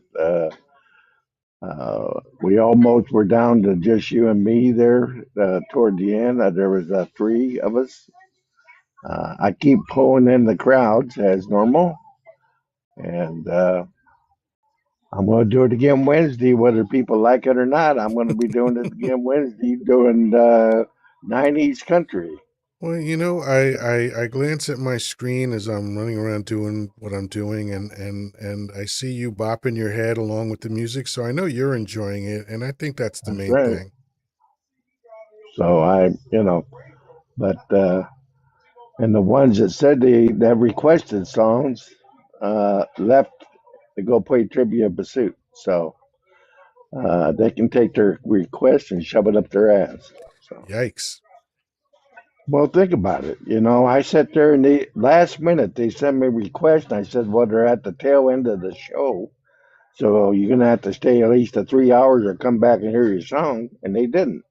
We almost were down to just you and me there toward the end. There was three of us. I keep pulling in the crowds as normal, and I'm going to do it again Wednesday, whether people like it or not. I'm going to be doing it again Wednesday, doing 90s country. Well, you know, I glance at my screen as I'm running around doing what I'm doing, and I see you bopping your head along with the music, so I know you're enjoying it, and I think that's the That's main right. thing. So but and the ones that said that requested songs left to go play Trivia Pursuit. So they can take their request and shove it up their ass. So, Yikes. well, think about it. I sat there and the last minute they sent me a request, and I said, well, they're at the tail end of the show. So you're going to have to stay at least 3 hours or come back and hear your song. And they didn't.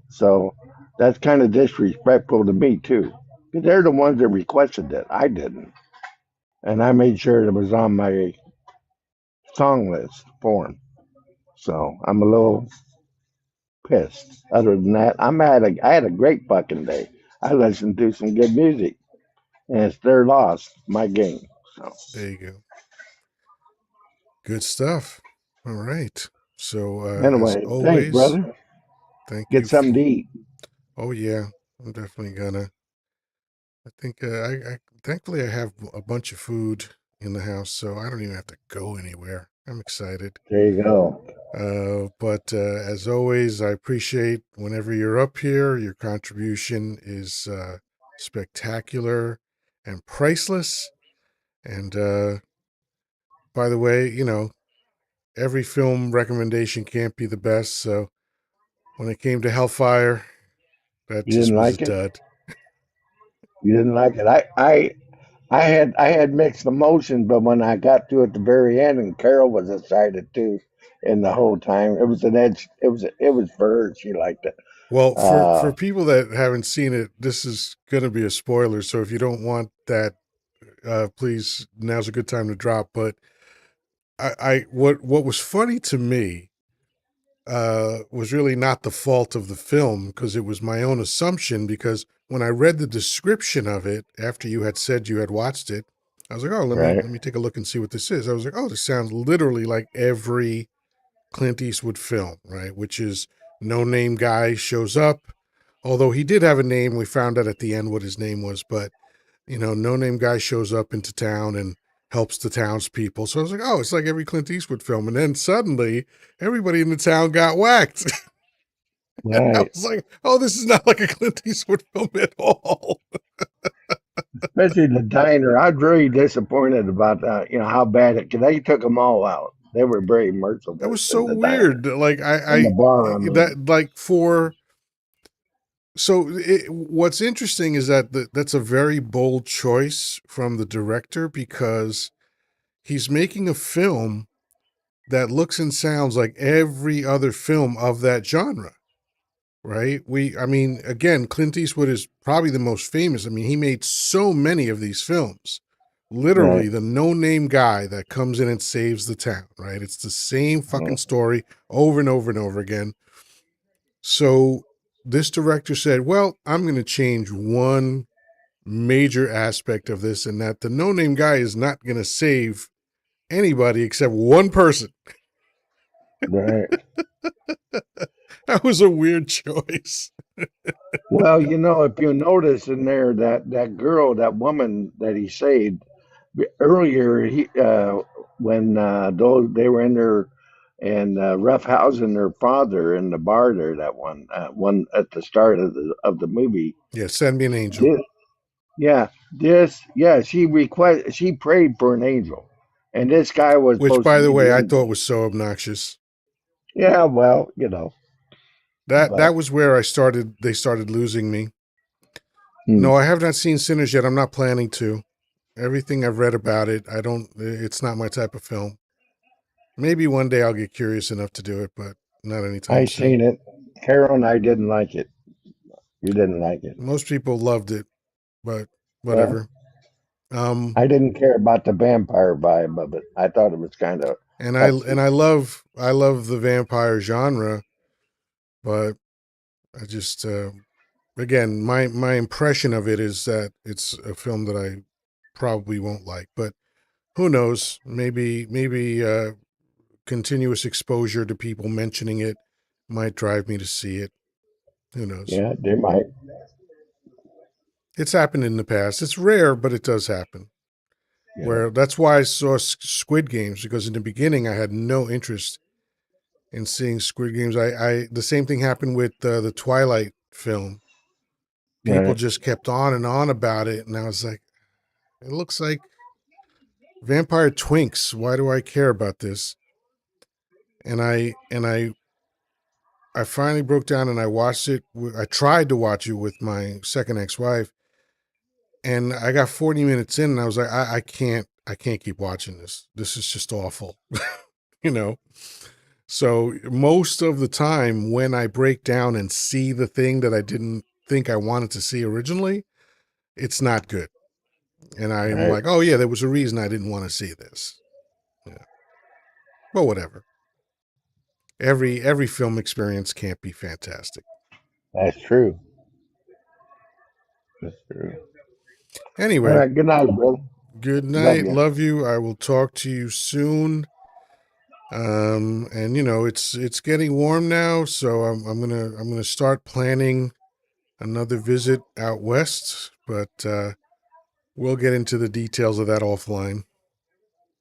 So that's kind of disrespectful to me, too. Because they're the ones that requested it. I didn't. And I made sure it was on my song list for them. So I'm a little pissed. Other than that, I had a great fucking day. I listened to some good music, and it's their loss, my game. So There you go. Good stuff. All right. So, as anyway, thanks, always, brother. thank Get you. something to eat. Oh, yeah, I'm definitely gonna. I think thankfully I have a bunch of food in the house, so I don't even have to go anywhere. I'm excited. There you go. But as always, I appreciate whenever you're up here. Your contribution is spectacular and priceless. And by the way, every film recommendation can't be the best. So when it came to Hellfire, that You just didn't was a like it. dud. You didn't like it. I had mixed emotions, but when I got to at the very end, and Carol was excited too, and the whole time it was an edge. It was for her. She liked it. Well, for Uh, people that haven't seen it, this is going to be a spoiler. So if you don't want that, please, now's a good time to drop. But what was funny to me was really not the fault of the film because it was my own assumption. Because when I read the description of it after you had said you had watched it, I was like, oh, let me right, let me take a look and see what this is. I was like, oh, this sounds literally like every Clint Eastwood film, right? Which is no name guy shows up. Although he did have a name, we found out at the end what his name was, but no name guy shows up into town and helps the townspeople. So I was like, oh, it's like every Clint Eastwood film. And then suddenly everybody in the town got whacked. I right. was like, oh, this is not like a Clint Eastwood film at all. Especially the diner. I was really disappointed about that. How bad it. Cause they took them all out. They were very That merciless was so in the diner, weird. Like in the I bar. I mean, that like for so what's interesting is that that's a very bold choice from the director because he's making a film that looks and sounds like every other film of that genre, right? I mean, again, Clint Eastwood is probably the most famous. I mean, he made so many of these films. Literally, right. the no-name guy that comes in and saves the town, right? It's the same fucking story over and over and over again. So this director said, well, I'm going to change one major aspect of this, and that the no-name guy is not going to save anybody except one person. Right. That was a weird choice. Well, if you notice in there that girl, that woman that he saved earlier, when those they were in there and roughhousing their father in the bar there, that one at the start of the movie. Yeah, Send Me an Angel. Yeah, she prayed for an angel, and this guy was Which, supposed to by the be way, the I angel. thought was so obnoxious. Yeah, well, That but was where they started losing me. hmm, No, I have not seen Sinners yet. I'm not planning to. Everything I've read about it, it's not my type of film. Maybe one day I'll get curious enough to do it, but not anytime I soon. seen it. Carol and I didn't like it. You didn't like it. Most people loved it, but Well, whatever. Um, I didn't care about the vampire vibe of it. I thought it was kind of and hokey. I love the vampire genre, but I just again, my impression of it is that it's a film that I probably won't like, but who knows? Maybe continuous exposure to people mentioning it might drive me to see it. Who knows? Yeah, they might. It's happened in the past. It's rare, but it does happen. Yeah, Where that's why I saw Squid Games, because in the beginning I had no interest in seeing Squid Games. I the same thing happened with the Twilight film. People right. just kept on and on about it, and I was like, it looks like vampire twinks. Why do I care about this? And I finally broke down and I watched it. I tried to watch it with my second ex-wife, and I got 40 minutes in, and I was like, I can't keep watching this. This is just awful, you know. So most of the time, when I break down and see the thing that I didn't think I wanted to see originally, it's not good, and I'm Right. like, oh yeah, there was a reason I didn't want to see this. Yeah, but whatever. Every film experience can't be fantastic. That's true. That's true. All Anyway, right. Good night, brother. good Love night. you. Love you. I will talk to you soon. And it's getting warm now, so I'm gonna start planning another visit out west, but we'll get into the details of that offline.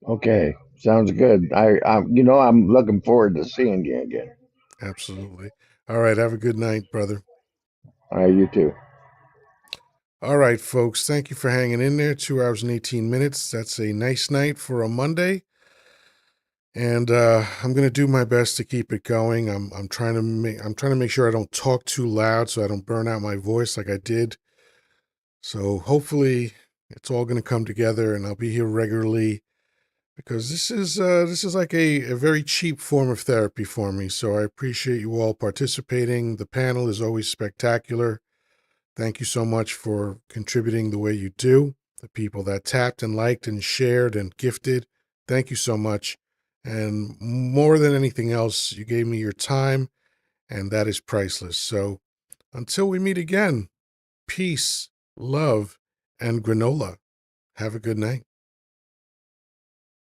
Okay. Sounds good. I'm looking forward to seeing you again. Absolutely. All right. Have a good night, brother. All right. You too. All right, folks. Thank you for hanging in there. 2 hours and 18 minutes. That's a nice night for a Monday. And I'm gonna do my best to keep it going. I'm trying to make sure I don't talk too loud so I don't burn out my voice like I did. So hopefully it's all gonna come together, and I'll be here regularly because this is like a very cheap form of therapy for me. So I appreciate you all participating. The panel is always spectacular. Thank you so much for contributing the way you do. The people that tapped and liked and shared and gifted, thank you so much. And more than anything else, you gave me your time, and that is priceless. So until we meet again, peace, love, and granola. Have a good night.